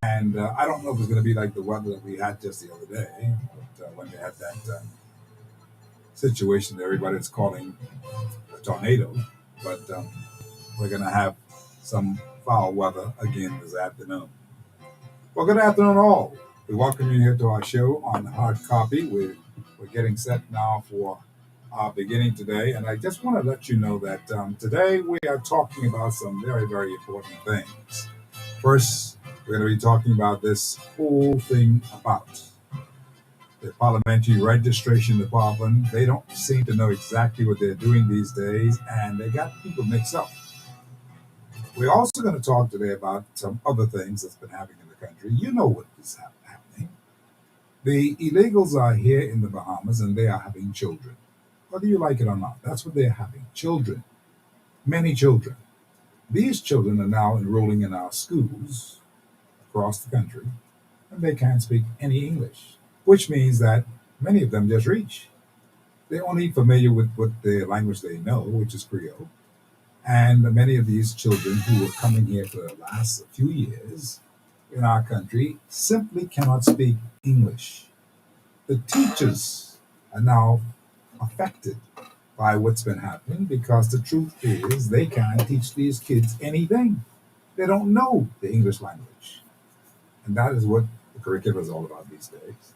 And I don't know if it's going to be like the weather that we had just the other day, but, when they had that situation that everybody's calling a tornado. But we're going to have some foul weather again this afternoon. Well, good afternoon, all. We welcome you here to our show on Hard Copy. We're getting set now for our beginning today, and I just want to let you know that today we are talking about some very, very important things. First, we're going to be talking about this whole thing about the Parliamentary Registration Department. They don't seem to know exactly what they're doing these days, and they got people mixed up. We're also going to talk today about some other things that's been happening in the country. You know what is happening. The illegals are here in the Bahamas and they are having children. Whether you like it or not, that's what they're having. Children. Many children. These children are now enrolling in our schools across the country and they can't speak any English, which means that many of them just reach. They're only familiar with what the language they know, which is Creole. And many of these children who were coming here for the last few years in our country simply cannot speak English. The teachers are now affected by what's been happening because the truth is they can't teach these kids anything. They don't know the English language. And that is what the curriculum is all about these days.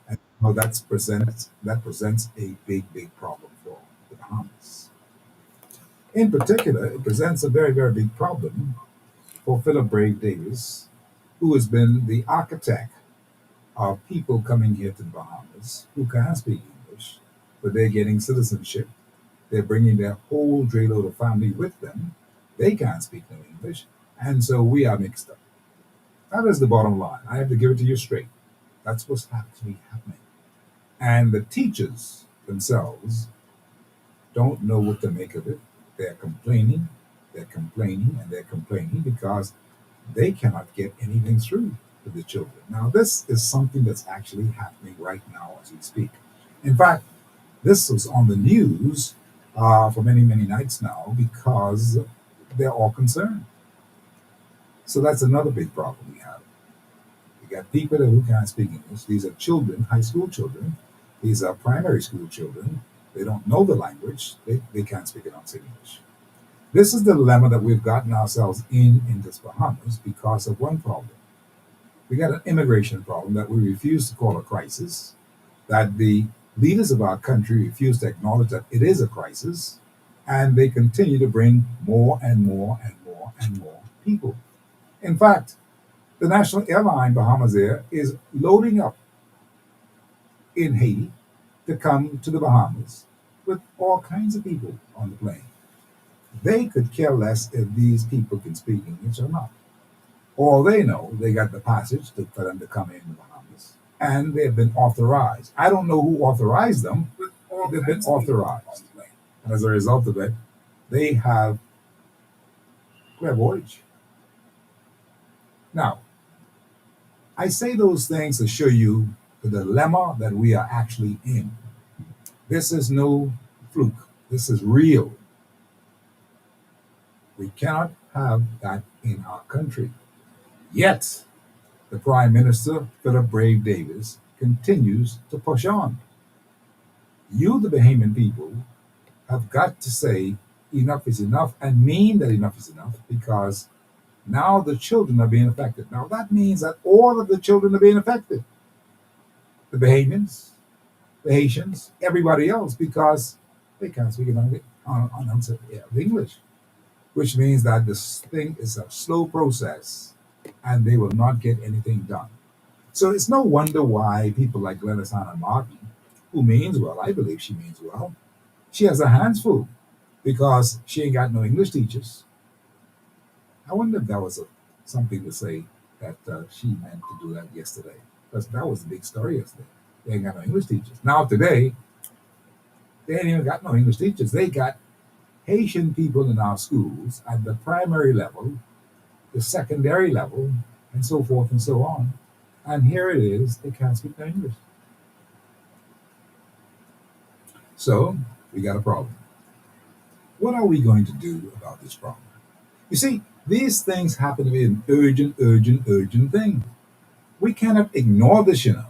And that presents a big, big problem for the Bahamas. In particular, it presents a very, very big problem for Philip Brave Davis, who has been the architect of people coming here to the Bahamas who can't speak English, but they're getting citizenship. They're bringing their whole drayload of family with them. They can't speak no English, and so we are mixed up. That is the bottom line. I have to give it to you straight. That's what's actually happening. And the teachers themselves don't know what to make of it. They're complaining, and they're complaining because they cannot get anything through to the children. Now, this is something that's actually happening right now as we speak. In fact, this was on the news for many, many nights now because they're all concerned. So that's another big problem we have. We got people who can't speak English. These are children, high school children. These are primary school children. They don't know the language. They can't speak it on English. This is the dilemma that we've gotten ourselves in this Bahamas because of one problem. We got an immigration problem that we refuse to call a crisis, that the leaders of our country refuse to acknowledge that it is a crisis, and they continue to bring more and more and more and more people. In fact, the national airline Bahamas Air is loading up in Haiti to come to the Bahamas with all kinds of people on the plane. They could care less if these people can speak English or not. All they know, they got the passage for them to come in the Bahamas, and they've been authorized. I don't know who authorized them, but they've been authorized. And as a result of it, they have clairvoyage. Now, I say those things to show you the dilemma that we are actually in. This is no fluke. This is real. We cannot have that in our country. Yet, the Prime Minister, Philip Brave Davis, continues to push on. You, the Bahamian people, have got to say enough is enough and mean that enough is enough because now the children are being affected. Now, that means that all of the children are being affected. The Bahamians, the Haitians, everybody else, because they can't speak English, which means that this thing is a slow process and they will not get anything done. So it's no wonder why people like Glennis Hannah Martin, who means well, I believe she means well, she has her hands full because she ain't got no English teachers. I wonder if that was something to say that she meant to do that yesterday, because that was the big story yesterday. They ain't got no English teachers. Now today, they ain't even got no English teachers. They got Haitian people in our schools at the primary level, the secondary level, and so forth and so on. And here it is, they can't speak no English. So we got a problem. What are we going to do about this problem? You see, These things happen to be an urgent, urgent, urgent thing. We cannot ignore this, you know.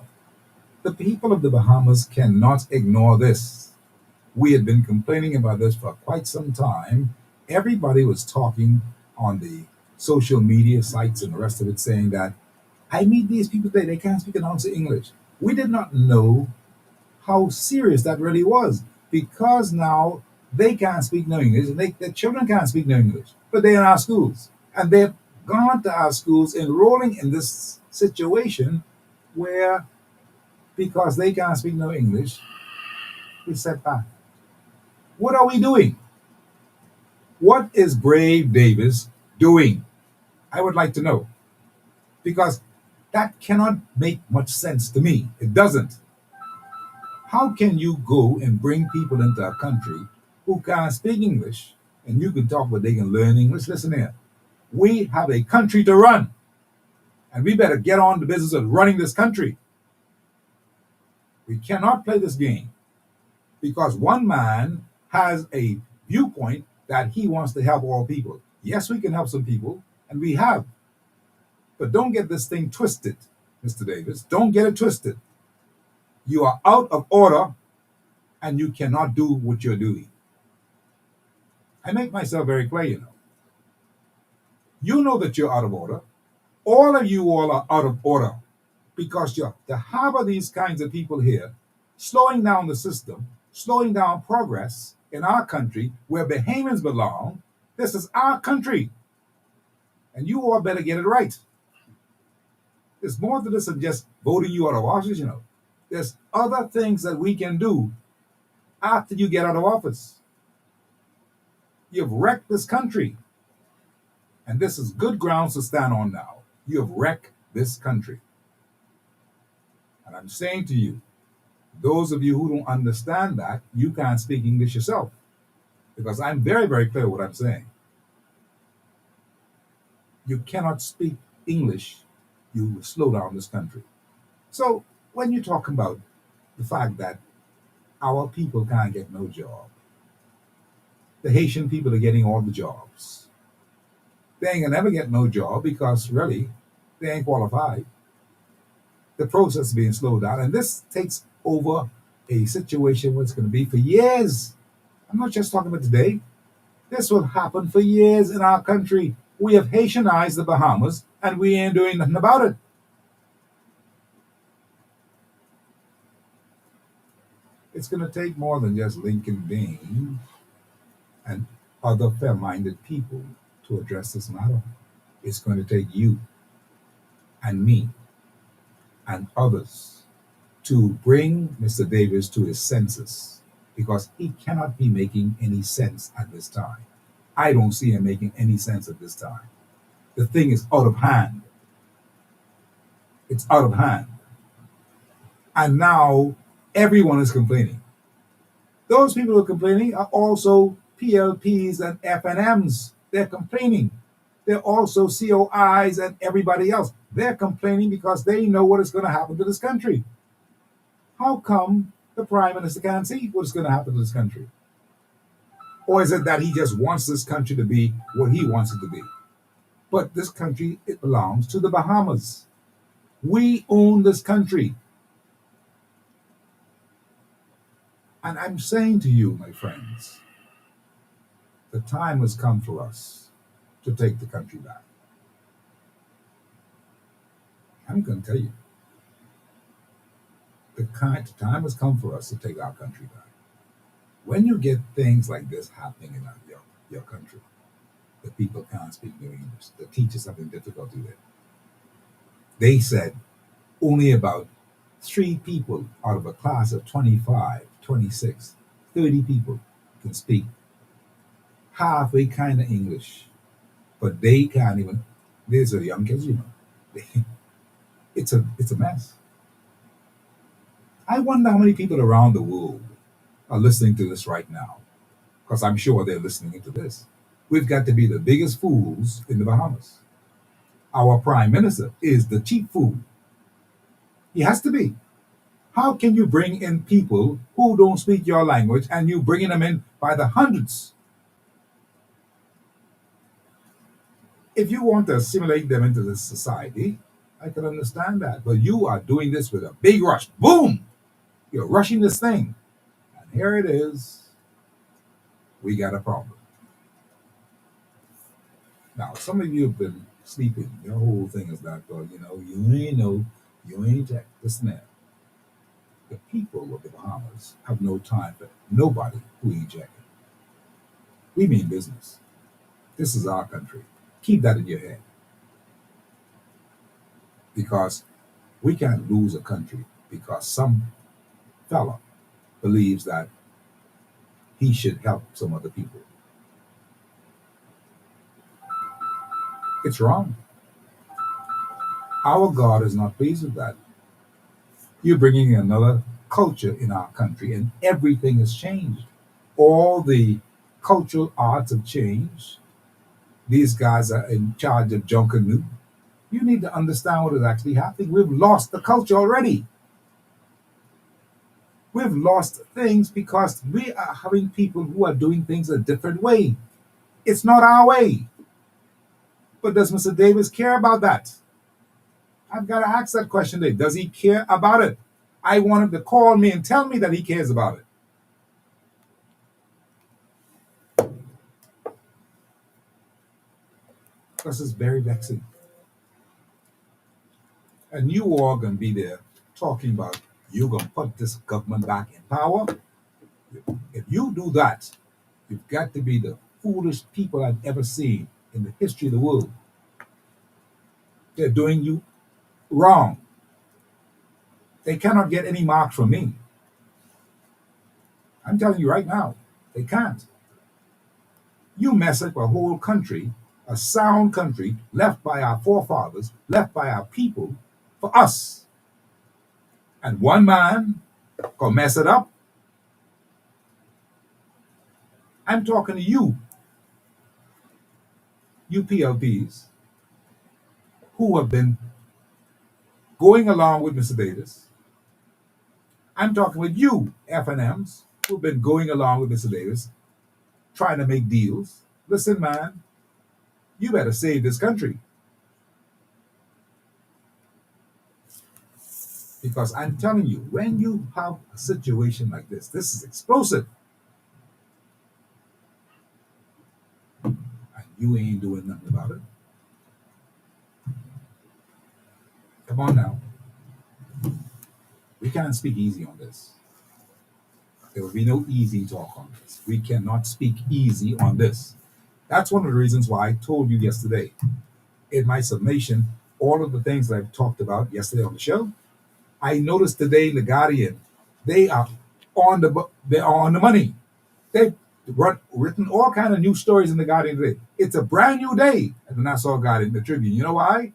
The people of the Bahamas cannot ignore this. We had been complaining about this for quite some time. Everybody was talking on the social media sites and the rest of it saying that I meet these people today, they can't speak an ounce of English. We did not know how serious that really was because now they can't speak no English and their children can't speak no English, but they're in our schools. And they've gone to our schools enrolling in this situation where because they can't speak no English, we set back. What are we doing? What is Brave Davis doing? I would like to know because that cannot make much sense to me. It doesn't. How can you go and bring people into a country who can't speak English and you can talk, but they can learn English? Listen here. We have a country to run, and we better get on the business of running this country. We cannot play this game because one man has a viewpoint that he wants to help all people. Yes, we can help some people, and we have. But don't get this thing twisted, Mr. Davis. Don't get it twisted. You are out of order and you cannot do what you're doing. I make myself very clear, you know. You know that you're out of order. All of you all are out of order because you're to have these kinds of people here slowing down the system, slowing down progress in our country where Bahamians belong. This is our country. And you all better get it right. There's more to this than just voting you out of office, you know. There's other things that we can do after you get out of office. You've wrecked this country. And this is good grounds to stand on now. You have wrecked this country. And I'm saying to you, those of you who don't understand that, you can't speak English yourself. Because I'm very, very clear what I'm saying. You cannot speak English, you will slow down this country. So when you talk about the fact that our people can't get no job, the Haitian people are getting all the jobs. They ain't gonna never get no job because really they ain't qualified. The process is being slowed down, and this takes over a situation where it's going to be for years. I'm not just talking about today. This will happen for years in our country. We have Haitianized the Bahamas, and we ain't doing nothing about it. It's going to take more than just Lincoln Bain and other fair-minded people to address this matter. It's going to take you and me and others to bring Mr. Davis to his senses because he cannot be making any sense at this time. I don't see him making any sense at this time. The thing is out of hand. It's out of hand. And now everyone is complaining. Those people who are complaining are also PLPs and FNMs. They're complaining. They're also COIs and everybody else. They're complaining because they know what is going to happen to this country. How come the Prime Minister can't see what's going to happen to this country? Or is it that he just wants this country to be what he wants it to be? But this country, it belongs to the Bahamas. We own this country. And I'm saying to you, my friends, the time has come for us to take the country back. I'm going to tell you, the time has come for us to take our country back. When you get things like this happening in your country, the people can't speak no English. The teachers having difficulty with it. They said only about 3 people out of a class of 25, 26, 30 people can speak halfway kind of English, but they can't even. These are young kids, you know. It's a mess. I wonder how many people around the world are listening to this right now, because I'm sure they're listening to this. We've got to be the biggest fools in the Bahamas. Our prime minister is the chief fool. He has to be. How can you bring in people who don't speak your language and you bringing them in by the hundreds? If you want to assimilate them into this society, I can understand that. But you are doing this with a big rush. Boom! You're rushing this thing. And here it is. We got a problem. Now, some of you have been sleeping. Your whole thing is that, well, you ain't know, you ain't check. Listen there. The people of the Bahamas have no time for nobody who ain't checking. We mean business. This is our country. Keep that in your head. Because we can't lose a country because some fella believes that he should help some other people. It's wrong. Our God is not pleased with that. You're bringing another culture in our country, and everything has changed. All the cultural arts have changed. These guys are in charge of Junkanoo. You need to understand what is actually happening. We've lost the culture already. We've lost things because we are having people who are doing things a different way. It's not our way. But does Mr. Davis care about that? I've got to ask that question today. Does he care about it? I want him to call me and tell me that he cares about it. Because it's very vexing. And you all going to be there talking about you're going to put this government back in power. If you do that, you've got to be the foolish people I've ever seen in the history of the world. They're doing you wrong. They cannot get any marks from me. I'm telling you right now, they can't. You mess up a whole country, a sound country left by our forefathers, left by our people, for us. And one man gonna mess it up. I'm talking to you PLPs, who have been going along with Mr. Davis. I'm talking with you FNMs, who've been going along with Mr. Davis, trying to make deals. Listen, man, you better save this country. Because I'm telling you, when you have a situation like this is explosive. And you ain't doing nothing about it. Come on now. We can't speak easy on this. There will be no easy talk on this. We cannot speak easy on this. That's one of the reasons why I told you yesterday in my summation all of the things that I've talked about yesterday on the show. I noticed today in the Guardian, they are they're on the money. They've written all kind of new stories in the Guardian today. It's a brand new day at the Nassau Guardian, the Tribune. You know why?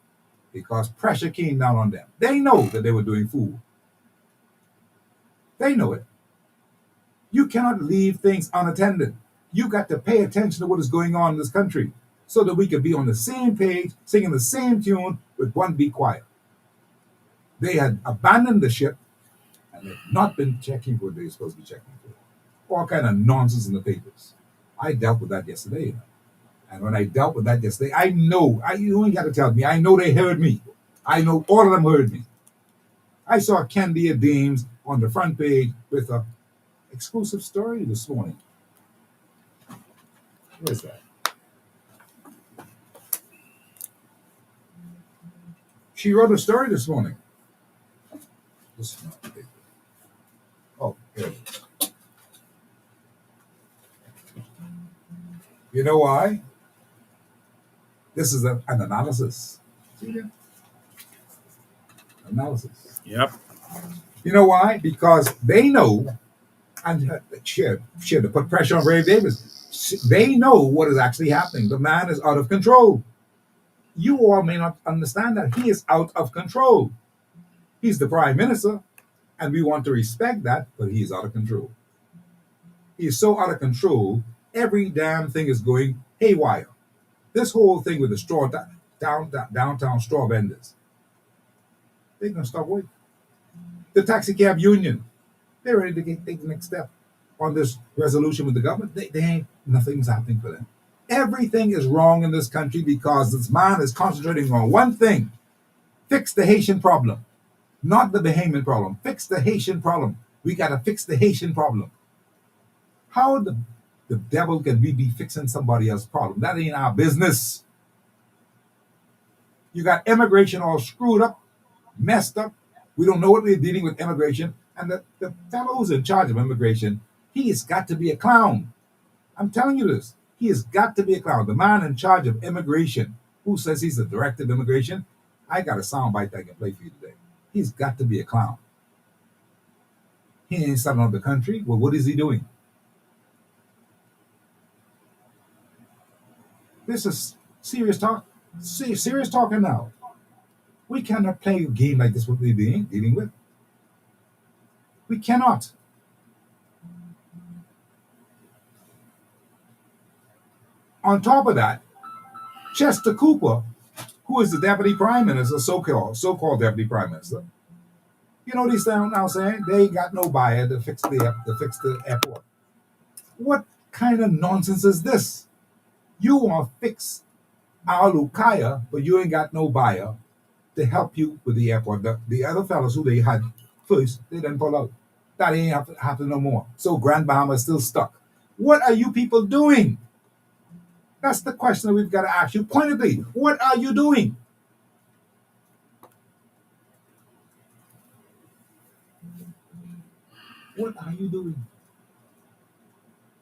Because pressure came down on them. They know that they were doing fool. They know it. You cannot leave things unattended. You got to pay attention to what is going on in this country so that we can be on the same page, singing the same tune with one Be Quiet. They had abandoned the ship and they've not been checking what they're supposed to be checking for. All kind of nonsense in the papers. I dealt with that yesterday. And when I dealt with that yesterday, I know, you ain't got to tell me, I know they heard me. I know all of them heard me. I saw Candia Deems on the front page with a exclusive story this morning. Where's that? She wrote a story this morning. Oh, here it is. You know why? This is an analysis. See that? Analysis. Yep. You know why? Because they know, and she had to put pressure on Ray Davis. They know what is actually happening. The man is out of control. You all may not understand that. He is out of control. He's the prime minister, and we want to respect that, but he's out of control. He is so out of control, every damn thing is going haywire. This whole thing with the downtown straw vendors, they're going to stop working. The taxi cab union, they're ready to take the next step on this resolution with the government. They ain't, nothing's happening for them. Everything is wrong in this country because this man is concentrating on one thing: fix the Haitian problem, not the Bahamian problem. Fix the Haitian problem. We got to fix the Haitian problem. How the devil can we be fixing somebody else's problem? That ain't our business. You got immigration all screwed up, messed up. We don't know what we're dealing with immigration. And the fellow who's in charge of immigration, he has got to be a clown. I'm telling you this. He has got to be a clown. The man in charge of immigration, who says he's the director of immigration, I got a soundbite that I can play for you today. He's got to be a clown. He ain't selling out the country. Well, what is he doing? This is serious talk. Serious talking now. We cannot play a game like this, what we're dealing with. We cannot. On top of that, Chester Cooper, who is the deputy prime minister, so-called deputy prime minister, you know what he's now saying? They ain't got no buyer to fix the airport. What kind of nonsense is this? You want to fix our Lukaya, but you ain't got no buyer to help you with the airport. The other fellows who they had first, they didn't pull out. That ain't happen no more. So Grand Bahama is still stuck. What are you people doing? That's the question that we've got to ask you pointedly. What are you doing? What are you doing?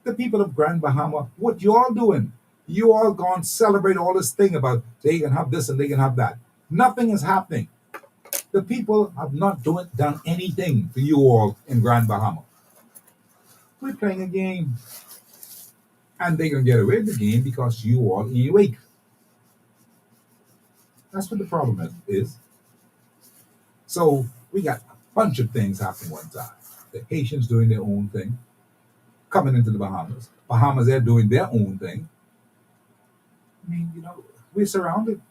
The people of Grand Bahama, what you all doing? You all gone celebrate all this thing about they can have this and they can have that. Nothing is happening. The people have not done anything for you all in Grand Bahama. We're playing a game. And they're going to get away with the game because you all ain't awake. That's what the problem is. So we got a bunch of things happening one time. The Haitians doing their own thing, coming into the Bahamas. Bahamas, they're doing their own thing. I mean, we're surrounded.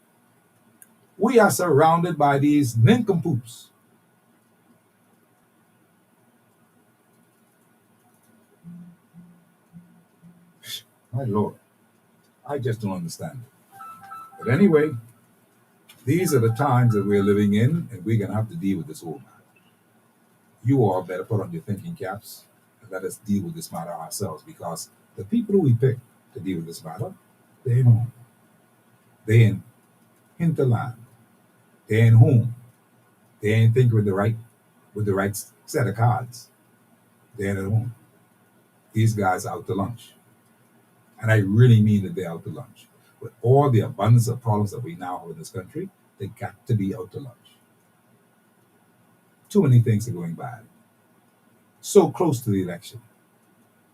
We are surrounded by these nincompoops. My Lord, I just don't understand it. But anyway, these are the times that we're living in, and we're going to have to deal with this whole matter. You all better put on your thinking caps and let us deal with this matter ourselves, because the people who we pick to deal with this matter, they ain't home. They in hinterland. They ain't home. They ain't thinking with the right set of cards. They ain't at home. These guys are out to lunch. And I really mean that they're out to lunch. With all the abundance of problems that we now have in this country, they got to be out to lunch. Too many things are going bad. So close to the election.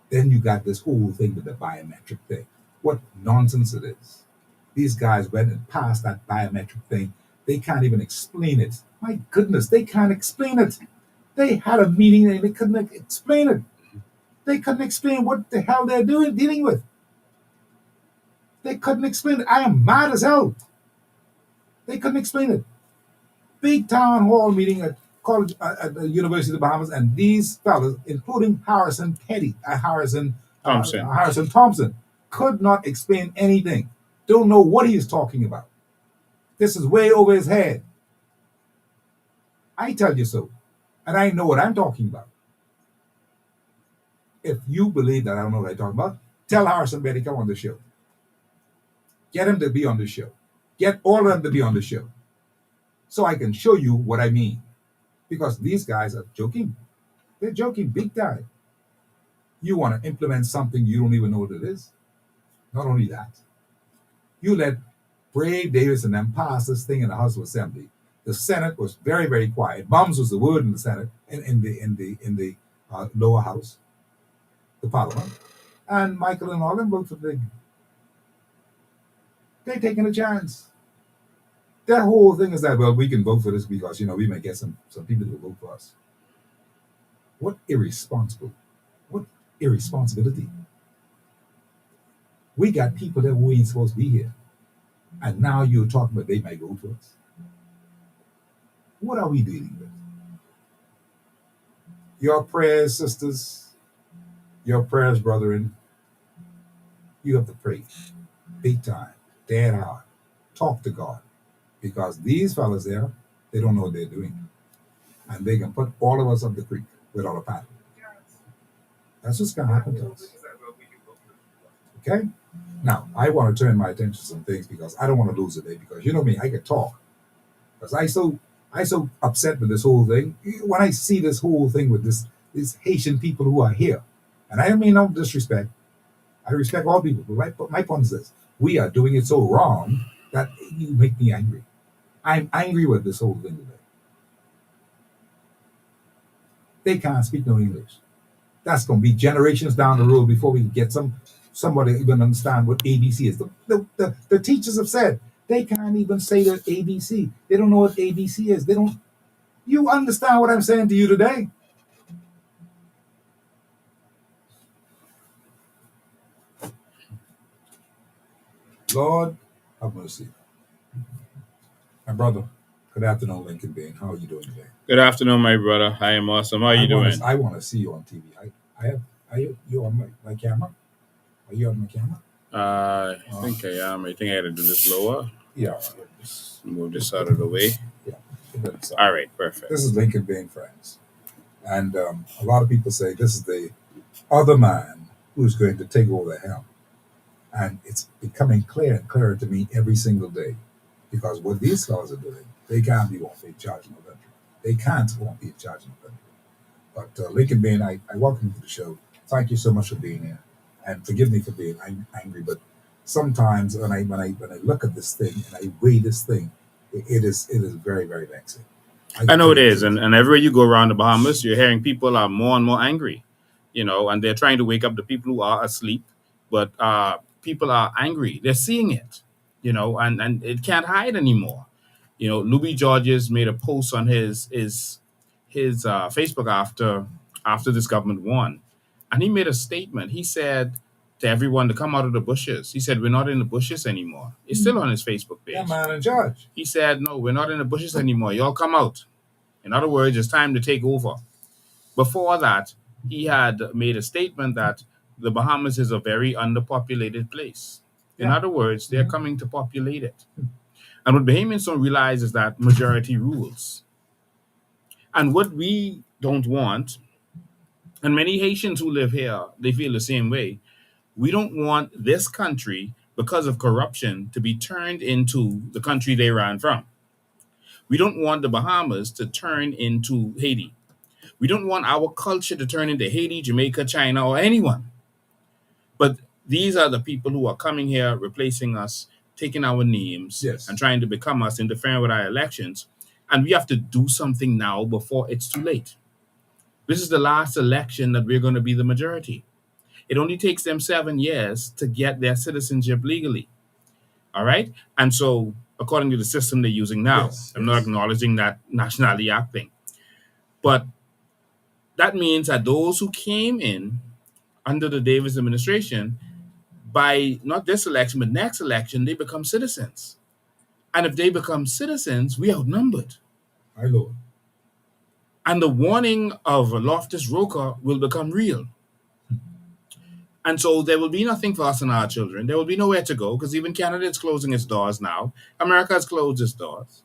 Then you got this whole thing with the biometric thing. What nonsense it is. These guys went and passed that biometric thing. They can't even explain it. My goodness, they can't explain it. They had a meeting and they couldn't explain it. They couldn't explain what the hell they're dealing with. They couldn't explain it. I am mad as hell. They couldn't explain it. Big town hall meeting at college at the University of the Bahamas, and these fellas, including Harrison Thompson, could not explain anything. Don't know what he is talking about. This is way over his head. I tell you so. And I know what I'm talking about. If you believe that I don't know what I'm talking about, tell Harrison Betty come on the show. Get him to be on the show. Get all of them to be on the show. So I can show you what I mean. Because these guys are joking. They're joking big time. You want to implement something you don't even know what it is. Not only that, you let Brave Davis and them pass this thing in the House of Assembly. The Senate was very, very quiet. Bums was the word in the Senate, in the lower house, the Parliament. And Michael and all them vote for the. They're taking a chance. Their whole thing is that, well, we can vote for this because we may get some people to vote for us. What irresponsibility. We got people that we ain't supposed to be here. And now you're talking about they might vote for us. What are we dealing with? Your prayers, sisters, your prayers, brethren, you have to pray. big time, dead hard. Talk to God. Because these fellas there, they don't know what they're doing. And they can put all of us up the creek without a paddle. That's what's going to happen to us. Okay? Now, I want to turn my attention to some things because I don't want to lose it, because you know me, I can talk. Because I so upset with this whole thing. When I see this whole thing with these Haitian people who are here, and I don't mean no disrespect. I respect all people, but my point is this: we are doing it so wrong that you make me angry. I'm angry with this whole thing today. They can't speak no English. That's going to be generations down the road before we get somebody even understand what ABC is. The teachers have said they can't even say the ABC. They don't know what ABC is. They don't. You understand what I'm saying to you today? Lord have mercy. My brother, good afternoon, Lincoln Bain. How are you doing today? Good afternoon, my brother. I am awesome. How are you doing? I want to see you on TV. I have. Are you on my camera? Are you on my camera? I think I am. I think I had to do this lower. Yeah. Move this out of the way. Yeah. All right, perfect. This is Lincoln Bain, friends. And a lot of people say this is the other man who's going to take over the helm. And it's becoming clearer and clearer to me every single day. Because what these fellas are doing, they can't be won't be in charge of no country. They can't won't be in charge of no country. But Lincoln Bain, I welcome you to the show. Thank you so much for being here. And forgive me for being angry, but sometimes when I look at this thing and I weigh this thing, it is very, very vexing. I know it is. And everywhere you go around the Bahamas, you're hearing people are more and more angry, and they're trying to wake up the people who are asleep. But people are angry. They're seeing it, and it can't hide anymore. Louis Georges made a post on his Facebook after this government won, and he made a statement. He said to everyone to come out of the bushes. He said, "We're not in the bushes anymore." It's still on his Facebook page. Yeah, man in charge. He said, "No, we're not in the bushes anymore. Y'all come out." In other words, it's time to take over. Before that, he had made a statement that the Bahamas is a very underpopulated place. In other words, they're coming to populate it. And what Bahamians don't realize is that majority rules. And what we don't want, and many Haitians who live here, they feel the same way. We don't want this country, because of corruption, to be turned into the country they ran from. We don't want the Bahamas to turn into Haiti. We don't want our culture to turn into Haiti, Jamaica, China, or anyone. But these are the people who are coming here, replacing us, taking our names, and trying to become us, interfering with our elections. And we have to do something now before it's too late. This is the last election that we're going to be the majority. It only takes them 7 years to get their citizenship legally. All right? And so, according to the system they're using now, I'm not acknowledging that Nationality Act thing. But that means that those who came in under the Davis administration, by not this election, but next election, they become citizens. And if they become citizens, we outnumbered. My Lord. And the warning of Loftus Roker will become real. And so there will be nothing for us and our children. There will be nowhere to go, because even Canada is closing its doors now. America has closed its doors.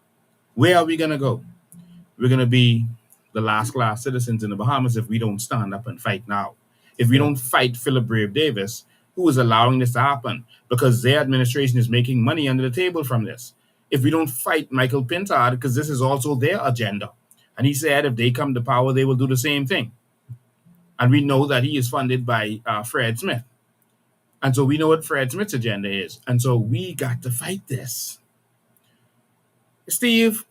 Where are we going to go? We're going to be the last class citizens in the Bahamas if we don't stand up and fight now. If we don't fight Philip Brave Davis, who is allowing this to happen, because their administration is making money under the table from this. If we don't fight Michael Pintard, because this is also their agenda. And he said if they come to power, they will do the same thing. And we know that he is funded by Fred Smith. And so we know what Fred Smith's agenda is. And so we got to fight this. Steve,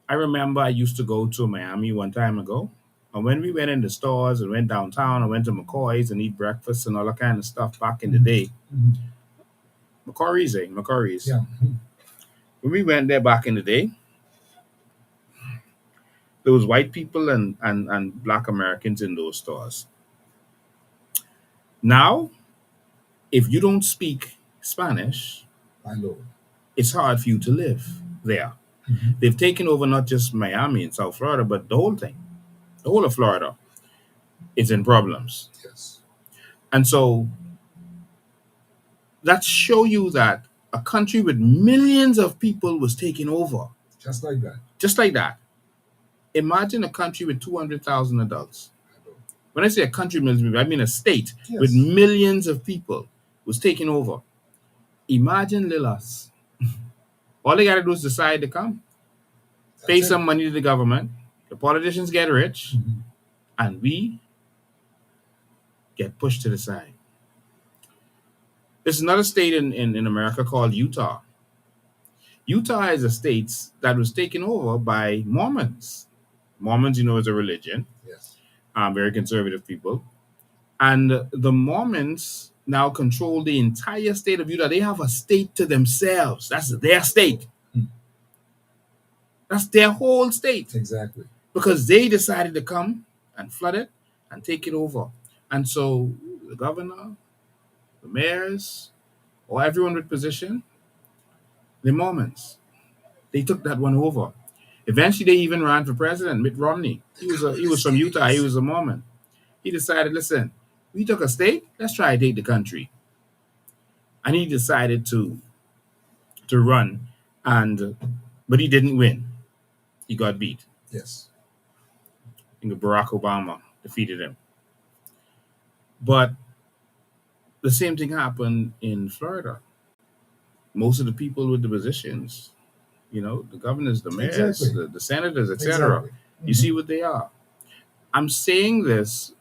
I remember I used to go to Miami one time ago. And when we went in the stores and went downtown, I went to McCoy's and eat breakfast and all that kind of stuff back in the day. McCoy's. Yeah. When we went there back in the day, there was white people and black Americans in those stores. Now, if you don't speak Spanish, My Lord. it's hard for you to live there. They've taken over not just Miami and South Florida, but the whole thing. The whole of Florida is in problems. Yes. And so that show you that a country with millions of people was taken over. Just like that. Just like that. Imagine a country with 200,000 adults. When I say a country with millions of people, I mean a state with millions of people was taken over. Imagine little us. All they got to do is decide to come, pay some money to the government, the politicians get rich, and we get pushed to the side. There's another state in America called Utah. Utah is a state that was taken over by Mormons. Mormons, is a religion. Yes. Very conservative people. And the Mormons now control the entire state of Utah. They have a state to themselves. That's their state. That's their whole state. Exactly. Because they decided to come and flood it and take it over. And so the governor, the mayors, or everyone with position, the Mormons, they took that one over. Eventually, they even ran for president. Mitt Romney, he was from Utah. He was a Mormon. He decided, listen, we took a state. Let's try to take the country. And he decided to run, but he didn't win. He got beat. Yes. I think Barack Obama defeated him. But the same thing happened in Florida. Most of the people with the positions, the governors, the mayors, Exactly. the senators, etc. Exactly. You see what they are. I'm saying this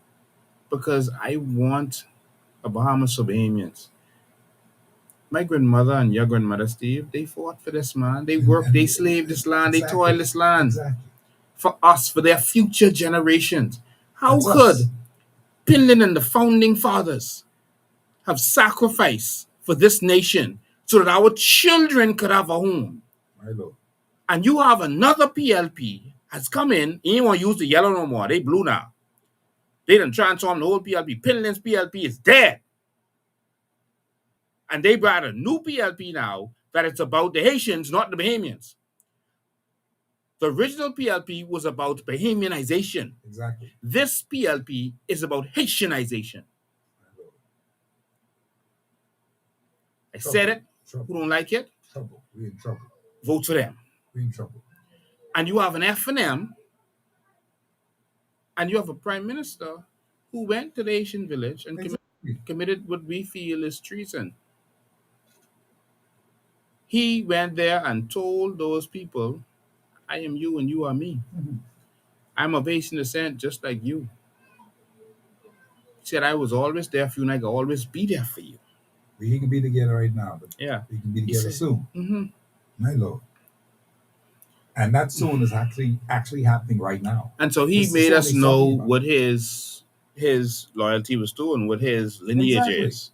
because I want a Bahamas for Bahamians. My grandmother and your grandmother, Steve, they fought for this, man. They worked, they slaved this land, they toiled this land for us, for their future generations. How could Pinlin and the founding fathers have sacrificed for this nation so that our children could have a home? My Lord. And you have another PLP has come in, he ain't want to use the yellow no more. They blue now. They done transformed the whole PLP. Pinlin's PLP is dead. And they brought a new PLP now that it's about the Haitians, not the Bahamians. The original PLP was about Bahamianization. Exactly. This PLP is about Haitianization. I said it. Trouble. Who don't like it? Trouble. We're in trouble. Vote for them. We're in trouble. And you have an F&M, and you have a prime minister who went to the Haitian village and committed what we feel is treason. He went there and told those people, I am you and you are me. I'm of Haitian descent just like you. He said, I was always there for you and I can always be there for you. We can be together right now, but yeah, we can be together soon. Mm-hmm. My Lord. And that soon is actually happening right now. And so he made us know what his loyalty was to and what his lineage is.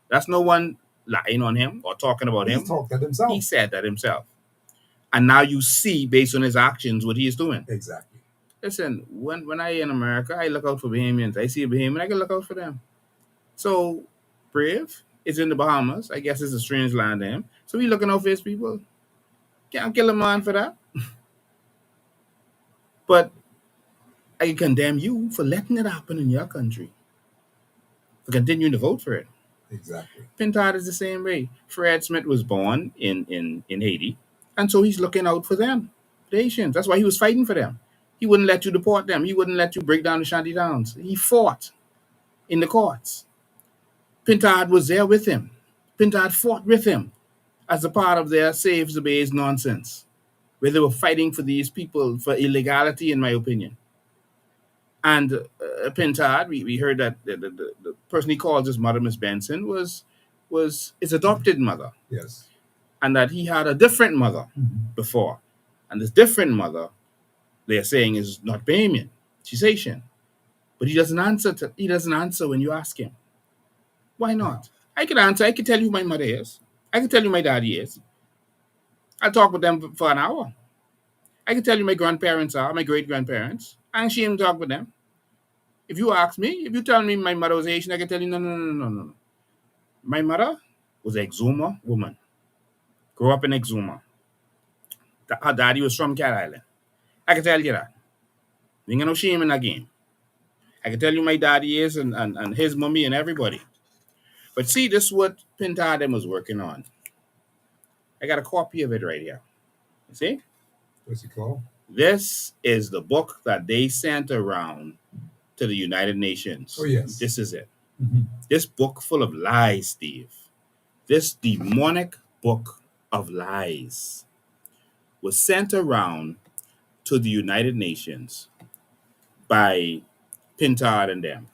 That's no one lying on him or talking about him. He talked that himself. He said that himself. And now you see, based on his actions, what he is doing. Exactly. Listen, when I in America, I look out for Bahamians. I see a Bahamian, I can look out for them. So, Brave is in the Bahamas. I guess it's a strange land to him. So he looking out for his people. Can't kill a man for that. But I can condemn you for letting it happen in your country. For continuing to vote for it. Exactly. Pintard is the same way. Fred Smith was born in Haiti. And so he's looking out for them. The Haitians. That's why he was fighting for them. He wouldn't let you deport them. He wouldn't let you break down the Shanty towns. He fought in the courts. Pintard was there with him. Pintard fought with him as a part of their Save the Bays nonsense, where they were fighting for these people for illegality, in my opinion. And Pintard, we heard that the person he called his mother, Miss Benson, was his adopted mother. Yes. And that he had a different mother before. And this different mother, they're saying, is not Bahamian. She's Haitian. But he doesn't answer when you ask him. Why not? I can answer. I can tell you who my mother is. I can tell you my daddy is. I'll talk with them for an hour. I can tell you my grandparents are, my great-grandparents. I ain't ashamed to talk with them. If you ask me, if you tell me my mother was Haitian, I can tell you, no. My mother was an Exuma woman. Grew up in Exuma. Her daddy was from Cat Island. I can tell you that. You ain't got no shame in that game. I can tell you my daddy is and his mommy and everybody. But see, this is what Pintard was working on. I got a copy of it right here. You see? What's it called? This is the book that they sent around to the United Nations. Oh, yes. This is it. Mm-hmm. This book full of lies, Steve. This demonic book of lies was sent around to the United Nations by Pintard and them.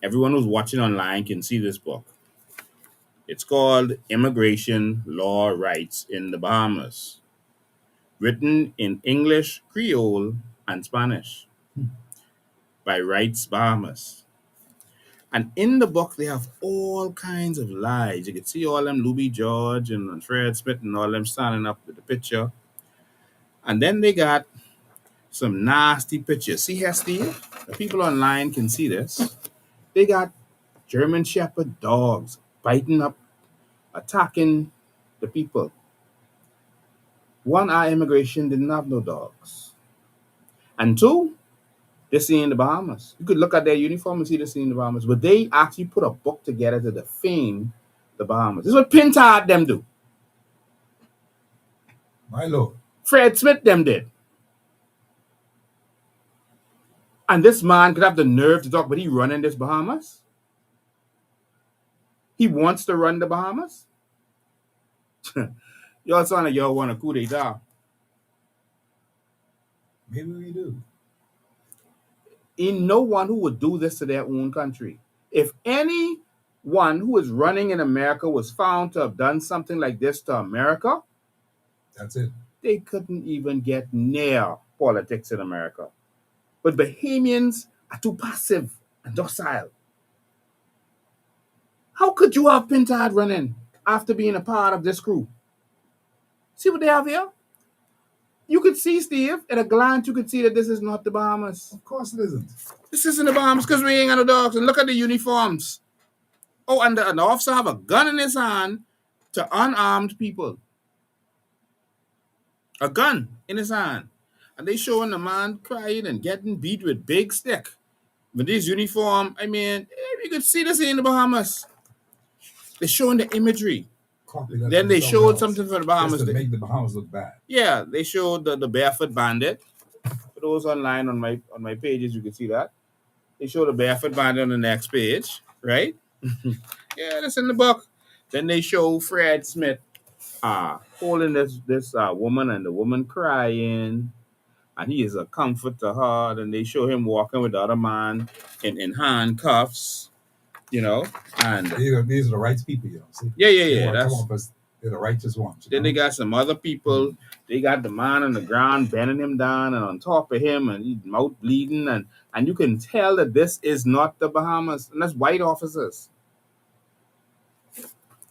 Everyone who's watching online can see this book. It's called Immigration Law Rights in the Bahamas, written in English, Creole, and Spanish by Rights Bahamas. And in the book, they have all kinds of lies. You can see all them Louis George and Fred Smith and all them standing up with the picture. And then they got some nasty pictures. See here, Steve? The people online can see this. They got German Shepherd dogs biting up, attacking the people. One, our immigration didn't have no dogs. And two, they're seeing the Bahamas. You could look at their uniform and see they're seeing the Bahamas. But they actually put a book together to defame the Bahamas. This is what Pintard them do. My Lord. Fred Smith them did. And this man could have the nerve to talk, but he running this Bahamas? He wants to run the Bahamas? Y'all sound like y'all want a coup d'etat. Maybe we do. Ain't no one who would do this to their own country. If anyone who is running in America was found to have done something like this to America, that's it. They couldn't even get near politics in America. But Bahamians are too passive and docile. How could you have Pintard running after being a part of this crew? See what they have here? You could see, Steve, at a glance, you could see that this is not the Bahamas. Of course it isn't. This isn't the Bahamas because we ain't got no dogs. And look at the uniforms. Oh, and the officer have a gun in his hand to unarmed people. A gun in his hand. And they showing the man crying and getting beat with big stick. With this uniform, I mean, you could see this in the Bahamas. They're showing the imagery. Then they showed something for the Bahamas. Just to make the Bahamas look bad. Yeah, they showed the barefoot bandit. For those online on my pages, you can see that. They show the barefoot bandit on the next page, right? Yeah, that's in the book. Then they show Fred Smith holding this woman and the woman crying. And he is a comfort to her. And they show him walking with the other man in handcuffs. You know, and these are the rights people, you know. See? Yeah. They're the righteous ones. Then they got some other people. They got the man on the ground bending him down and on top of him, and his mouth bleeding, and you can tell that this is not the Bahamas, and that's white officers.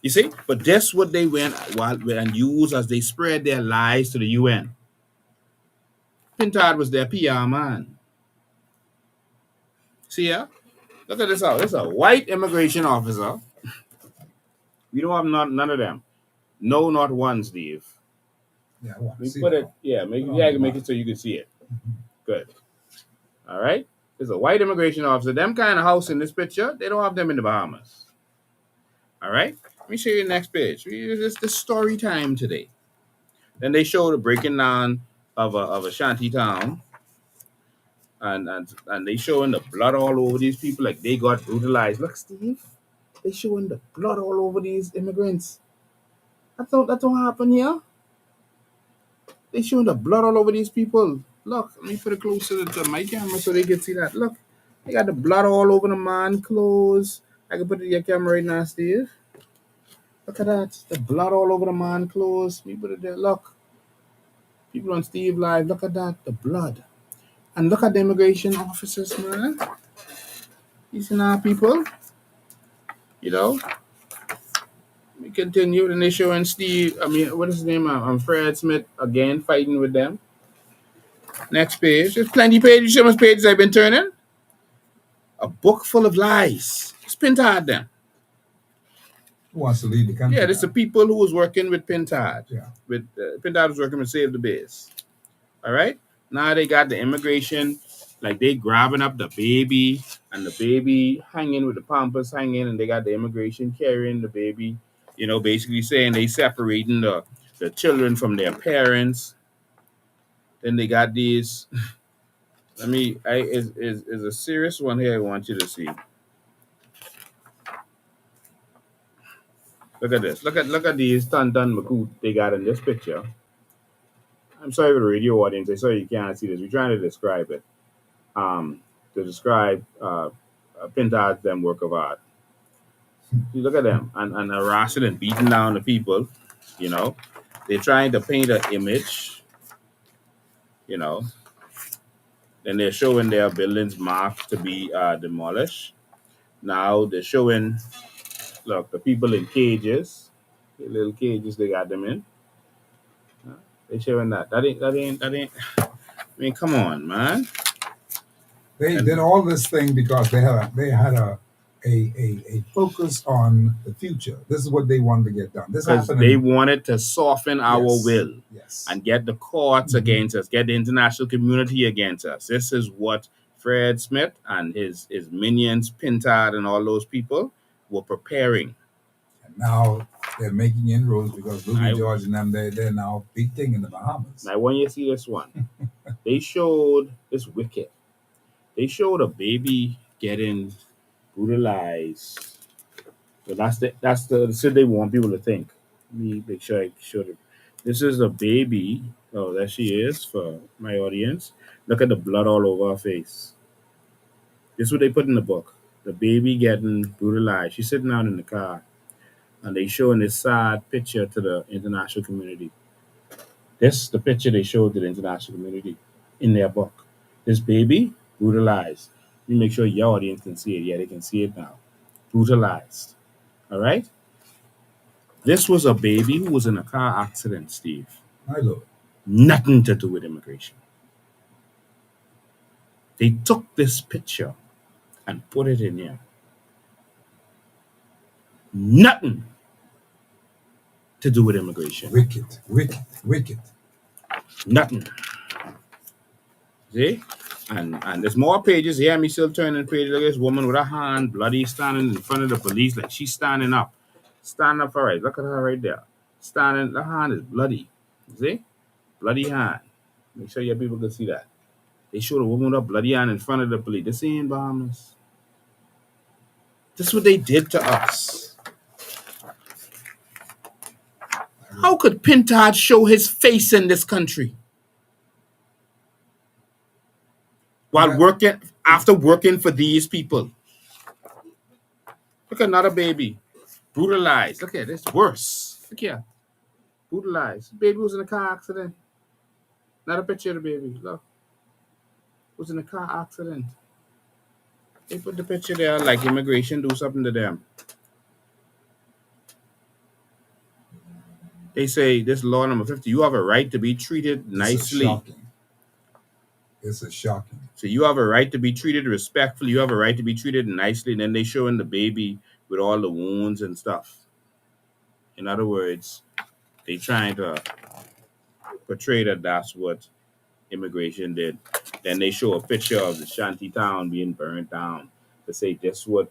You see, but that's what they went and used as they spread their lies to the UN. Pintard was their PR man. See ya. Look at this out. This is a white immigration officer. We don't have none of them. No, not one, Steve. Yeah, I want to see put it. It. Yeah, make it so you can see it. Mm-hmm. Good. All right. There's a white immigration officer. Them kind of house in this picture, they don't have them in the Bahamas. All right. Let me show you the next page. It's the story time today. Then they show the breaking down of a Shanty town. And they showing the blood all over these people like they got brutalized. Look, Steve, they showing the blood all over these immigrants. That don't happen here. They showing the blood all over these people. Look, let me put it closer to my camera so they can see that. Look, they got the blood all over the man's clothes. I can put it in your camera right now, Steve. Look at that. The blood all over the man's clothes. We put it there. Look. People on Steve Live, look at that. The blood. And look at the immigration officers, man. These are our people. You know. We continue, and they showing Steve. What is his name? I'm Fred Smith again fighting with them. Next page. There's plenty of pages. You see how much pages I've been turning? A book full of lies. It's Pintard them. Who wants to leave the country? Yeah, this is the people who was working with Pintard. Yeah. Pintard was working with Save the Base. All right. Now they got the immigration Like they grabbing up the baby and the baby hanging with the pampers hanging, and they got the immigration carrying the baby. Basically saying they separating the children from their parents. Then they got these. Is a serious one here. I want you to see. Look at this. Look at these Tan Macoot they got in this picture. I'm sorry for the radio audience. I sorry you can't see this. We're trying to describe it. To describe Pintard's them work of art. You look at them and harassing and beating down the people. You know, they're trying to paint an image. You know, then they're showing their buildings marked to be demolished. Now they're showing, look, the people in cages, the little cages they got them in. They're showing that. That ain't. I mean, come on, man. They did all this thing because they had a focus on the future. This is what they wanted to get done. This Because happened. they wanted to soften our will Yes. and get the courts against us, get the international community against us. This is what Fred Smith and his minions, Pintard and all those people were preparing. And now they're making inroads because Louis George and them, they're now big thing in the Bahamas. Now, when you see this one, they showed this wicked. They showed a baby getting brutalized. So that's the they want people to think. Let me make sure I showed it. This is a baby. Oh, there she is for my audience. Look at the blood all over her face. This is what they put in the book. The baby getting brutalized. She's sitting out in the car, and they showing this sad picture to the international community. This the picture they showed to the international community in their book. This baby brutalized. Let me make sure your audience can see it. Yeah, they can see it now. Brutalized. All right. This was a baby who was in a car accident, Steve. My Lord. Nothing to do with immigration. They took this picture and put it in here. Nothing to do with immigration. Wicked. Nothing. See? And there's more pages. Here, me still turning pages. Look at this woman with her hand bloody standing in front of the police like she's standing up. Standing up all right. Look at her right there. Standing, the hand is bloody. See? Bloody hand. Make sure your people can see that. They showed a woman with a bloody hand in front of the police. This ain't Bahamas. This is what they did to us. How could Pintard show his face in this country? While after working for these people. Look at another baby. Brutalized. Look at this. Worse. Look here. Brutalized. Baby was in a car accident. Not a picture of the baby. Look. Was in a car accident. They put the picture there like immigration do something to them. They say this law number 50, you have a right to be treated nicely. This is shocking. So you have a right to be treated respectfully. You have a right to be treated nicely. And then they showing the baby with all the wounds and stuff. In other words, they trying to portray that that's what immigration did. Then they show a picture of the Shanty town being burned down to say this what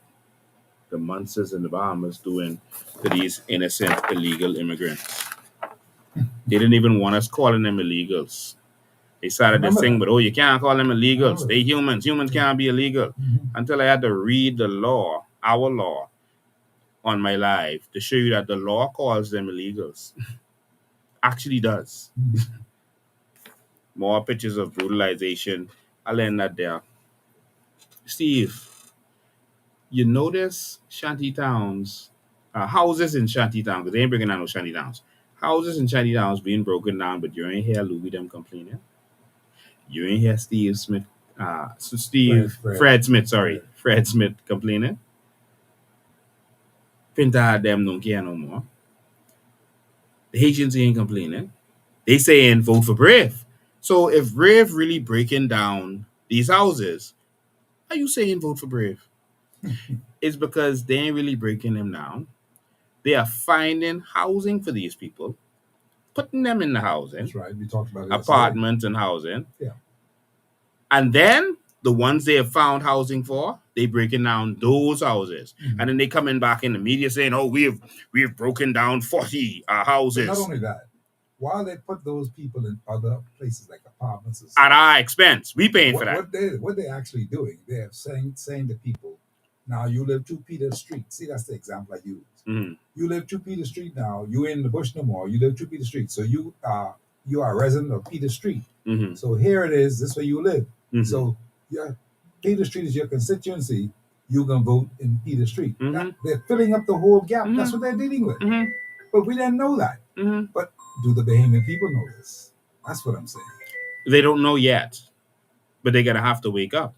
the Munsters in the Bahamas doing to these innocent illegal immigrants. They didn't even want us calling them illegals. They started this thing, but you can't call them illegals. They humans. Humans can't be illegal. Until I had to read the law, our law, on my life to show you that the law calls them illegals. Actually does. More pictures of brutalization. I'll end that there. Steve, you notice shanty towns, houses in shanty towns, because they ain't bringing down no shanty towns. Houses in shanty towns being broken down, but you ain't hear Louis them complaining. You ain't hear Steve Smith, Fred Smith complaining. Pintard them don't care no more. The Haitians ain't complaining. They saying vote for Brave. So if Brave really breaking down these houses, are you saying vote for Brave? It's because they ain't really breaking them down. They are finding housing for these people, putting them in the housing. That's right. We talked about it. Apartments and housing. Yeah. And then the ones they have found housing for, they breaking down those houses, and then they coming back in the media saying, "Oh, we have broken down 40 But not houses only that, while they put those people in other places like apartments and at stuff, our expense. We paying for that." what they actually doing, they are saying to people, now you live 2 Peter Street. See, that's the example I use. Mhm. You live 2 Peter Street now. You in the bush no more. You live 2 Peter Street. So you are a resident of Peter Street. Mhm. So here it is. This is where you live. Mhm. So your Peter Street is your constituency. You can vote in Peter Street. Mhm. They're filling up the whole gap. Mhm. That's what they're dealing with. Mhm. But we didn't know that. Mhm. But do the Bahamian people know this? That's what I'm saying. They don't know yet, but they're gonna have to wake up,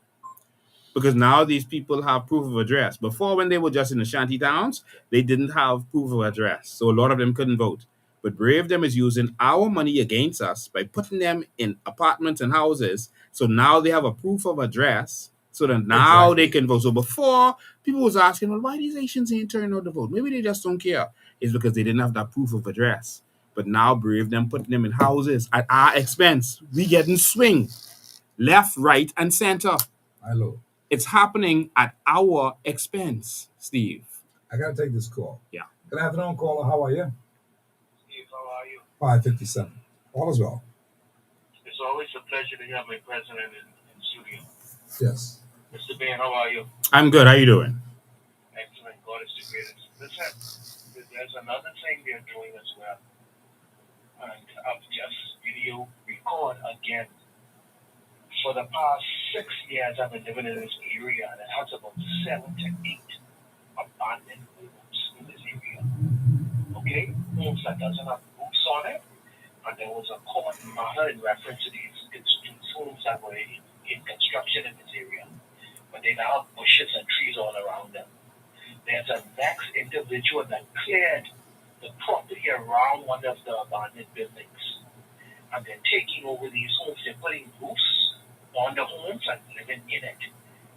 because now these people have proof of address. Before, when they were just in the shanty towns, they didn't have proof of address, so a lot of them couldn't vote. But Brave them is using our money against us by putting them in apartments and houses. So now they have a proof of address, so that now they can vote. So before, people was asking, well, why these Asians ain't turning out to vote? Maybe they just don't care. It's because they didn't have that proof of address. But now Brave them putting them in houses at our expense. We getting swing left, right, and center. Hello. It's happening at our expense, Steve. I gotta take this call. Yeah. Good afternoon, caller. How are you? Steve, how are you? 557. All is well. It's always a pleasure to have my president in studio. Yes. Mr. Bain, how are you? I'm good. How you doing? Excellent. God is the greatest. Listen, there's another thing they're doing as well. And I've just video record again. For the past 6 years, I've been living in this area, and it has about 7 to 8 abandoned homes in this area. Okay? Homes that doesn't have roofs on it. And there was a court matter in reference to these homes that were in construction in this area. But they now have bushes and trees all around them. There's a next individual that cleared the property around one of the abandoned buildings. And they're taking over these homes. They're putting roofs on the homes and living in it.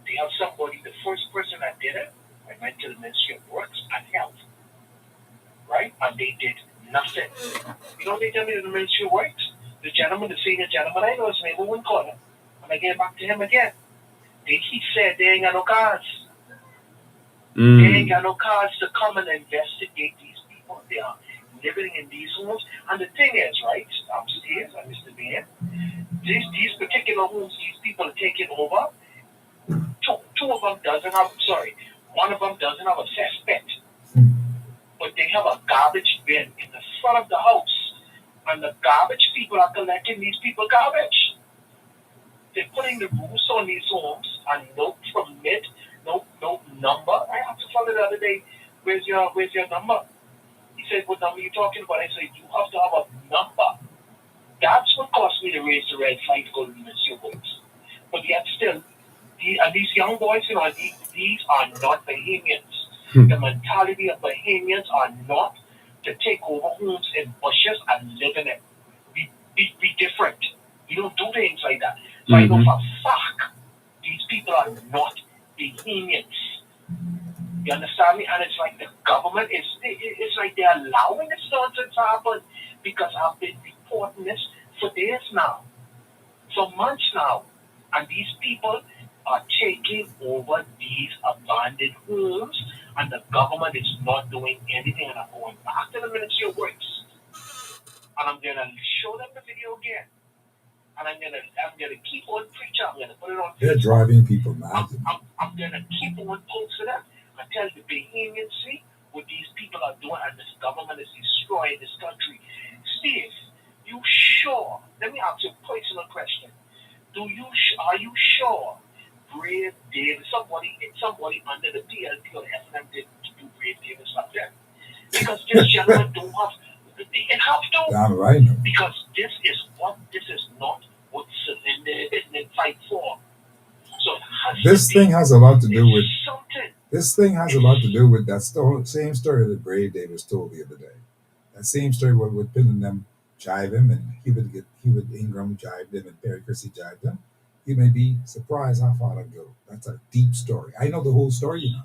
They have somebody, the first person that did it, I went to the Ministry of Works and Health. Right? And they did nothing. You know what they tell me in the Ministry of Works? The gentleman, the senior gentleman, I know his name, we wouldn't call him. And I get back to him again. He said they ain't got no cars. They ain't got no cars to come and investigate these people. They are living in these homes. And the thing is, right, upstairs, Mr. Bain, these particular homes, these people are taking over. Two of them doesn't have, one of them doesn't have a cesspit. But they have a garbage bin in the front of the house. And the garbage people are collecting these people garbage. They're putting the roofs on these homes and no permit, no number. I asked a fellow the other day, where's your number? He said, what number are you talking about? I said, you have to have a number. That's what cost me to raise the red flag to go to the Ministry of Works. But yet still, these young boys, these are not Bahamians. The mentality of Bahamians are not to take over homes in bushes and live in it. Be different. We don't do things like that. So I know for a fact these people are not Bahamians. You understand me? And it's like the government it's like they're allowing this nonsense to happen because I've been reporting this for days now, for months now. And these people are taking over these abandoned homes, and the government is not doing anything. And I'm going back to the Ministry of Works, and I'm gonna show them the video again, and I'm gonna keep on preaching. I'm gonna put it on Facebook. They're driving people mad. I'm gonna keep on posting them and tell the Bahamians, see what these people are doing, and this government is destroying this country. Steve, you sure? Let me ask you a personal question. Are you sure Brave Davis, somebody under the PLP or FNM did do Brave Davis like that? Because this gentleman don't have, it have to. Damn right. Because this is not what Cylinder and fight for. So this thing has a lot to do with something. This thing has a lot to do with that same story that Brave Davis told the other day. That same story with Pin and them jive him, and Hubert Ingram jived him, and Perry Chrissy jived him. You may be surprised how far that go. That's a deep story. I know the whole story,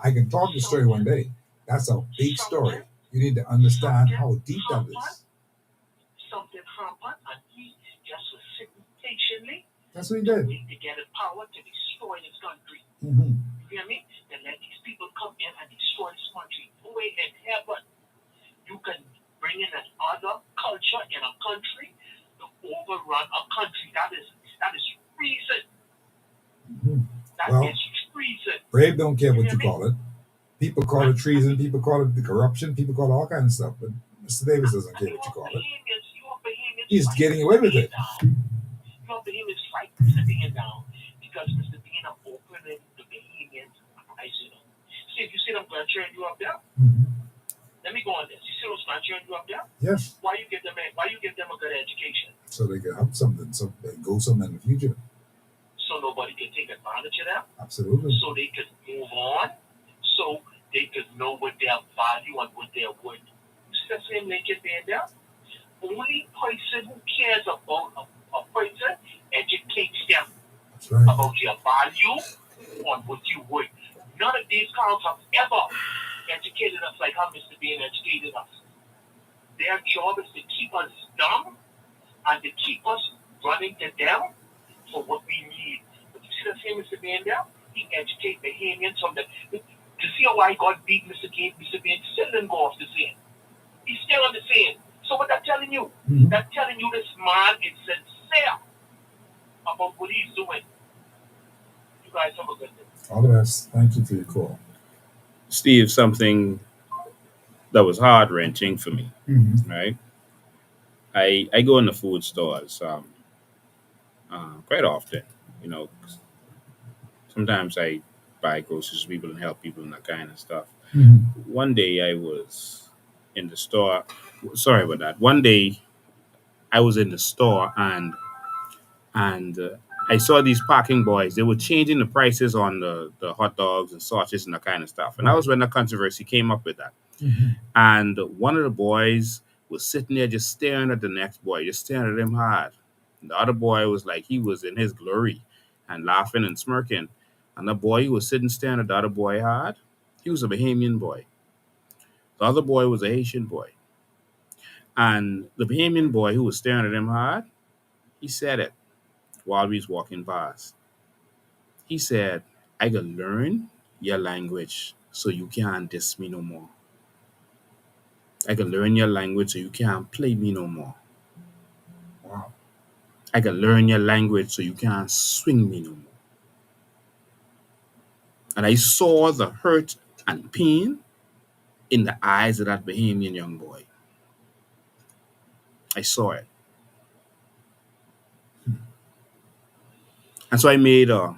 I can talk the story one day. That's a big story. You need to understand how deep that is. Something happened, and he just was sitting patiently That's what he to did. get the power to destroy this country. Mm-hmm. You hear me? Then let these people come in and destroy this country. No way in heaven you can bring in another culture in a country to overrun a country. That is treason. Mm-hmm. That Well, is treason. Brave don't care what you me? call it. People call it treason. People call it the corruption. People call it all kinds of stuff. But Mr. Davis doesn't care what you call it. He's getting away with it. Your Bahamians fight Mr. Bain down because Mr. Bain are opening the Bahamians eyes, See, if you see them grandchildren you up there, Mm-hmm. let me go on this. You see those grandchildren you up there? Yes. Why you give them a good education? So they can help something, so they go somewhere in the future. So nobody can take advantage of them? Absolutely. So they could move on? So they could know what their value and what their worth. You see the same naked being there? Only person who cares about a person educates them That's right. about your value on what you worth. None of these clowns have ever educated us like how Mr. Bain educated us. Their job is to keep us dumb and to keep us running to them for what we need. But you see the same Mr. Bain there? He educates Bahamians from the... To see why God beat Mr. Bain still didn't go off the scene. He's still on the scene. So what that's telling you? Mm-hmm. That's telling you this man is sincere about what he's doing. You guys have a good day. All the best. Thank you for your call. Steve, something that was heart wrenching for me, Mm-hmm. right? I go in the food stores quite often. You know, sometimes I buy groceries for people and help people and that kind of stuff. Mm-hmm. One day I was in the store. Sorry about that. One day I was in the store and I saw these parking boys. They were changing the prices on the hot dogs and sausages and that kind of stuff. And that was when the controversy came up with that. Mm-hmm. And one of the boys was sitting there just staring at the next boy, just staring at him hard. And the other boy was like he was in his glory and laughing and smirking. And the boy who was sitting staring at the other boy hard, he was a Bahamian boy. The other boy was a Haitian boy. And the Bahamian boy who was staring at him hard, he said it while we was walking past. He said, I can learn your language so you can't diss me no more. I can learn your language so you can't play me no more. Wow. I can learn your language so you can't swing me no more. And I saw the hurt and pain in the eyes of that Bahamian young boy. I saw it. And so I made a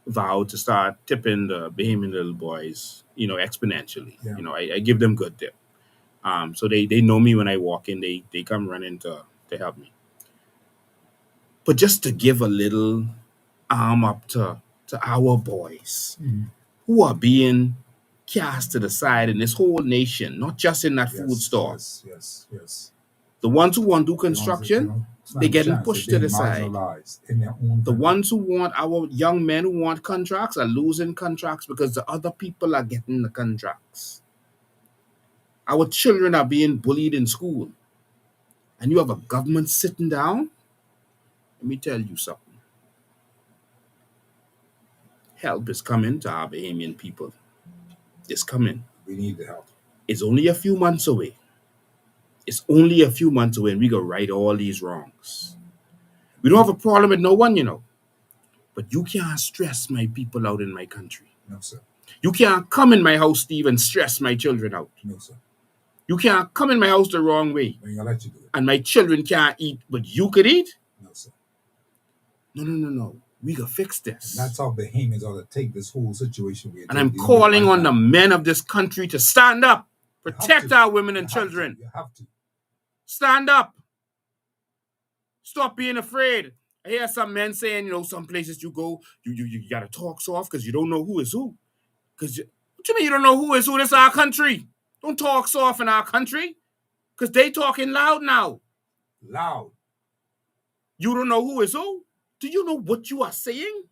vow to start tipping the Bahamian little boys, exponentially. Yeah. I give them good tip. So they know me when I walk in, they come running to help me. But just to give a little arm up to our boys Mm-hmm. who are being cast to the side in this whole nation, not just in that food store. Yes. The ones who want to do construction, they're getting pushed to the side. In their own The ones who want our young men who want contracts are losing contracts because the other people are getting the contracts. Our children are being bullied in school. And you have a government sitting down? Let me tell you something. Help is coming to our Bahamian people. It's coming. We need the help. It's only a few months away. It's only a few months away and we go right all these wrongs. We don't have a problem with no one, But you can't stress my people out in my country. No, sir. You can't come in my house, Steve, and stress my children out. No, sir. You can't come in my house the wrong way. We ain't gonna let you do it. And my children can't eat, but you could eat? No, sir. No. We can fix this. And that's how Bahamians ought to take this whole situation. And I'm calling on the men of this country to stand up, protect our women and children. You have to. Stand up. Stop being afraid. I hear some men saying, some places you go, you got to talk soft because you don't know who is who. What you mean you don't know who is who? This is our country. Don't talk soft in our country because they talking loud now. Loud. You don't know who is who? Do you know what you are saying?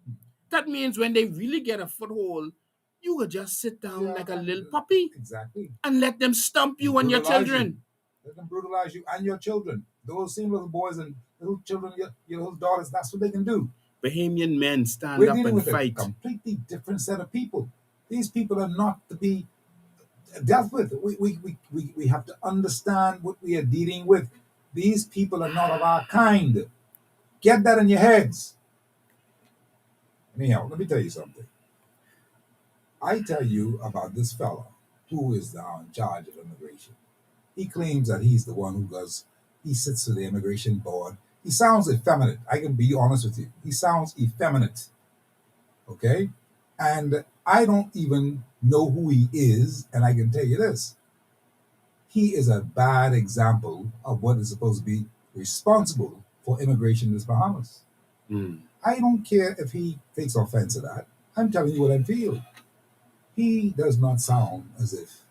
That means when they really get a foothold, you could just sit down like a little puppy. Exactly. And let them stump you and your children. Let them brutalize you and your children. Those same little boys and little children, your little daughters, that's what they can do. Bahamian men stand We're up dealing and with a fight. completely different set of people. These people are not to be dealt with. We have to understand what we are dealing with. These people are not of our kind. Get that in your heads. Anyhow, let me tell you something. I tell you about this fellow who is now in charge of immigration. He claims that he's the one who does, he sits to the immigration board. He sounds effeminate. I can be honest with you. He sounds effeminate. Okay? And I don't even know who he is. And I can tell you this, he is a bad example of what is supposed to be responsible for immigration in the Bahamas. Mm. I don't care if he takes offense to that. I'm telling you what I feel. He does not sound as if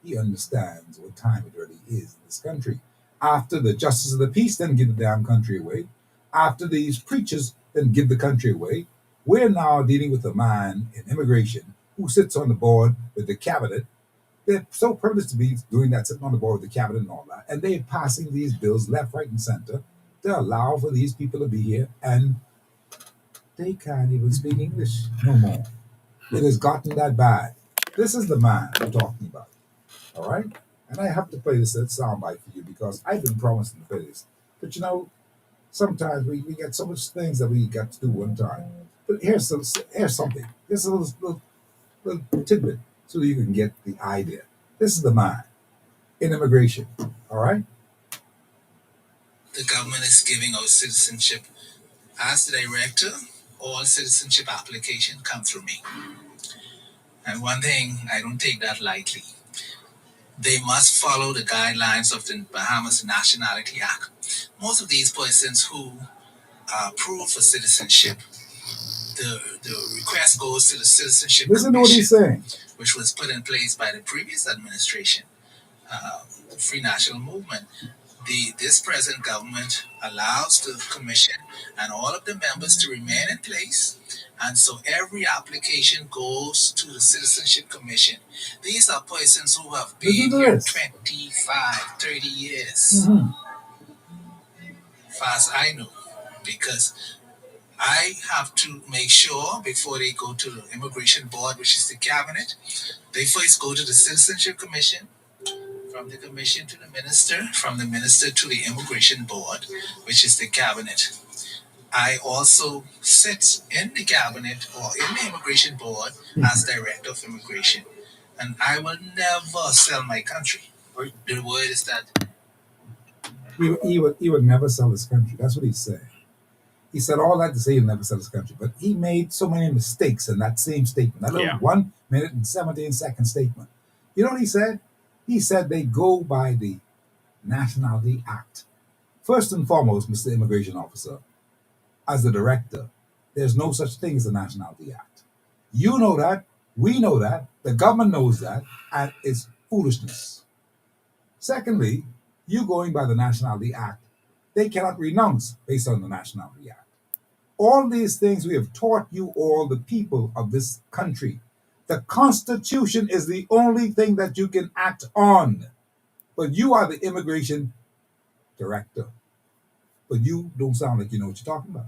he understands what time it really is in this country. After the justice of the peace, then give the damn country away. After these preachers, then give the country away. We're now dealing with a man in immigration who sits on the board with the cabinet. They're so privileged to be doing that, sitting on the board with the cabinet and all that. And they're passing these bills left, right, and center to allow for these people to be here. And they can't even speak English no more. It has gotten that bad. This is the man I'm talking about. All right? And I have to play this soundbite for you because I've been promising to play this. But sometimes we get so much things that we got to do one time. But here's something. Here's a little tidbit so you can get the idea. This is the man in immigration. All right? The government is giving out citizenship. As the director, all citizenship applications come through me. And one thing, I don't take that lightly. They must follow the guidelines of the Bahamas Nationality Act. Most of these persons who are approved for citizenship, the request goes to the Citizenship Listen Commission, to what he's saying, which was put in place by the previous administration, Free National Movement. This present government allows the commission and all of the members to remain in place. And so every application goes to the Citizenship Commission. These are persons who have been here 25, 30 years, far as I know, because I have to make sure before they go to the Immigration Board, which is the cabinet, they first go to the Citizenship Commission, from the commission to the minister, from the minister to the Immigration Board, which is the cabinet. I also sit in the cabinet or in the Immigration Board as director of immigration. And I will never sell my country. The word is that he would never sell his country. That's what he's saying. He said all that to say he'll never sell his country, but he made so many mistakes in that same statement. That little 1 minute and 17-second statement. You know what he said? He said they go by the Nationality Act. First and foremost, Mr. Immigration Officer, as the director, there's no such thing as a Nationality Act. You know that, we know that, the government knows that, and it's foolishness. Secondly, you going by the Nationality Act, they cannot renounce based on the Nationality Act. All these things we have taught you all, the people of this country. The Constitution is the only thing that you can act on. But you are the immigration director. But you don't sound like you know what you're talking about.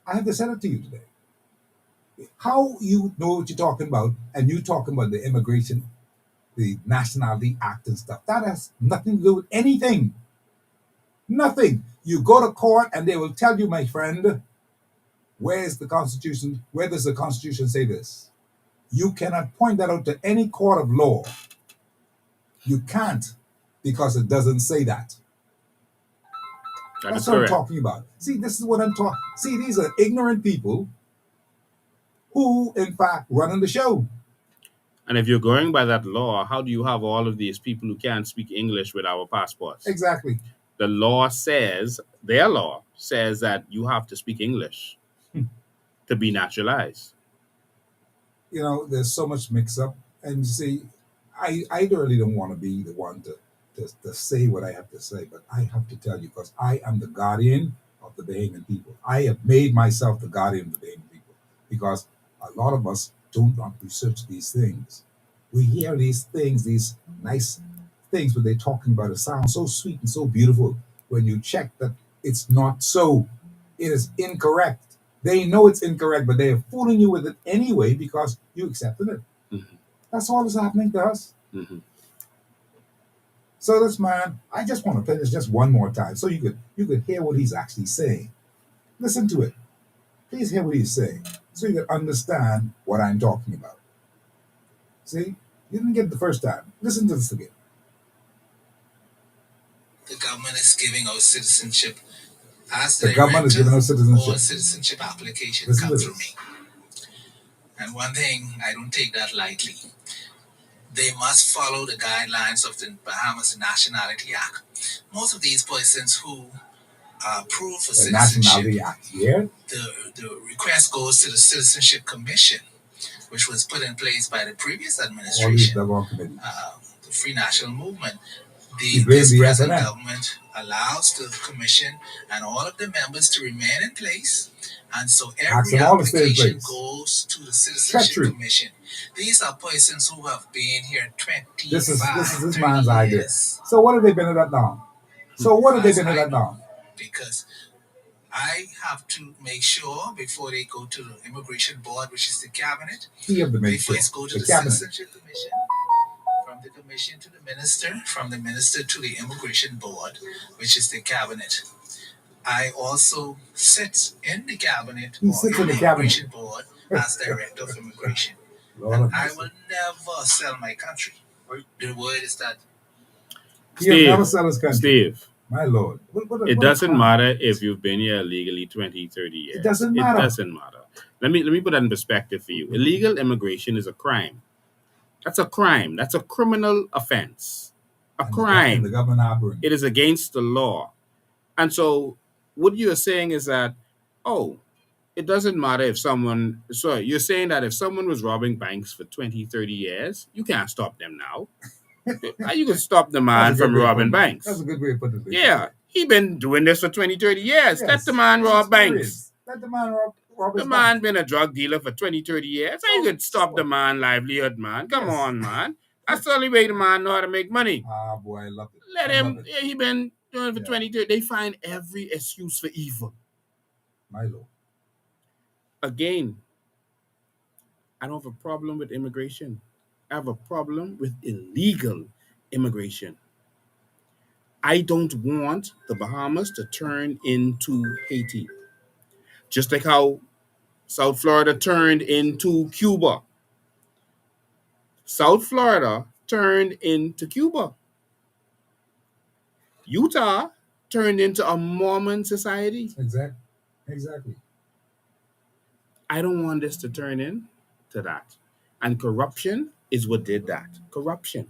I have to send it to you today. How you know what you're talking about and you talking about the immigration, the Nationality Act and stuff. That has nothing to do with anything. Nothing. You go to court and they will tell you, my friend, where's the Constitution? Where does the Constitution say this? You cannot point that out to any court of law. You can't, because it doesn't say that. That's what I'm talking about. See, this is what I'm talking. See, these are ignorant people who, in fact, running the show. And if you're going by that law, how do you have all of these people who can't speak English with our passports? Exactly. The law says, their law says that you have to speak English to be naturalized. You know, there's so much mix up. And you see, I really don't want to be the one to say what I have to say, but I have to tell you because I am the guardian of the Bahamian people. I have made myself the guardian of the Bahamian people because a lot of us don't want to research these things. We hear these things, these nice things, when they're talking about it sounds so sweet and so beautiful. When you check that It's not so. It is incorrect. They know it's incorrect, but they are fooling you with it anyway because you accepted it. Mhm. That's all that's happening to us. Mhm. So this man, I just want to play this just one more time so you could hear what he's actually saying. Listen to it. Please hear what he's saying so you can understand what I'm talking about. See? You didn't get it the first time. Listen to this again. The government is giving out citizenship as The government is director, giving us citizenship. or citizenship application Listen to comes through this. me. And one thing, I don't take that lightly. They must follow the guidelines of the Bahamas Nationality Act. Most of these persons who are approved for The citizenship, Nationality Act. Yeah? the request goes to the Citizenship Commission, which was put in place by the previous All these administration, double committees. the Free National Movement. He blamed This the present FNN. government allows the commission and all of the members to remain in place, and so Ask every them all to stay in application place. goes to the Citizenship Treachery. Commission. These are persons who have been here 25, This is this 30 man's idea. years. So what have they been at that now? So what have they been at that now? Because I have to make sure before they go to the Immigration Board, which is the cabinet, He have to they make sure. first go to The the cabinet. Citizenship Commission. From the commission to the minister, from the minister to the Immigration Board, which is the cabinet. I also sit in the cabinet He or sits in in the the cabinet. Immigration Board as director of immigration. Lord And have I mercy. will never sell my country. The word is that He have never Steve, sell his country. Steve, My Lord. it What a doesn't crime. matter if you've been here illegally 20, 30 years. It doesn't matter. It doesn't matter. Let me put that in perspective for you. Illegal immigration is a crime. That's a crime. That's a criminal offense. A And crime. the government harboring. It is against the law. And so what you're saying is that, oh, it doesn't matter if someone, so you're saying that if someone was robbing banks for 20, 30 years, you can't stop them now. How you can stop the man That's a good from way of robbing putting it. banks? That's a good way of putting it. Yeah, he been doing this for 20, 30 years. Yes. Let the man He's rob banks. experienced. Let the man rob The his man bank. been a drug dealer for 20, 30 years. How you could stop the man livelihood, man? Come Yes. on, man. That's the only way the man know how to make money. Ah, boy, I love it. Let I him, love it. yeah, he been doing it for Yeah. 20, 30. They find every excuse for evil. My Lord. Again, I don't have a problem with immigration. I have a problem with illegal immigration. I don't want the Bahamas to turn into Haiti. Just like how South Florida turned into Cuba. South Florida turned into Cuba. Utah turned into a Mormon society. Exactly. I don't want this to turn into that. And corruption is what did that. Corruption.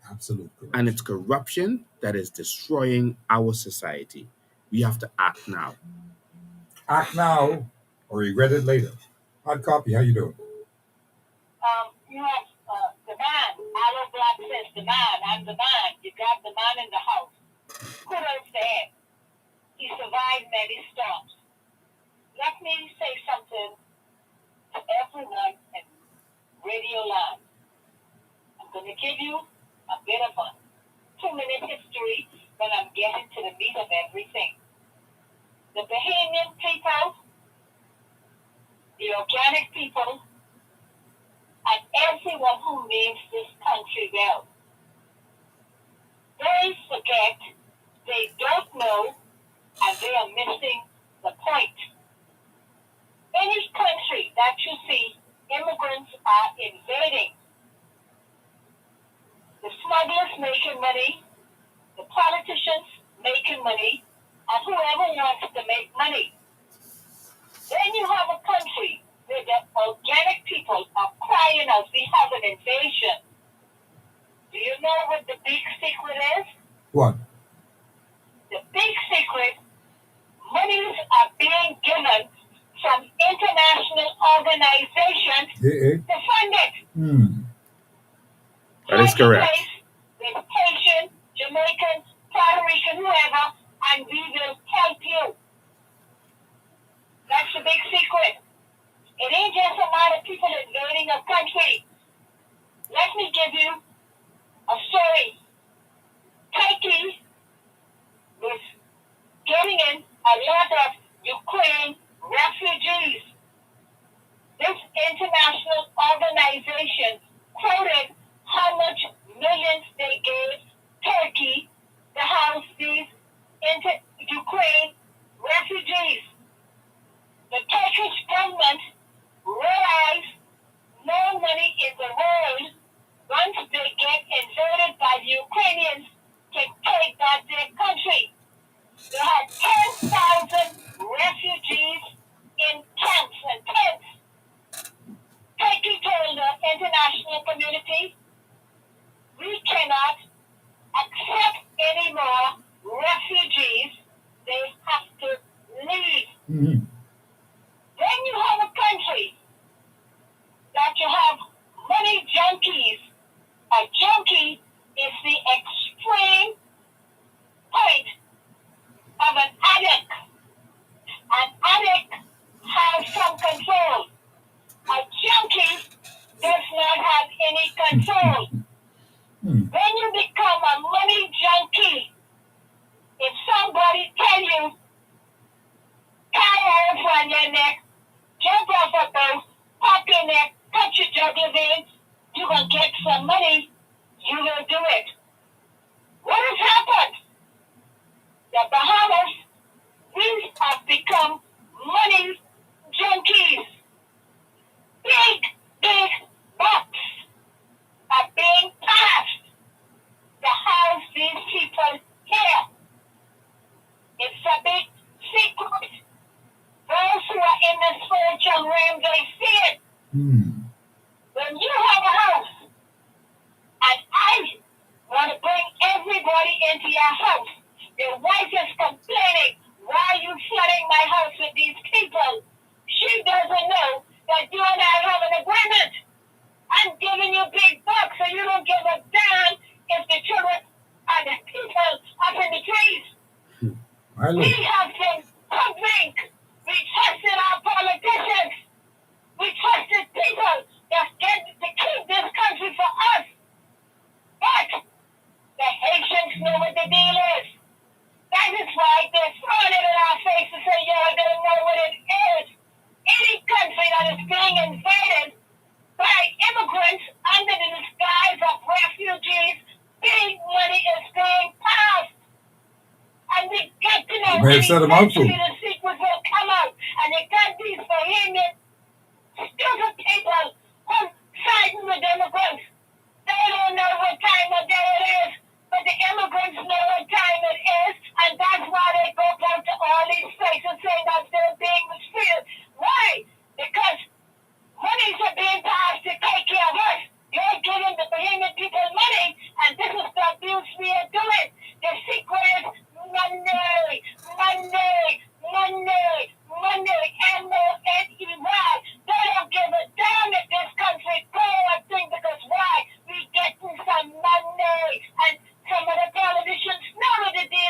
Absolute corruption. And it's corruption that is destroying our society. We have to act now. Act now or regret it later. Hard copy, how you doing? You have the man. Our black says the man. I'm the man. You got the man in the house. Kudos to him. He survived many storms. Let me say something to everyone in Radio Land. I'm going to give you a bit of a 2-minute history, but I'm getting to the meat of everything. The Bahamian people, the organic people, and everyone who means this country well. They forget, they don't know, and they are missing the point. Any country that you see immigrants are invading, the smugglers making money, the politicians making money, and whoever wants to make money. Then you have a country where the organic people are crying out, we have an invasion. Do you know what the big secret is? What? The big secret, monies are being given from international organizations to fund it. That is correct. With Haitian, Jamaican, Puerto Rican, whoever, and we will help you. That's the big secret. It ain't just a lot of people invading a country. Let me give you a story. Haiti was getting a lot of Ukraine refugees. This international organization quoted how much millions they gave Turkey to house these Ukraine refugees. The Turkish government realized no money in the world once they get invaded by the Ukrainians to take back their country. They had 10,000 refugees in camps and tents. Turkey told the international community, we cannot accept any more refugees. They have to leave. Mm-hmm. Then you have a country that you have money junkies. A junkie is the extreme point of an addict. An addict has some control. A junkie does not have any control. When you become a money junkie, if somebody tell you, tie off on your neck, jump off a boat, pop your neck, cut your jugular vein, you're going to get some money, you will do it. What has happened? The Bahamas, we have become money junkies. Big bucks are being passed to house these people here. It's a big secret. Those who are in the spiritual realm, they see it. When you have a house, and I want to bring everybody into your house, your wife is complaining, why are you flooding my house with these people? She doesn't know that you and I have an agreement. I'm giving you big bucks, so you don't give a damn if the children and the people up in the trees. We have been hoodwinked. We trusted our politicians. We trusted people that get to keep this country for us. But the Haitians know what the deal is. That is why they're throwing it in our face to say, y'all don't know what it is. Any country that is being invaded by immigrants under the disguise of refugees, big money is being passed. And we get to know may have set them out for. the secret will come out. And you got these Bahamian stupid people who siding with immigrants. They don't know what time of day it is, but the immigrants know what time it is, and that's why they go out to all these places saying that they're being mistreated. Why? Because monies are being passed to take care of us. You're giving the Bahamian people money, and this is the abuse we are doing. The secret is money, M-O-N-E-Y. They don't give a damn if this country grow a thing, because why? We getting some money, and some of the politicians know what the deal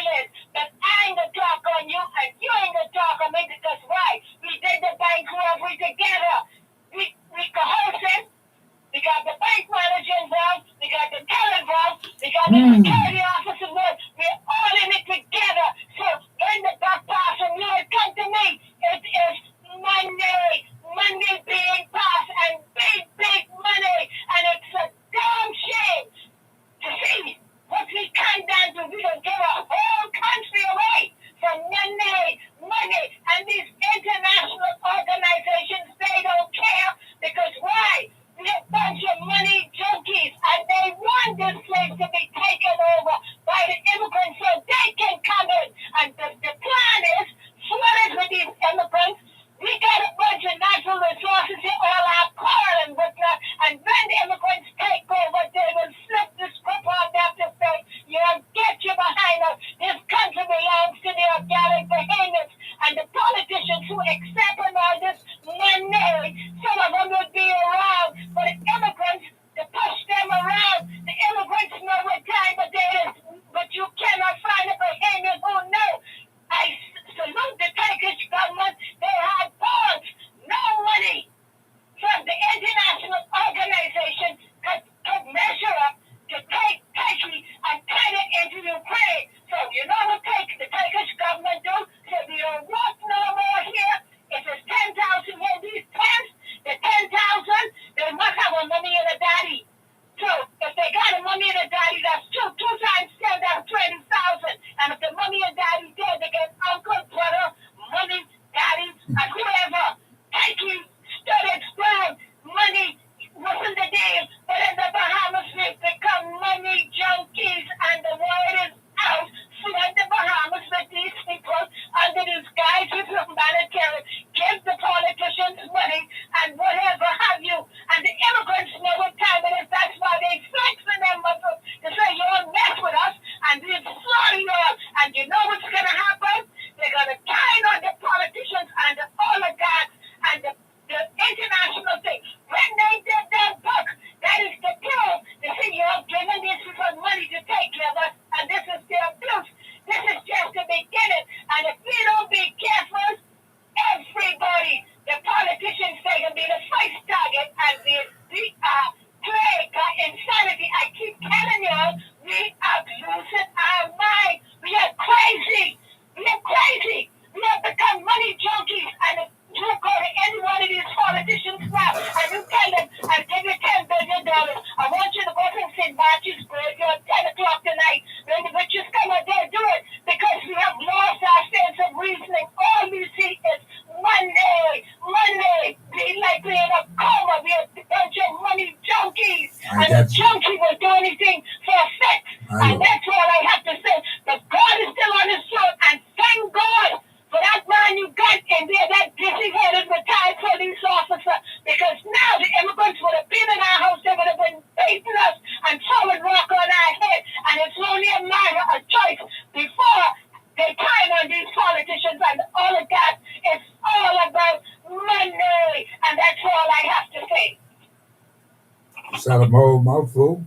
had a mouthful.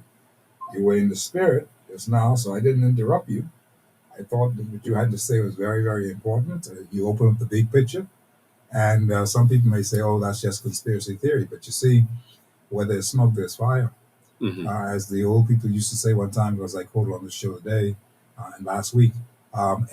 You were in the spirit just now, so I didn't interrupt you. I thought that what you had to say was very, very important. You open up the big picture, and some people may say, "Oh, that's just conspiracy theory." But you see, where there's smoke, there's fire. As the old people used to say one time, because I quoted on the show today and last week,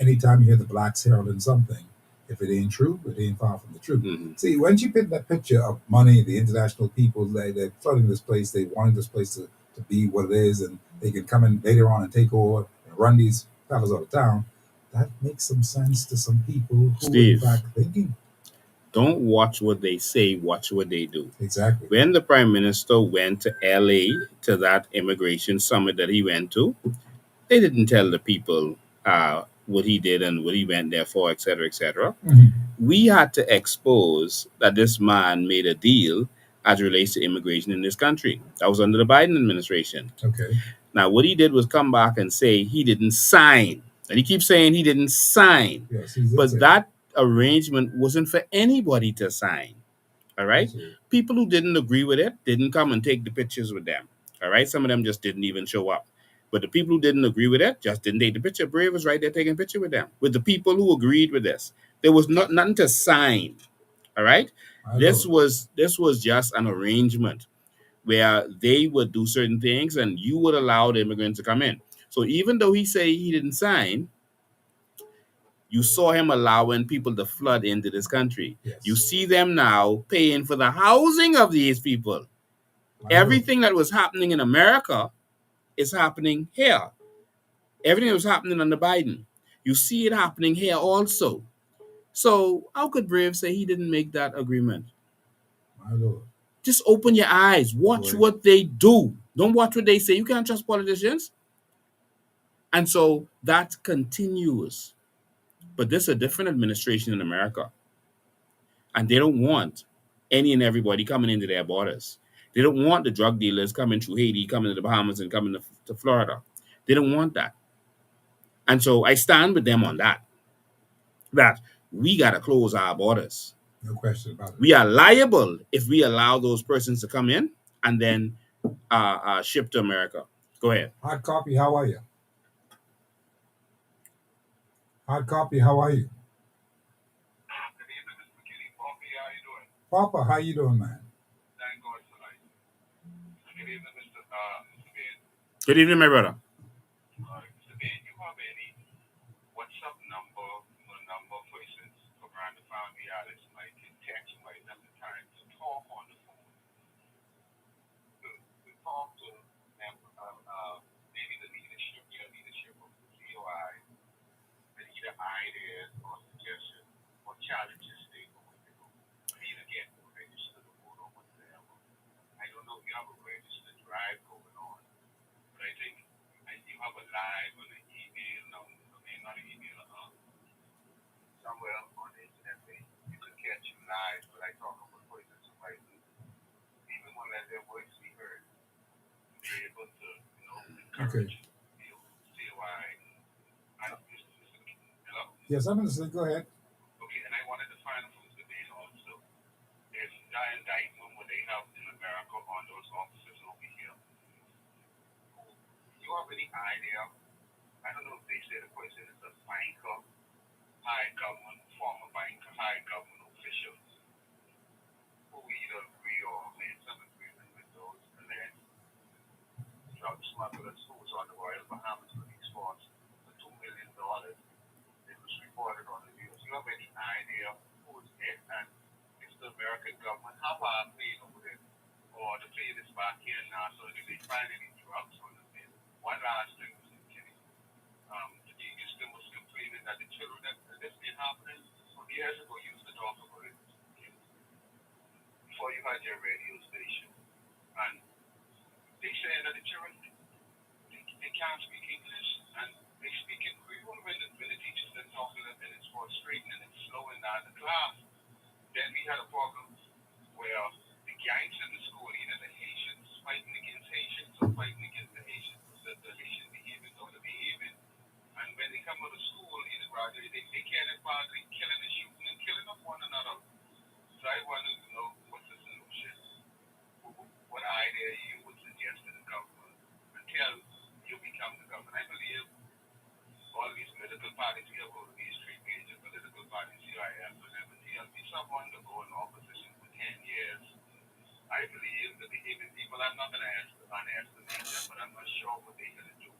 anytime you hear the blacks heralding something, if it ain't true, it ain't far from the truth. See, once you paint that picture of money, the international people, they're flooding this place, they wanted this place to be what it is, and they can come in later on and take over and run these fellas out of town, that makes some sense to some people who Steve, are in fact thinking. don't watch what they say, watch what they do. Exactly. When the Prime Minister went to LA to that immigration summit that he went to, they didn't tell the people what he did and what he went there for, etc., etc. We had to expose that this man made a deal as it relates to immigration in this country. That was under the Biden administration. Okay. Now, what he did was come back and say he didn't sign. And he keeps saying he didn't sign. Yes, but that arrangement wasn't for anybody to sign. All right? Absolutely. People who didn't agree with it didn't come and take the pictures with them. All right? Some of them just didn't even show up. But the people who didn't agree with it just didn't take the picture. Brave was right there taking a picture with them. With the people who agreed with this. There was nothing to sign. All right? This was just an arrangement where they would do certain things and you would allow the immigrants to come in. So even though he said he didn't sign, you saw him allowing people to flood into this country. Yes. You see them now paying for the housing of these people. Everything that was happening in America is happening here. Everything that was happening under Biden, you see it happening here also. So how could Brave say he didn't make that agreement? My Lord. Just open your eyes. Watch what they do. Don't watch what they say. You can't trust politicians. And so that continues. But this is a different administration in America. And they don't want any and everybody coming into their borders. They don't want the drug dealers coming through Haiti, coming to the Bahamas, and coming to Florida. They don't want that. And so I stand with them on that. That we got to close our borders. No question about it. We are liable if we allow those persons to come in and then ship to America. Go ahead. Hard copy, how are you? Hard copy, how are you? Good evening, Mr. Mckinney. Poppy, how you doing? Papa, how you doing, man? Thank God tonight. Good evening, Mr. Bain. Good evening, my brother. Mr. Bain, you have any WhatsApp number, for instance, for Brandon Family Alice, might can text, might have the time to talk on the phone. To talk to them, maybe the leadership, your leadership of the COI, and either ideas or suggestions or challenges they going to go. Either get registered to vote or whatever. I don't know if you have a registered drive going on, but I think you have a live on an email, not an email, somewhere on the internet where you could catch you live, but I talk about voices of like even when let their voice be heard, be able to, encourage you, see why. Hello? Yes, I'm listening. Go ahead. Okay, and I wanted to find out from the debate also. There's that indictment what they have in America on those officers over here. Do you have any idea? I don't know if they say the person is a banker, high government, former banker, high government officials who either agree or made some agreement with those alleged drug smugglers who was on the Royal Bahamas for these sports for $2 million. It was reported on the news. You have any idea who's it and is the American government how are playing over there? Or the play is back here now, so did they find any drugs on the field? One last thing, Mr. Mckinney. The Houston was complaining that the children that this been happening some years ago used to talk about it before you had your radio station. And they say that the children they can't speak English and they speak in Creole when the teachers then talk to them and it's for straightening and slowing down the class. Then we had a problem where the gangs in the school, either the Haitians fighting against Haitians or fighting against the Haitians, the Haitian behaviors or the behavior. And when they come out of school, either graduate, they can't involve in killing and shooting and killing of one another. So I wanted to know what's the solution. What idea you would suggest I believe the Bahamian people, I'm not going to underestimate them, but I'm not sure what they're going to do.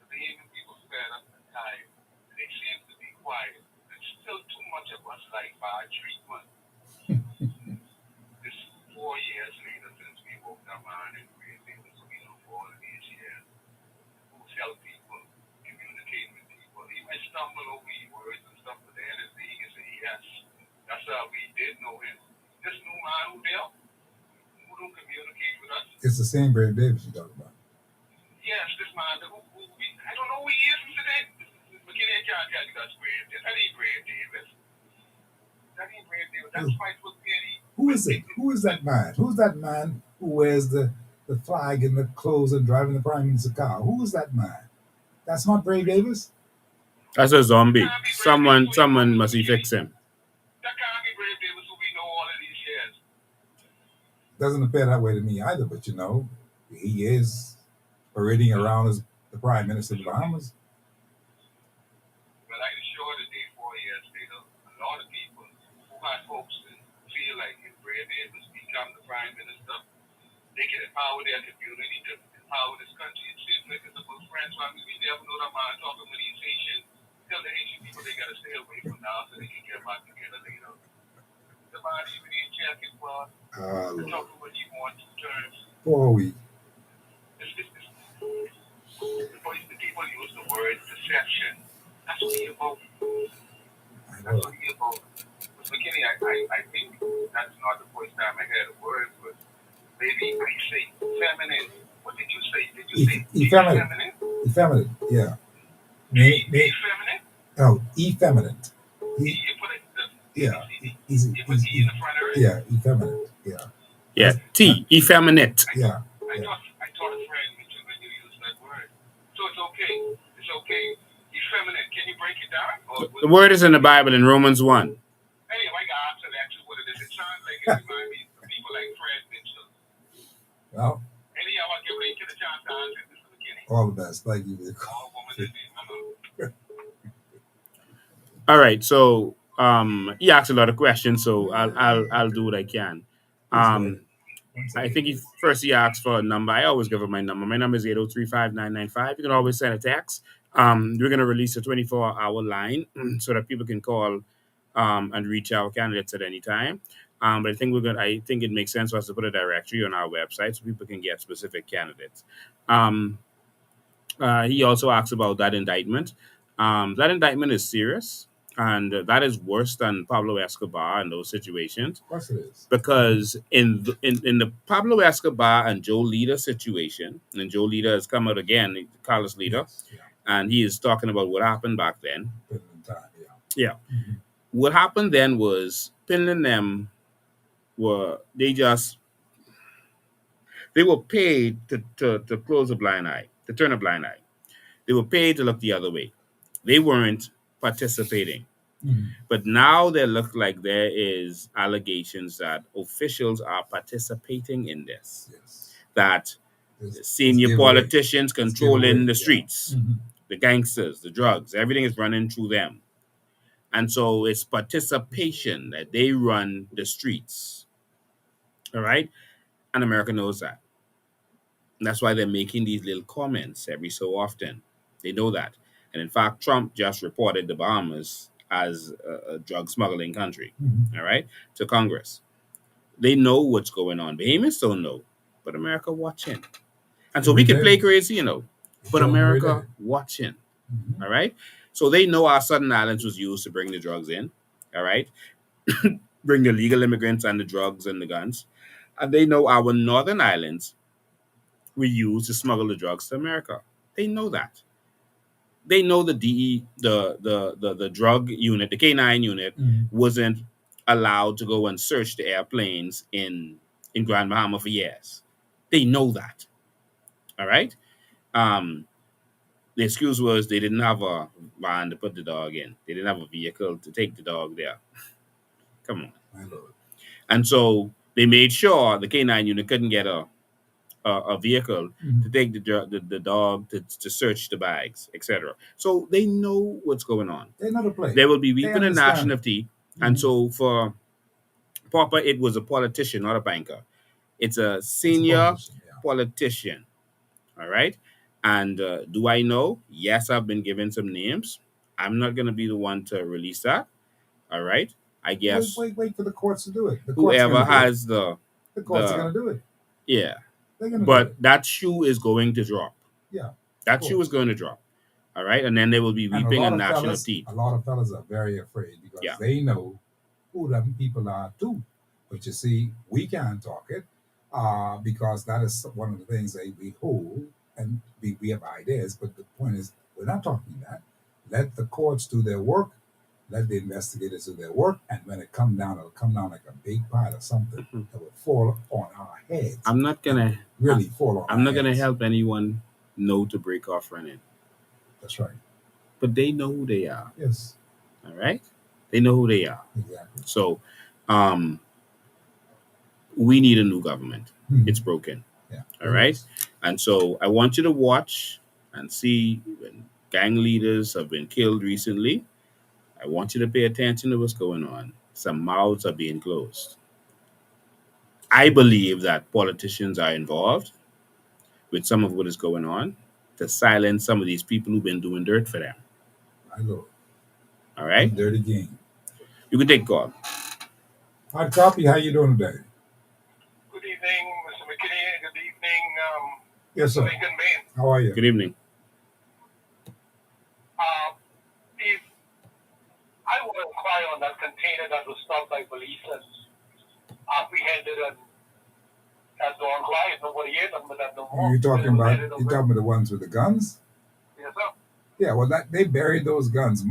The Bahamian people fed up and tired. They seem to be quiet. There's still too much of us like bad treatment. This 4 years later since we woke our mind and created this, we know for all of these years, who's helped people, communicate with people. He might stumble over words and stuff, but at the end of the day, he can say, yes, that's how we did know him. This new man who there, who don't communicate with us. It's the same Brave Davis you talk about. Yes, this man, I don't know who he is today. Mckinney can't tell you that's Brave Davis. That ain't Brave Davis. That ain't Brave Davis. That's Fight for Penny. Who is it? Who is that man? Who's that man who wears the flag and the clothes and driving the Prime Minister's car? Who is that man? That's not Brave Davis? That's a zombie. Someone must fix him. That can't be Brave Davis who we know all of these years. Doesn't appear that way to me either, but you know, he is parading around as the Prime Minister of the Bahamas. But I can assure that 4 years later, a lot of people who had hopes and feel like if Brave Davis become the Prime Minister, they can empower their community, to empower this country. It seems like it's a good friends. I mean, we never know that man talking with these Haitians. Tell the Haitian people they got to stay away from now so they can get back together later. The man even in jacket for talking what he wants in terms. Poor we. The people use the word deception. That's what he about. That's what he about. But Mckinney, I think that's not the first time I heard a word, but maybe I say feminine. What did you say? Did you say effeminate? Effeminate, yeah. Effeminate? Oh, effeminate. You put it, yeah. You put E in the front of it? Yeah, effeminate, yeah. Yeah, T, effeminate. Yeah. I taught a friend when you use that word. So it's okay. It's okay. Effeminate. Can you break it down? The word is in the Bible in Romans 1. Anyway, I got to ask you what it is. It sounds like it reminds me of people like Fred Mitchell. Well. Anyhow, I'll give it to the chance to answer this Mckinney. All the best. Thank you. All right, so he asked a lot of questions, so I'll do what I can. I think he asked for a number. I always give him my number. My number is 8035995. You can always send a text. We're going to release a 24-hour line so that people can call and reach our candidates at any time. But I think it makes sense for us to put a directory on our website so people can get specific candidates. He also asked about that indictment. That indictment is serious, and that is worse than Pablo Escobar in those situations. Of course it is. Because in the Pablo Escobar and Joe Lida situation, and Joe Lida has come out again, Carlos Lida, and he is talking about what happened back then. Yeah. Mm-hmm. What happened then was Pinley and them they were paid to close a blind eye, to turn a blind eye. They were paid to look the other way. They weren't participating. Mm-hmm. But now there look like there is allegations that officials are participating in this. Yes. That senior politicians controlling the streets, the gangsters, the drugs, everything is running through them. And so it's participation that they run the streets. All right? And America knows that. And that's why they're making these little comments every so often. They know that. And in fact, Trump just reported the Bahamas as a drug smuggling country, all right, to Congress. They know what's going on. Bahamians don't know, but America watching. And so we can play crazy, but America watching, all right? So they know our Southern Islands was used to bring the drugs in, all right? Bring the legal immigrants and the drugs and the guns. And they know our Northern Islands we used to smuggle the drugs to America. They know that. They know the the drug unit, the K9 unit, wasn't allowed to go and search the airplanes in Grand Bahama for years. They know that. All right? The excuse was they didn't have a van to put the dog in. They didn't have a vehicle to take the dog there. Come on. My Lord. And so they made sure the K9 unit couldn't get a vehicle to take the dog to search the bags, etc. So they know what's going on. They know the play. They will be reaping a gnashing of teeth. And so for Popper, it was a politician, not a banker. It's a It's a senior politician, yeah. politician. All right. And do I know? Yes, I've been given some names. I'm not going to be the one to release that. All right. I guess Wait for the courts to do it. The courts are whoever going to do it. has The courts are the going to do it. yeah, They're going to do but it. that shoe is going to drop. Yeah, of That shoe is course. going to drop. All right. And then they will be And reaping a gnashing of teeth. a lot of fellas are very afraid because Yeah. they know who them people are too. But you see, we can't talk it because that is one of the things that we hold and we have ideas. But the point is, we're not talking that. Let the courts do their work. Let the investigators do their work. And when it come down, it'll come down like a big pile of something that will fall on our heads. I'm not gonna really fall on. I'm not gonna help anyone know to break off running. That's right. But they know who they are. Yes. All right? They know who they are. Exactly. So we need a new government. Mhm. It's broken. Yeah. All right? And so I want you to watch and see when gang leaders have been killed recently. I want you to pay attention to what's going on. Some mouths are being closed. I believe that politicians are involved with some of what is going on to silence some of these people who've been doing dirt for them. My Lord. All right? Dirty game. You can take call. Hard copy. How you doing today? Good evening, Mr. Mckinney. Good evening, Yes, sir. Lincoln Bain. How are you? Good evening. If I want to inquire on that container that was stopped by police and apprehended and has gone quiet, nobody heard them, but that no more. You talking about the ones with the guns? Yes, sir. Yeah, well, they buried those guns.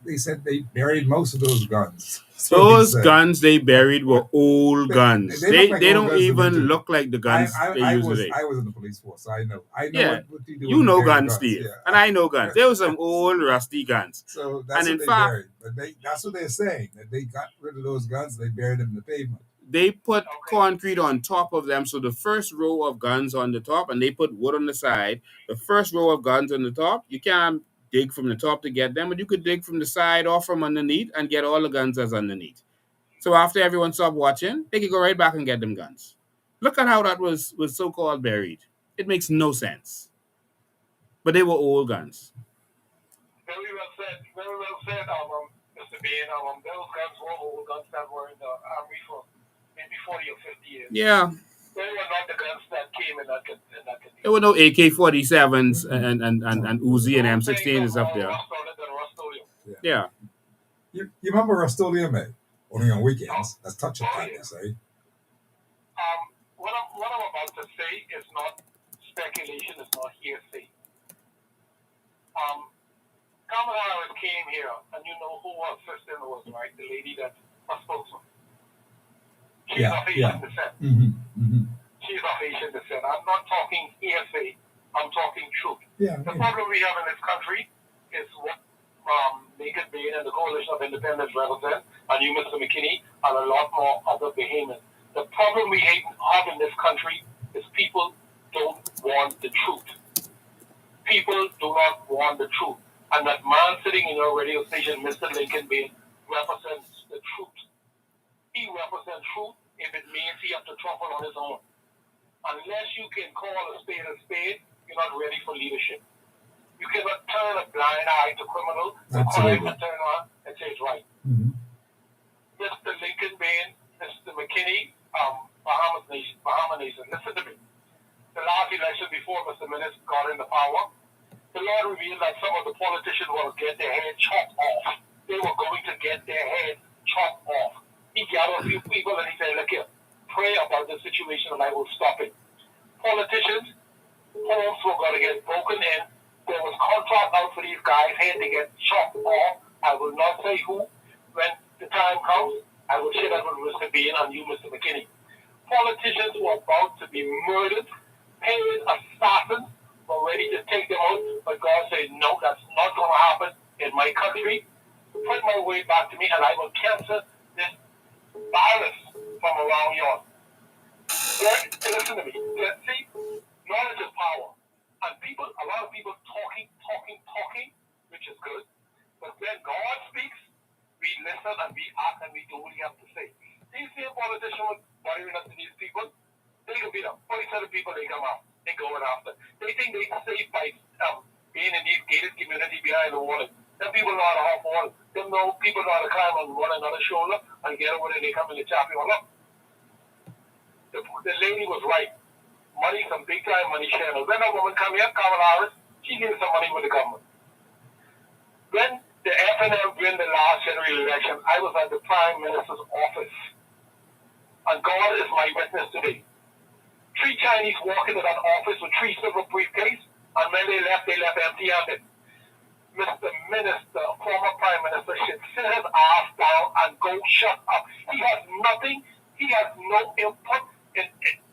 They said they buried most of those guns. So Those guns they buried were old guns. They They, look like they old don't guns to me, even too. look like the guns they use today. I was in the police force, so I know. Yeah. what you do. You when know bury guns, Steve. Yeah. And I know guns. There were some old rusty guns. So that's And what in they fact, buried. But that's what they're saying, that they got rid of those guns, they buried them in the pavement. they put concrete on top of them. So the first row of guns on the top, and they put wood on the side. The first row of guns on the top, you can't dig from the top to get them, but you could dig from the side or from underneath and get all the guns that's underneath. So after everyone stopped watching, they could go right back and get them guns. Look at how that was so-called buried. It makes no sense. But they were old guns. Very well said. Very well said, Mr. Bain. Those guns were old guns that were in the army for maybe 40 or 50 years. Yeah. They were not the guns that came in that container. There were no AK-47s and Uzi and M16s and stuff there. Yeah. You remember Rust-Oleum, eh? Only on weekends. That's touch of time, they say. What I'm about to say is not speculation, it's not hearsay. Kamala Harris came here, and you know who her sister was, right? The lady that was spokesman. She's of Asian descent. She's of Asian descent. I'm not talking hearsay, I'm talking truth. The problem we have in this country is what Naked Bain and the Coalition of Independents represent, and you, Mr. Mckinney, and a lot more other Bahamians. The problem we have in this country is people don't want the truth. People do not want the truth. And that man sitting in your radio station, Mr. Lincoln Bain, represents the truth. He represents truth if it means he has to trample on his own. Unless you can call a spade, you're not ready for leadership. You cannot turn a blind eye to criminal, to crime, and turn on and say it's right. Mr. Lincoln Bain, Mr. Mckinney, Bahama Nation, listen to me. The last election before Mr. Minnis got into power, the Lord revealed that some of the politicians were to get their head chopped off. They were going to get their head chopped off. He gathered a few people and he said, look here, pray about the situation and I will stop it. Politicians, homes were going to get broken in. There was contract out for these guys' head to get chopped off. I will not say who. When the time comes, I will share that with Mr. Bain and you, Mr. Mckinney. Politicians were about to be murdered, paid assassins, were ready to take them out, but God said, no, that's not going to happen in my country. Put my way back to me, and I will cancel this virus from around yours. Listen to me. See, knowledge is power. And a lot of people talking, which is good. But when God speaks, we listen and we act and we do what he has to say. These same politicians were worrying up to these people. They could be the first set of people they come out. They going after. They think they safe by being in these gated community behind the wall. Them people know how to hop on. Them know people know how to climb on one another's shoulder and get over there. They come in the chop you all up. The lady was right. Money, some big time money channel. When a woman come here, Kamala Harris, she gave some money with the government. When the FNM win the last general election, I was at the Prime Minister's office. And God is my witness today. 3 Chinese walk into that office with 3 silver briefcases, and when they left empty-handed. Mr. Minister, former Prime Minister, should sit his ass down and go shut up. He has nothing. He has no input.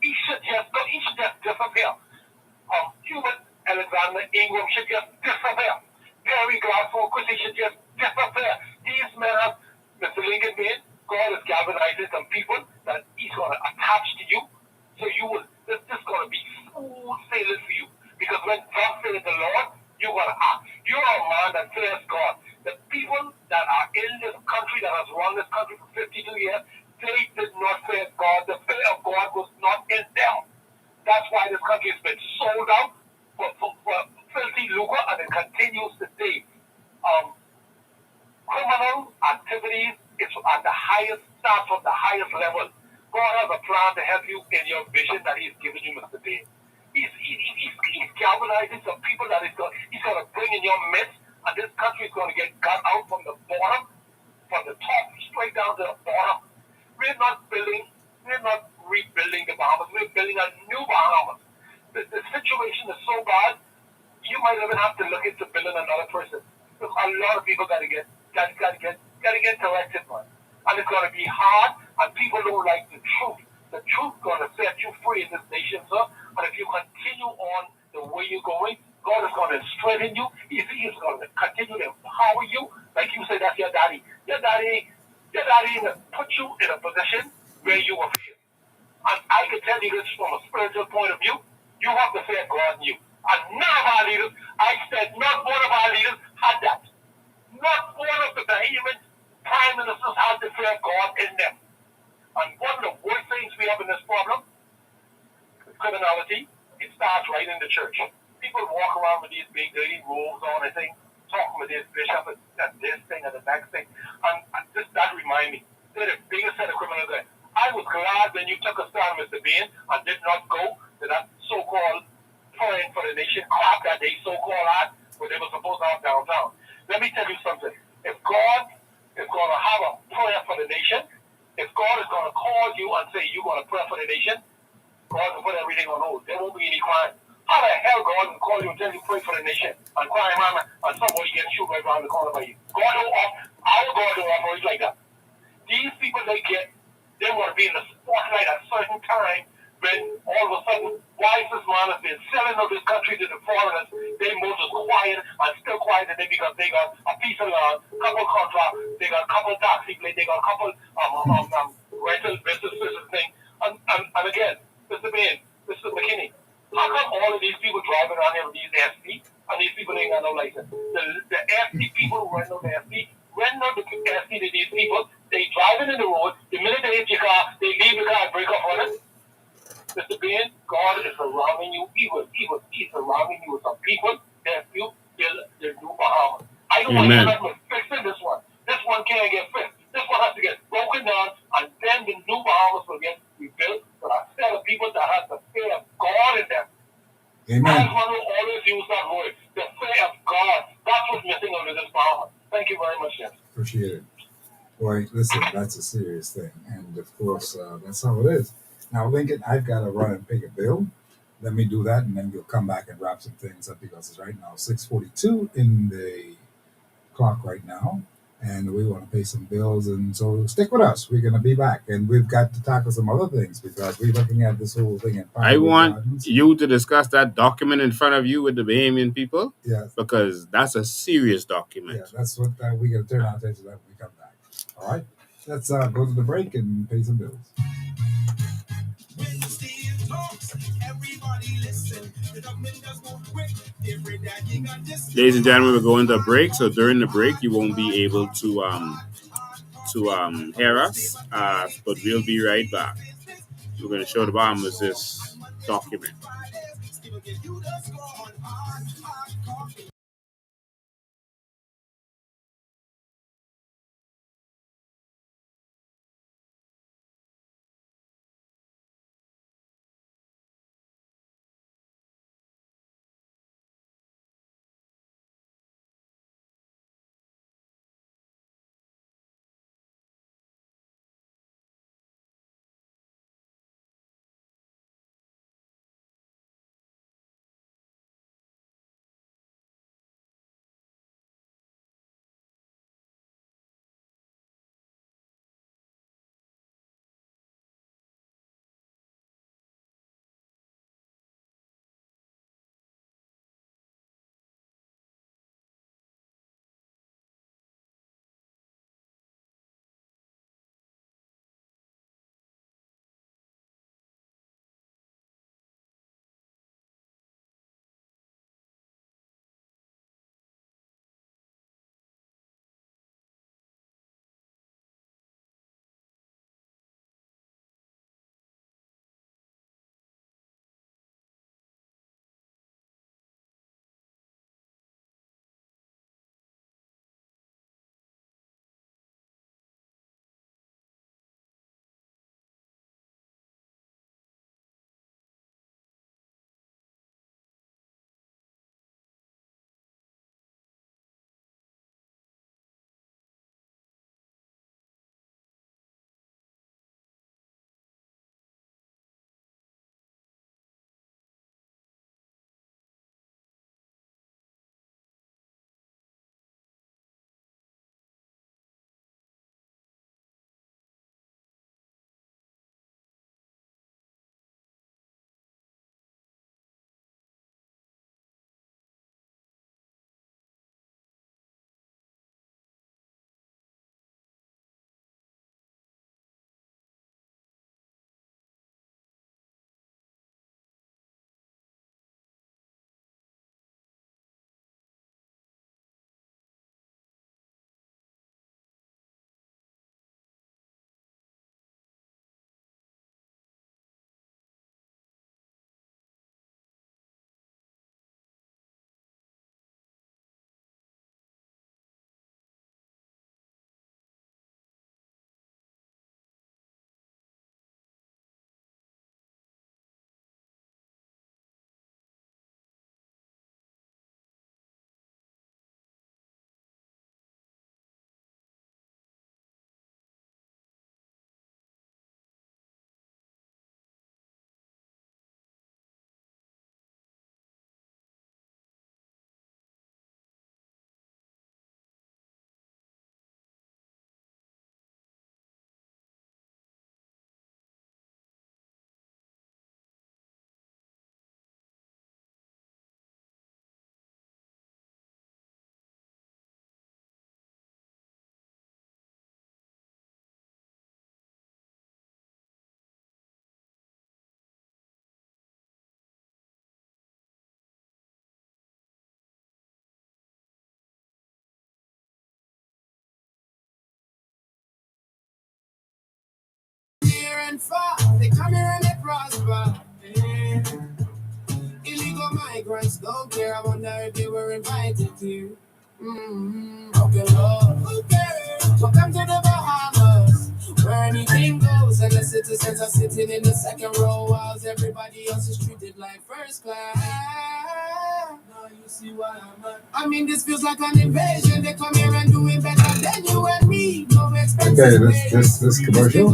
He should just disappear. Human Alexander Ingram should just disappear. Perry Glassford Christie should just disappear. These men have, Mr. Lincoln Bain, God has galvanized some people that he's going to attach to you. So you will, this is going to be smooth sailing for you. Because when God says the Lord, you're going to act. You're a man that fears God. The people that are in this country, that has run this country for 52 years, they did not fear God. The fear of God was not in them. That's why this country has been sold out for filthy lucre, and it continues today. Criminal activities is at the highest, starts from the highest level. God has a plan to help you in your vision that He's given you, Mr. Bain. He's galvanizing some people that he's going to bring in your midst, and this country is going to get got out from the bottom, from the top, straight down to the bottom. We're not rebuilding the Bahamas. We're building a new Bahamas. The situation is so bad, you might even have to look into building another person. Because a lot of people got to get corrected, man. And it's going to be hard, and people don't like the truth. The truth is going to set you free in this nation, sir. And if you continue on the way you're going, God is going to strengthen you. He's going to continue to empower you. Like you said, that's your daddy. Your daddy put you in a position where you will fear. And I can tell you this from a spiritual point of view. You have to fear God in you. And none of our leaders, I said, not one of our leaders had that. Not one of the Bahamian prime ministers had the fear of God in them. And one of the worst things we have in this problem is criminality. It starts right in the church. People walk around with these big dirty robes on, I think, talking with this bishop and this thing and the next thing. And that reminds me, they're the biggest set of criminals there. I was glad when you took a stand, Mr. Bain, and did not go to that so-called praying for the nation crap that they so-called had, what they were supposed to have downtown. Let me tell you something. If God is going to have a prayer for the nation, if God is going to call you and say you're going to pray for the nation, God will put everything on hold. There won't be any crime. How the hell God will call you and tell you pray for the nation and crime and somebody gets shot right around the corner by you? Our God don't operate like that. These people they want to be in the spotlight at a certain time when all of a sudden, why is this man has been selling out this country to the foreigners? They moved as quiet and still quiet today because they got a piece of land, couple contracts, they got a couple taxi plates, they got a couple rental businesses thing. And again, Mr. Bain, Mr. Mckinney, how come all of these people driving around here with these FD and these people ain't got no license? The FD people who rent out the FD, rent out the FD to these people, they driving in the road, the minute they hit your car, they leave the car and break up on it. Mr. Bain, God is surrounding you. He's surrounding you with some people that you build the new Bahamas. I don't want to fix this one. This one can't get fixed. This one has to get broken down, and then the new Bahamas will get rebuilt. But I tell the people that have the fear of God in them. Amen. I want to always use that word, the fear of God. That's what's missing out of this Bahamas. Thank you very much, Jeff. Appreciate it. Boy, listen, that's a serious thing. And of course, that's how it is. Now, Lincoln, I've got to run and pay a bill. Let me do that, and then we'll come back and wrap some things up because it's right now 6:42 in the clock right now, and we want to pay some bills. And so stick with us. We're going to be back, and we've got to tackle some other things because we're looking at this whole thing. I want you to discuss that document in front of you with the Bahamian people. Yes. Because that's a serious document. Yeah, that's what we're going to turn our attention to when we come back. All right? Let's go to the break and pay some bills. Ladies and gentlemen, we're going to a break. So during the break, you won't be able to to hear us, but we'll be right back. We're going to show the Bahamas this document. Near and far, they come here and they prosper. Yeah. Illegal migrants don't care. I wonder if they were invited here. Okay, Lord. Okay. Welcome to the Bahamas, where anything goes, and the citizens are sitting in the second row, whilst everybody else is treated like first class. Now you see what I'm at. I mean, this feels like an invasion. They come here and do it better than you and me. No expenses. Okay, this commercial.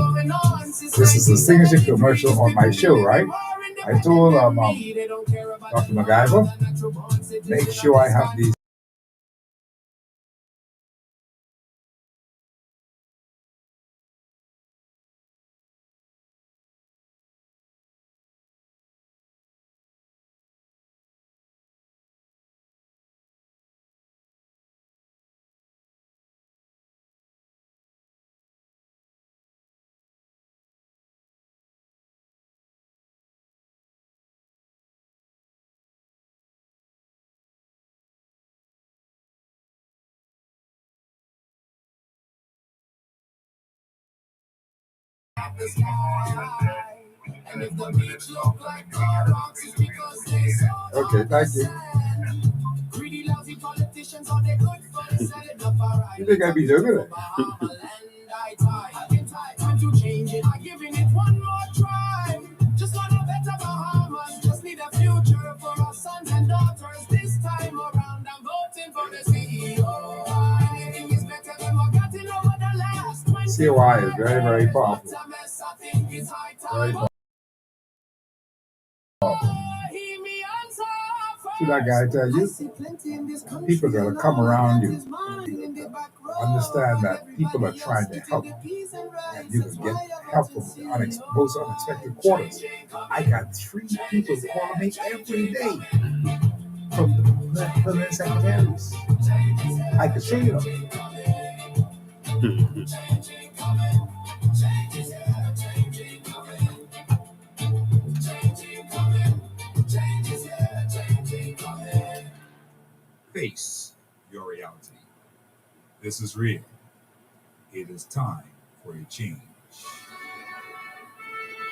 This is a signature commercial on my show, right? I told Dr. MacGyver, make sure I have these. Okay, thank you. You think I'd be doing it? Just want a better Bahamas. Just need a future for our sons and daughters. This time around, I'm voting for the CEO. Anything is better than what got in over the last 20 COI is very, very powerful. Very powerful. See that guy tell you? People are going to come around you. Understand that people are trying to help you. And you can get help from the most unexpected quarters. I got 3 people calling me every day from the permanent secretaries. I can show you them. Face your reality. This is real. It is time for a change.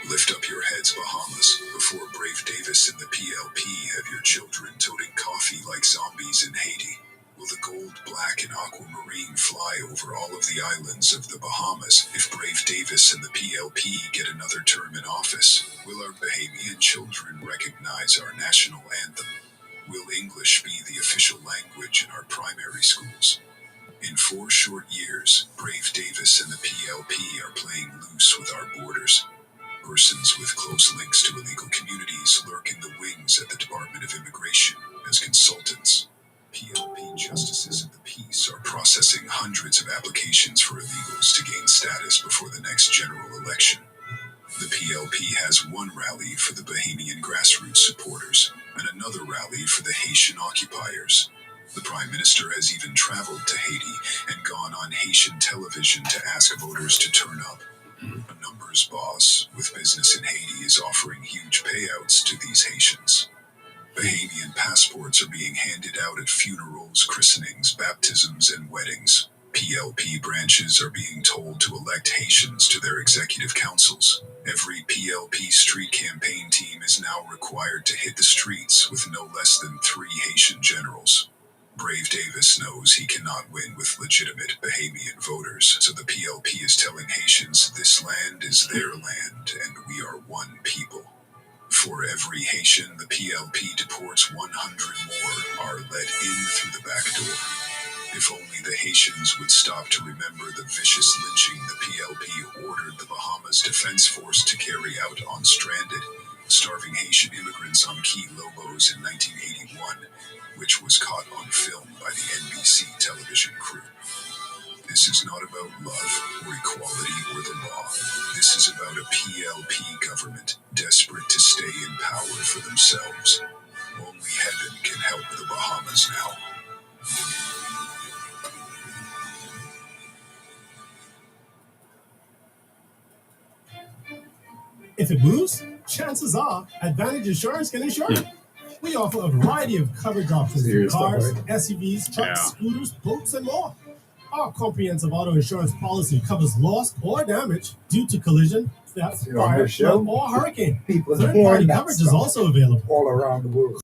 Lift up your heads, Bahamas, before Brave Davis and the PLP have your children toting coffee like zombies in Haiti. Will the gold, black, and aquamarine fly over all of the islands of the Bahamas if Brave Davis and the PLP get another term in office? Will our Bahamian children recognize our national anthem? Will English be the official language in our primary schools? In 4 short years, Brave Davis and the PLP are playing loose with our borders. Persons with close links to illegal communities lurk in the wings at the Department of Immigration as consultants. PLP justices of the peace are processing hundreds of applications for illegals to gain status before the next general election. The PLP has one rally for the Bahamian grassroots supporters and another rally for the Haitian occupiers. The Prime Minister has even traveled to Haiti and gone on Haitian television to ask voters to turn up. A numbers boss with business in Haiti is offering huge payouts to these Haitians. Bahamian passports are being handed out at funerals, christenings, baptisms, and weddings. PLP branches are being told to elect Haitians to their executive councils. Every PLP street campaign team is now required to hit the streets with no less than 3 Haitian generals. Brave Davis knows he cannot win with legitimate Bahamian voters, so the PLP is telling Haitians this land is their land and we are one people. For every Haitian the PLP deports, 100 more are let in through the back door. If only the Haitians would stop to remember the vicious lynching the PLP ordered the Bahamas Defense Force to carry out on stranded, starving Haitian immigrants on Key Lobos in 1981, which was caught on film by the NBC television crew. This is not about love or equality or the law. This is about a PLP government desperate to stay in power for themselves. Only heaven can help the Bahamas now. If it moves, chances are Advantage Insurance can insure it. We offer a variety of coverage options for cars, SUVs, trucks, scooters, boats, and more. Our comprehensive auto insurance policy covers loss or damage due to collision, theft, fire, flood, or hurricane. Third-party coverage is also available all around the world.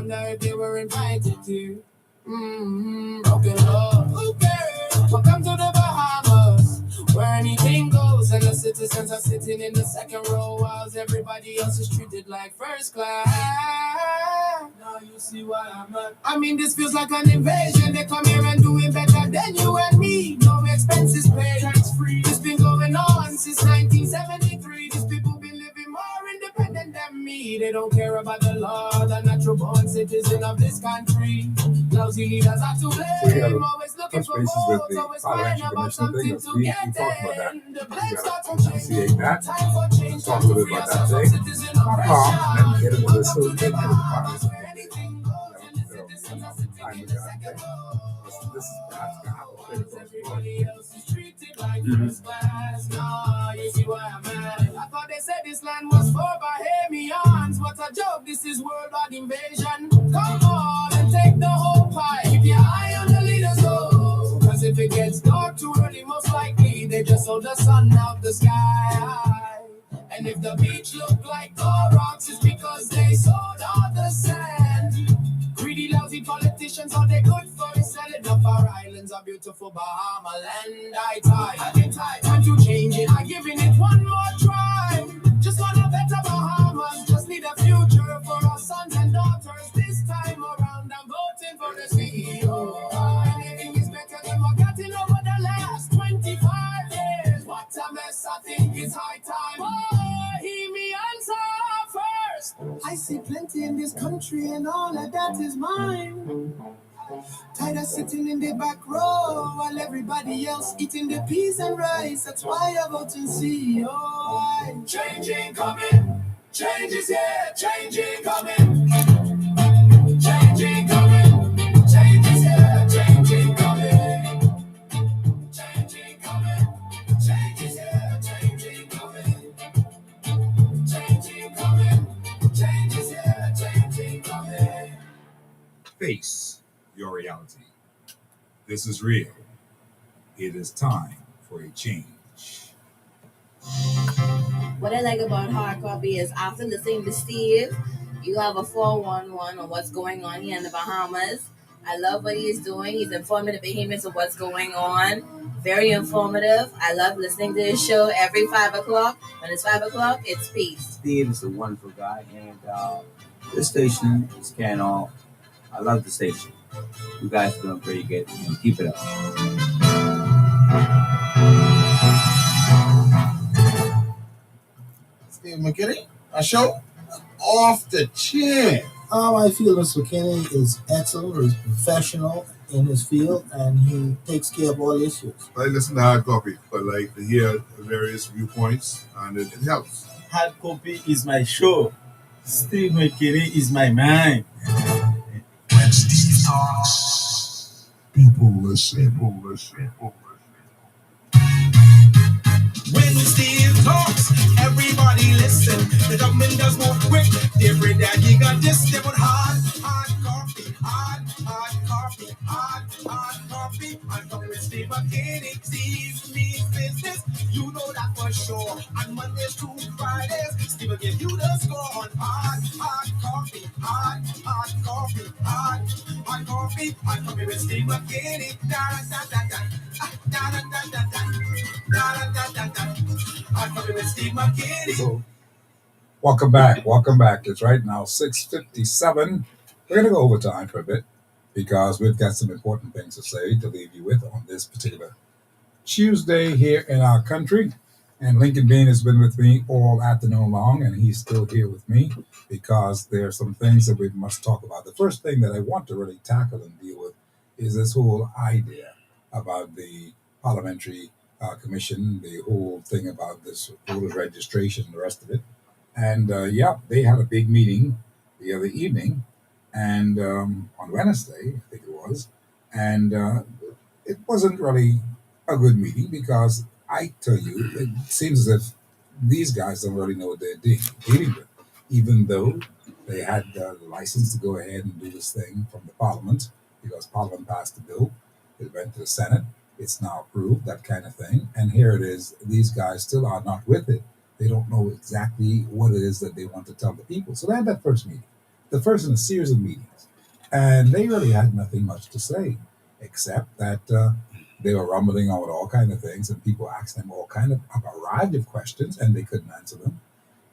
If they were invited to. Broken love. Okay. Welcome to the Bahamas, where anything goes, and the citizens are sitting in the second row, whilst everybody else is treated like first class. Now you see why I'm at. I mean, this feels like an invasion. They come here and do it better than you and me. No expenses paid, tax free. It's been going on since 1973. These people been living more independent than me. They don't care about the law, the natural born citizen of this country. Lousy leaders are to blame. Always looking for votes, always crying about something to get in. The blame starts to change. Time for change. Talk a little bit about that thing. And get into this whole thing. This is perhaps going to happen. Everybody else is treated like first class. Nah, you see why I'm mad. I thought they said this land was for Bahamians. What a joke, this is worldwide invasion. Come on and take the whole pie. Keep your eye on the leaders, though. Cause if it gets dark too early, most likely they just hold the sun out the sky. And if the beach look like gold rocks, it's because they sold all the sand. Greedy, lousy politicians, all they good for is selling up our islands, our beautiful Bahama land. I get tired, time to change it. I'm giving it one more try. Just want a better Bahamas, just need a future for our sons and daughters. This time around, I'm voting for the CEO. Anything is better than what gotten over the last 25 years. What a mess, I think it's high time. Hear me answer first. I see plenty in this country and all of that is mine. Tired of sitting in the back row while everybody else eating the peas and rice. That's why I vote in CEO. Changing coming, change is here, changing coming. Changing coming, change is here, changing coming. Changing coming, change is here, changing coming. Changing coming, change is here, changing coming. Face your reality. This is real. It is time for a change. What I like about hard copy is after listening to Steve, you have a 411 on what's going on here in the Bahamas. I love what he's doing. He's informing the Bahamians of what's going on. Very informative. I love listening to his show every 5 o'clock. When it's 5 o'clock, it's peace. Steve is a wonderful guy, and this station is carrying on. I love the station. You guys are doing pretty good. Keep it up. Steve Mckinney, a show off the chain. I feel Mr. Mckinney is excellent, he's professional in his field, and he takes care of all issues. I listen to hard copy, but like to hear various viewpoints, and it helps. Hard copy is my show. Steve Mckinney is my man. When Steve talks, people listen. When Steve talks, everybody listen. The government does move quick. They bring that he got this. They put hard coffee, hard coffee, hard coffee. I'm talking with Steve Mckinney. Steve means business. You know that for sure. On Mondays to Fridays, Steve will give you the score on hard coffee, hard coffee, hard coffee. I'm talking with Steve Mckinney. Da da da da da da da da da. So, welcome back. It's right now 6:57. We're going to go overtime for a bit because we've got some important things to say to leave you with on this particular Tuesday here in our country. And Lincoln Bain has been with me all afternoon long, and he's still here with me because there are some things that we must talk about. The first thing that I want to really tackle and deal with is this whole idea about the parliamentary commission, the whole thing about this voter registration and the rest of it. And they had a big meeting the other evening, and on Wednesday, I think it was, and it wasn't really a good meeting because I tell you, it seems as if these guys don't really know what they're dealing with, even though they had the license to go ahead and do this thing from the Parliament because Parliament passed the bill. It went to the Senate. It's now approved, that kind of thing. And here it is. These guys still are not with it. They don't know exactly what it is that they want to tell the people. So they had that first meeting. the first in a series of meetings, and they really had nothing much to say, except that they were rumbling on with all kind of things, and people asked them all kind of a variety of questions, and they couldn't answer them.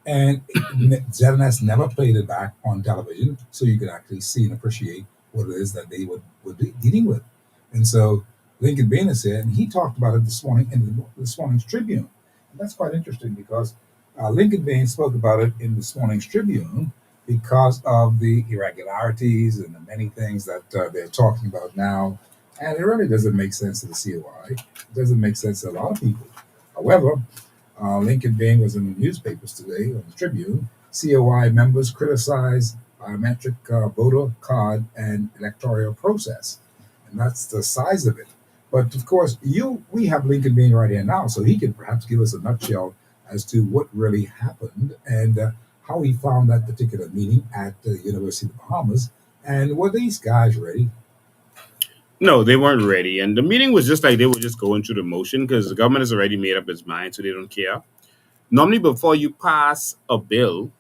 And ZNS never played it back on television, so you could actually see and appreciate what it is that they would be dealing with. And so Lincoln Bain is here, and he talked about it this morning in this morning's Tribune. And that's quite interesting because Lincoln Bain spoke about it in this morning's Tribune because of the irregularities and the many things that they're talking about now. And it really doesn't make sense to the COI. It doesn't make sense to a lot of people. However, Lincoln Bain was in the newspapers today on the Tribune. COI members criticize biometric voter card and electoral process, and that's the size of it. But of course, we have Lincoln Bain right here now, so he can perhaps give us a nutshell as to what really happened and how he found that particular meeting at the University of the Bahamas. And were these guys ready? No, they weren't ready. And the meeting was just like they were just going through the motion because the government has already made up its mind, so they don't care. Normally, before you pass a bill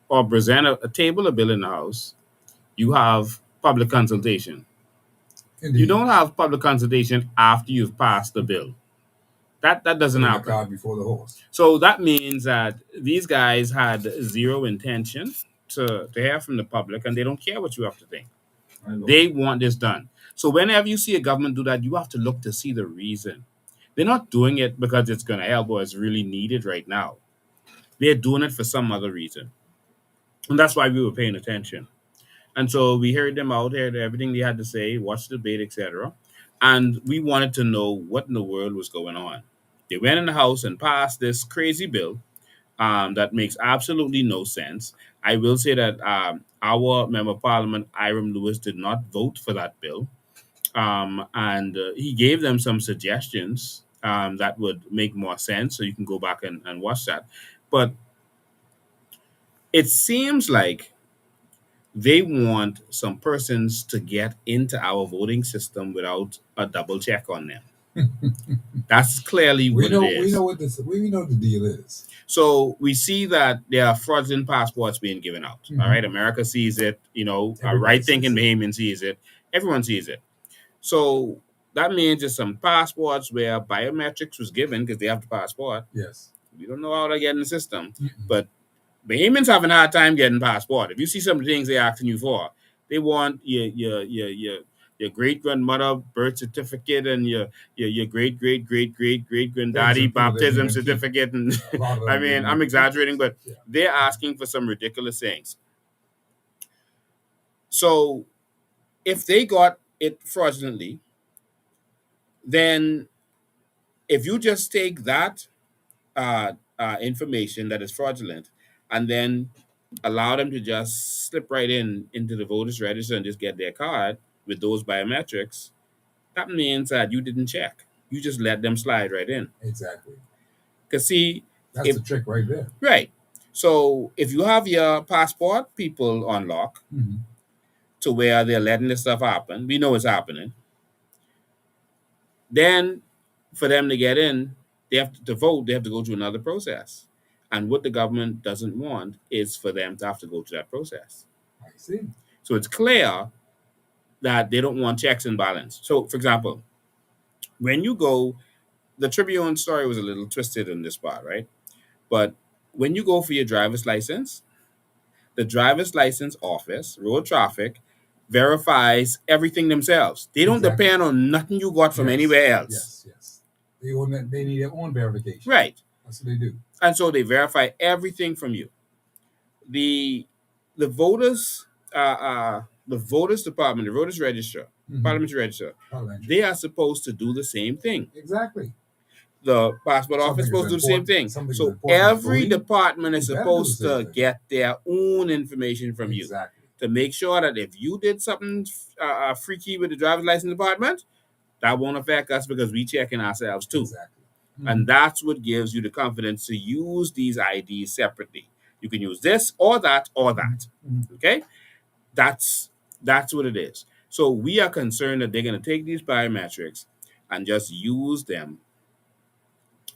or present a table a bill in the House, you have public consultation. Indeed. You don't have public consultation after you've passed the bill. That doesn't Putting the happen. cart before the horse. So that means that these guys had zero intention to hear from the public, and they don't care what you have to think. They want this done. So whenever you see a government do that, you have to look to see the reason. They're not doing it because it's going to help or it's really needed right now. They're doing it for some other reason. And that's why we were paying attention. And so we heard them out, heard everything they had to say, watched the debate, etc. And we wanted to know what in the world was going on. They went in the House and passed this crazy bill that makes absolutely no sense. I will say that our member of parliament, Iram Lewis, did not vote for that bill. And he gave them some suggestions that would make more sense. So you can go back and watch that. But it seems like they want some persons to get into our voting system without a double check on them. That's clearly what it is. We know the deal is. So we see that there are fraudulent passports being given out. Mhm. All right, America sees it. Everybody right-thinking sees it. Bahamian sees it. Everyone sees it. So that means there's some passports where biometrics was given because they have the passport. Yes. We don't know how they get in the system, Mhm. but Bahamians having a hard time getting passport. If you see some of the things they're asking you for, they want your great grandmother birth certificate and your great granddaddy baptism certificate. And I mean, I'm exaggerating, but Yeah. they're asking for some ridiculous things. So if they got it fraudulently, then if you just take that information that is fraudulent and then allow them to just slip right into the voters register and just get their card with those biometrics, that means that you didn't check. You just let them slide right in. Exactly. Because see, That's the trick right there. right. So if you have your passport people on lock Mhm. to where they're letting this stuff happen, we know it's happening. Then for them to get in, they have to vote, they have to go through another process. And what the government doesn't want is for them to have to go through that process. I see. So it's clear that they don't want checks and balance. So, for example, when you go, the Tribune story was a little twisted in this part, right? But when you go for your driver's license, the driver's license office, road traffic, verifies everything themselves. They don't Exactly. depend on nothing you got from anywhere else. Yes. They need their own verification. Right. That's what they do. And so they verify everything from you. The voters department, the voters register, Mhm. parliamentary register, Parliamentary. they are supposed to do the same thing. Exactly. The passport office is supposed to do the same thing. So every department is supposed to get their own information from you to make sure that if you did something freaky with the driver's license department, that won't affect us because we checking ourselves too. Exactly. Mhm. And that's what gives you the confidence to use these IDs separately. You can use this or that or that. Mhm. Okay? That's what it is. So we are concerned that they're going to take these biometrics and just use them.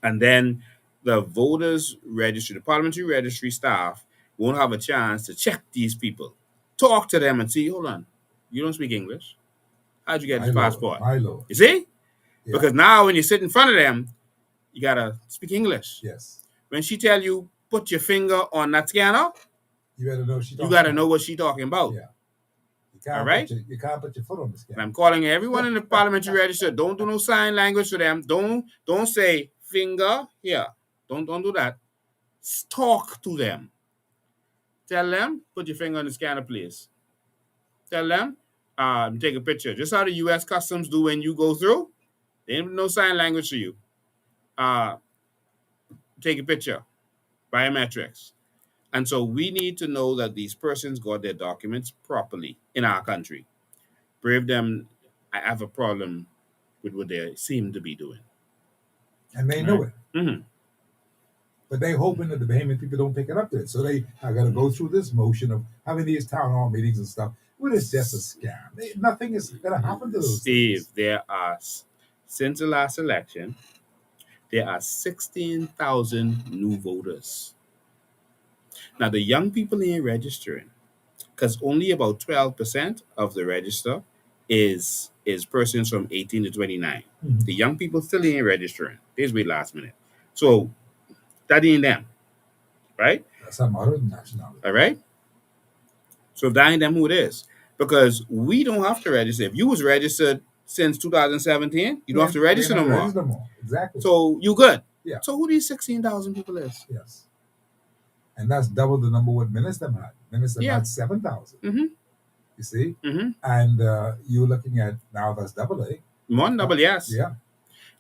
And then the voters registry, the parliamentary registry staff won't have a chance to check these people talk to them and see, hold on, you don't speak English. How'd you get this passport? My lord. You see? Yeah. Because now when you sit in front of them, you gotta speak English. Yes. When she tell you put your finger on that scanner, You better know she. You gotta know what she talking about. Yeah. You All right. You can't put your foot on the scanner. And I'm calling everyone in the parliamentary register. Don't do no sign language to them. Don't say finger here. Don't do that. Talk to them. Tell them put your finger on the scanner, please. Tell them take a picture. Just how the U.S. Customs do when you go through. They ain't no sign language to you. Take a picture. Biometrics. And so we need to know that these persons got their documents properly in our country. Brave them, I have a problem with what they seem to be doing. And they know it. Mm-hmm. But they're hoping that the Bahamian people don't pick it up there. So they are going to go through this motion of having these town hall meetings and stuff. Well, it's just a scam. Nothing is going to happen to those Steve, things. there are, since the last election, there are 16,000 new voters. Now, the young people ain't registering because only about 12% of the register is persons from 18 to 29. Mm-hmm. The young people still ain't registering. This way last minute. So that ain't them, right? That's some other nationality. All right. So if that ain't them, who it is? Because we don't have to register. If you was registered since 2017, you don't have to register no more. Exactly. So you good. Yeah. So who these 16,000 people is? Yes. And that's double the number what Minister had. Minister had 7,000. Mm-hmm. You see? Mm-hmm. And you're looking at now that's double A. One double, yes. Yeah.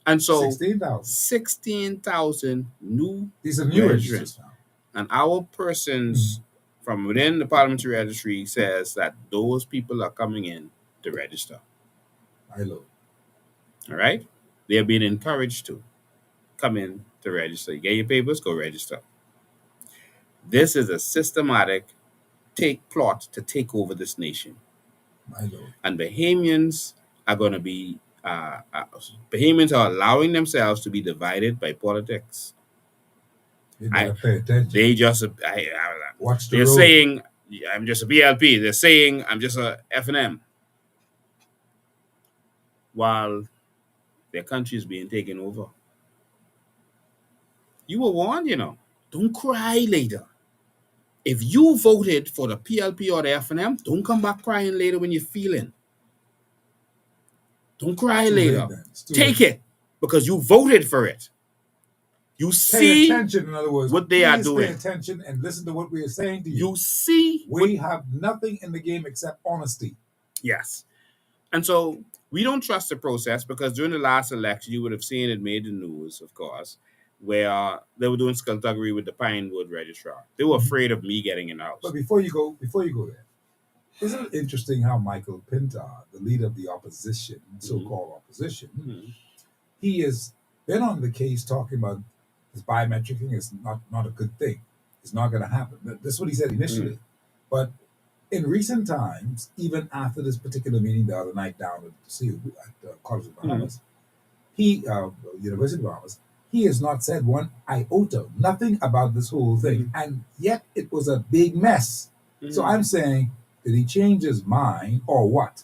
And so 16,000 new. These are new registers now. And our persons from within the parliamentary registry says that those people are coming in to register. Hello. All right? They are being encouraged to come in to register. You get your papers, go register. This is a systematic plot to take over this nation. My Lord. And Bahamians are going to be, Bahamians are allowing themselves to be divided by politics. Pay attention. They just, watch the they're road. saying, I'm just a BLP. They're saying, I'm just a F&M. While their country is being taken over. You were warned, Don't cry later. If you voted for the PLP or the F&M, don't come back crying later when you're feeling. Don't cry later. Take it because you voted for it. You see pay attention, in other words, what they are doing. Pay attention and listen to what we are saying to you. You see, we have nothing in the game except honesty. Yes. And so we don't trust the process because during the last election, you would have seen it made the news, of course, where they were doing skullduggery with the Pinewood registrar. They were afraid of me getting in the house. But before you go there, isn't it interesting how Michael Pintar, the leader of the opposition, so-called opposition, he has been on the case talking about this biometric thing is not a good thing. It's not going to happen. That's what he said initially. But in recent times, even after this particular meeting the other night down at the College of Bahamas, University of Bahamas, he has not said one iota, nothing about this whole thing. And yet it was a big mess. So I'm saying, did he change his mind or what?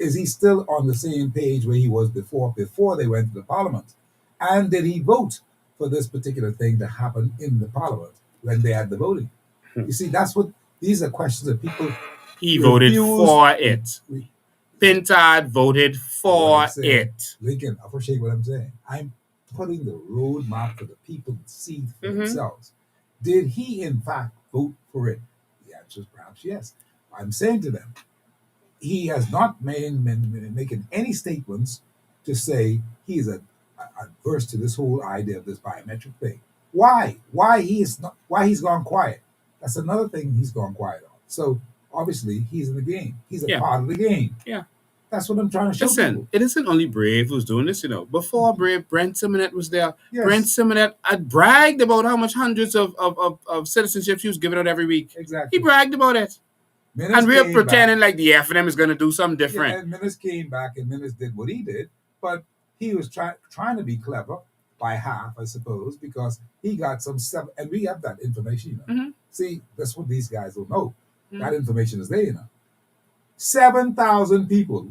Is he still on the same page where he was before they went to the parliament? And did he vote for this particular thing to happen in the parliament when they had the voting? You see, these are questions that people... He voted for it. Pintard voted for it. Lincoln, I appreciate what I'm saying. I'm putting the roadmap for the people to see for themselves. Did he, in fact, vote for it? The answer is perhaps yes. I'm saying to them, he has not making any statements to say he is adverse to this whole idea of this biometric thing. Why? Why he's gone quiet? That's another thing he's gone quiet on. So obviously he's in the game. He's a part of the game. Yeah. That's what I'm trying to show people. It isn't only Brave who's doing this, Before Brave, Brent Simonet was there. Yes. Brent Simonet had bragged about how much hundreds of citizenships he was giving out every week. Exactly. He bragged about it. Minutes and we're pretending like the F&M is going to do something different. Yeah, and Minutes came back and Minutes did what he did, but he was trying to be clever by half, I suppose, because he got some stuff, and we have that information. See, that's what these guys don't know. That information is there, 7,000 people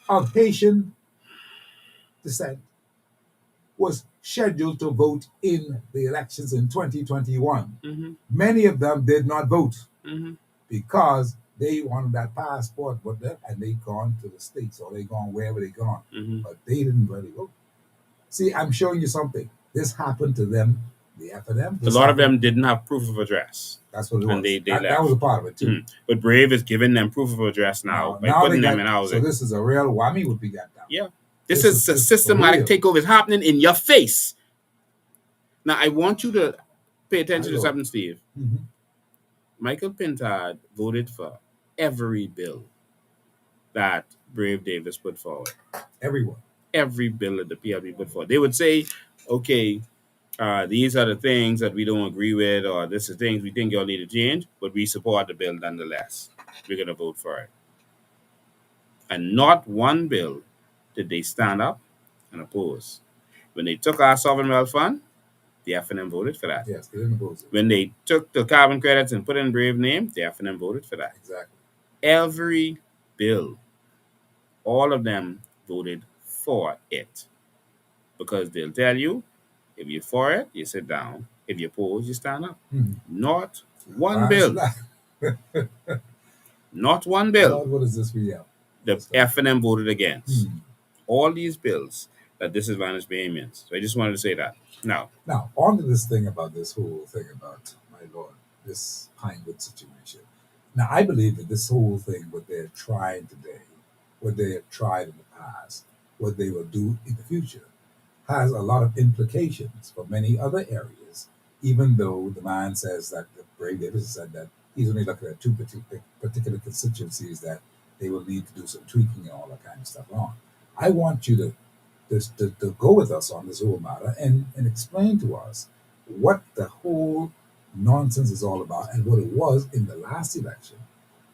of Haitian descent was scheduled to vote in the elections in 2021. Mm-hmm. Many of them did not vote Mm-hmm. because they wanted that passport, and they gone to the States or they gone wherever they gone, Mm-hmm. but they didn't really vote. See, I'm showing you something. This happened to them, the FNM. A lot of them didn't have proof of address. That's what it was. And they that left. was a part of it too. Mm-hmm. But Brave is giving them proof of address now by now putting they them got, in housing. So this is a real whammy what we got now. Yeah. This is a systematic takeover. It's happening in your face. Now, I want you to pay attention to something, Steve. Mm-hmm. Michael Pintard voted for every bill that Brave Davis put forward. Everyone. Every bill that the PLP put forward. They would say, okay, these are the things that we don't agree with, or this is things we think y'all need to change, but we support the bill nonetheless. We're going to vote for it. And not one bill did they stand up and oppose. When they took our sovereign wealth fund, the FNM voted for that. Yes, they didn't oppose it. When they took the carbon credits and put in Brave name, the FNM voted for that. Exactly. Every bill, all of them voted for it. Because they'll tell you, if you're for it, you sit down. If you oppose, you stand up. Mm-hmm. Not one bill. Not one bill. Lord, what is this we have? The FNM voted against. All these bills that disadvantage Bahamians. So I just wanted to say that. Now, on to this thing about this whole thing about, my Lord, this Pinewood situation. Now, I believe that this whole thing, what they're trying today, what they have tried in the past, what they will do in the future, has a lot of implications for many other areas, even though the man says that, Brave Davis said that he's only looking at two particular constituencies that they will need to do some tweaking and all that kind of stuff on. I want you to go with us on this whole matter and explain to us what the whole nonsense is all about and what it was in the last election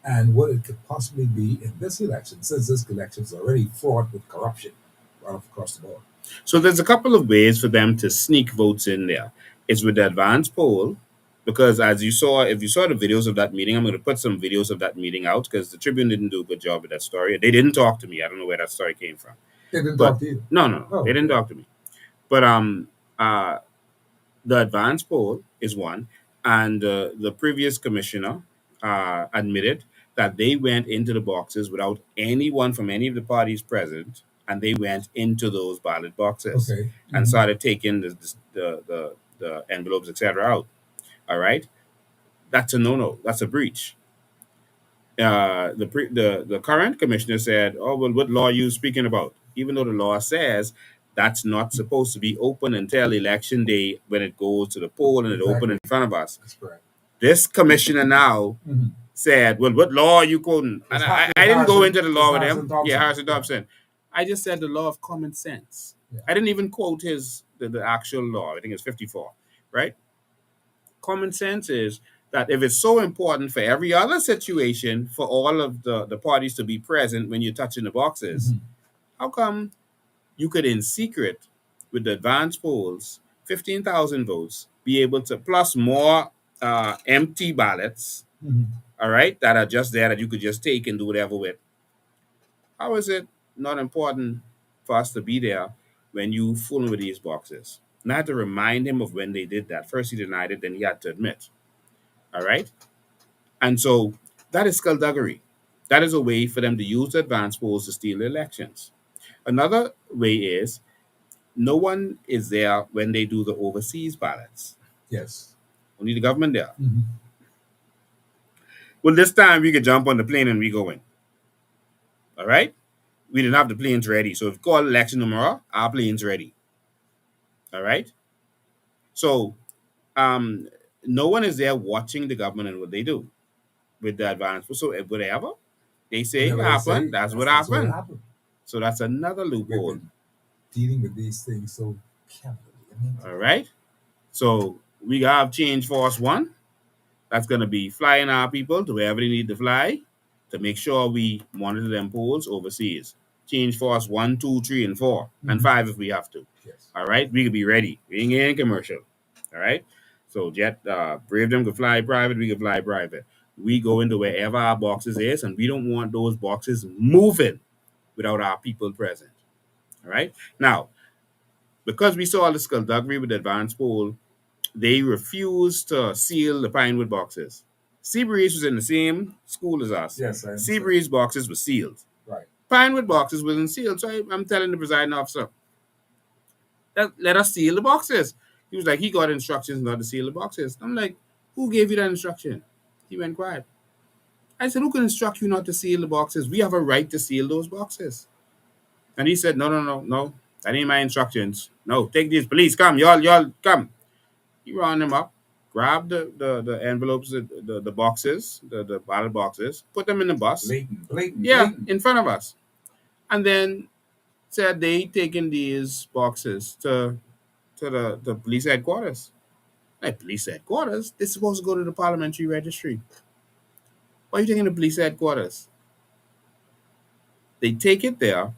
and what it could possibly be in this election, since this election is already fraught with corruption right across the board. So there's a couple of ways for them to sneak votes in there. It's with the advance poll, because as you saw, if you saw the videos of that meeting, I'm going to put some videos of that meeting out because the Tribune didn't do a good job with that story. They didn't talk to me. I don't know where that story came from. They didn't talk to you? No. They didn't talk to me. But the advance poll is one, and the previous commissioner admitted that they went into the boxes without anyone from any of the parties present, and they went into those ballot boxes and started taking the envelopes, etc. out. All right, that's a no-no. That's a breach. The current commissioner said, "Oh well, what law are you speaking about?" Even though the law says that's not supposed to be open until election day when it goes to the poll and it open in front of us. That's correct. This commissioner now said, "Well, what law are you quoting?" And I didn't go into the law with him. Harrison Thompson. I just said the law of common sense. Yeah. I didn't even quote the actual law. I think it's 54, right? Common sense is that if it's so important for every other situation for all of the parties to be present when you're touching the boxes, how come you could, in secret, with the advance polls, 15,000 votes, be able to, plus more empty ballots, all right, that are just there that you could just take and do whatever with? How is it not important for us to be there when you fooling with these boxes? And I had to remind him of when they did that. First he denied it, then he had to admit. All right? And so that is skullduggery. That is a way for them to use the advance polls to steal elections. Another way is no one is there when they do the overseas ballots. Yes. Only the government there. Well, this time we could jump on the plane and we go in. All right? We didn't have the planes ready. So if you call election tomorrow, our plane's ready. All right? So no one is there watching the government and what they do with the advance. So whatever they say happened, that's what happened. So that's another loophole. Dealing with these things so carefully. All right. So we have Change Force 1. That's going to be flying our people to wherever they need to fly to make sure we monitor them polls overseas. Change Force 1, 2, 3, and 4, and 5 if we have to. Yes. All right. We could be ready. We ain't getting commercial. All right. So Brave them could fly private. We could fly private. We go into wherever our boxes is, and we don't want those boxes moving without our people present. All right. Now, because we saw all the skullduggery with the advanced poll, they refused to seal the Pinewood boxes. Seabreeze was in the same school as us. Yes, I understand. Seabreeze boxes were sealed. Right. Pinewood boxes wasn't sealed. So I'm telling the presiding officer, let us seal the boxes. He was like, he got instructions not to seal the boxes. I'm like, who gave you that instruction? He went quiet. I said, who can instruct you not to seal the boxes? We have a right to seal those boxes. And he said, no. That ain't my instructions. No, take these. Police, come. Y'all, come. He rounded them up, grabbed the envelopes, the boxes, the ballot boxes, put them in the bus. Blatant. In front of us. And then said they taken these boxes to the police headquarters. Like, police headquarters? They're supposed to go to the parliamentary registry. Why are you taking the police headquarters? They take it there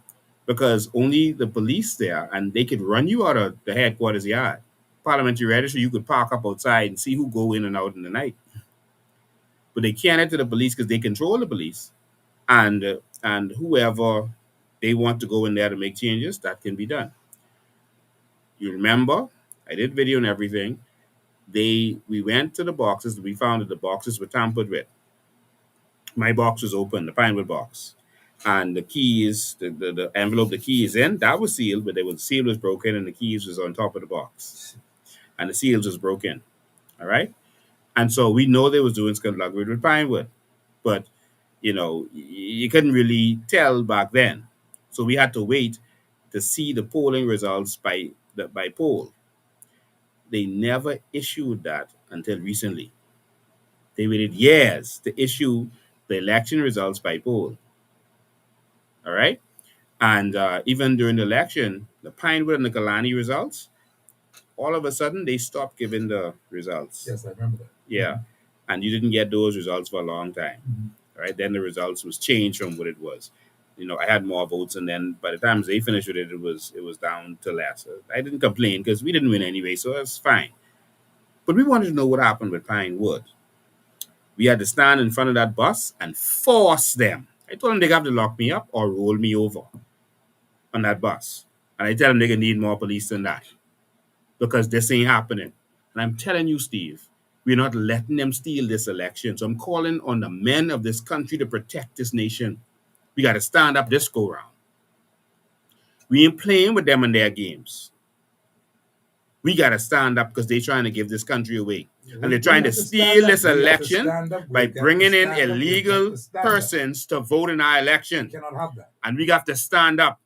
because only the police there, and they could run you out of the headquarters yard. Parliamentary registry, you could park up outside and see who go in and out in the night. But they can't enter the police because they control the police. And whoever they want to go in there to make changes, that can be done. You remember, I did video and everything. We went to the boxes. We found that the boxes were tampered with. My box was open, the Pinewood box. And the keys, the envelope the key is in, that was sealed, but the seal was broken and the keys was on top of the box. And the seals was broken. All right? And so we know they was doing skullduggery with Pinewood. But, you couldn't really tell back then. So we had to wait to see the polling results by poll. They never issued that until recently. They waited years to issue the election results by poll. All right? And even during the election, the Pinewood and the Kalani results, all of a sudden they stopped giving the results. Yes, I remember that. Yeah. Mm-hmm. And you didn't get those results for a long time. Mm-hmm. All right? Then the results was changed from what it was. I had more votes, and then by the time they finished with it, it was down to less. I didn't complain because we didn't win anyway, so it's fine. But we wanted to know what happened with Pinewood. We had to stand in front of that bus and force them. I told them they have to lock me up or roll me over on that bus. And I tell them they need more police than that because this ain't happening. And I'm telling you, Steve, we're not letting them steal this election. So I'm calling on the men of this country to protect this nation. We got to stand up this go round. We ain't playing with them in their games. We got to stand up because they're trying to give this country away. And they're trying to steal this election by bringing in illegal persons to vote in our election. We cannot have that. And we have to stand up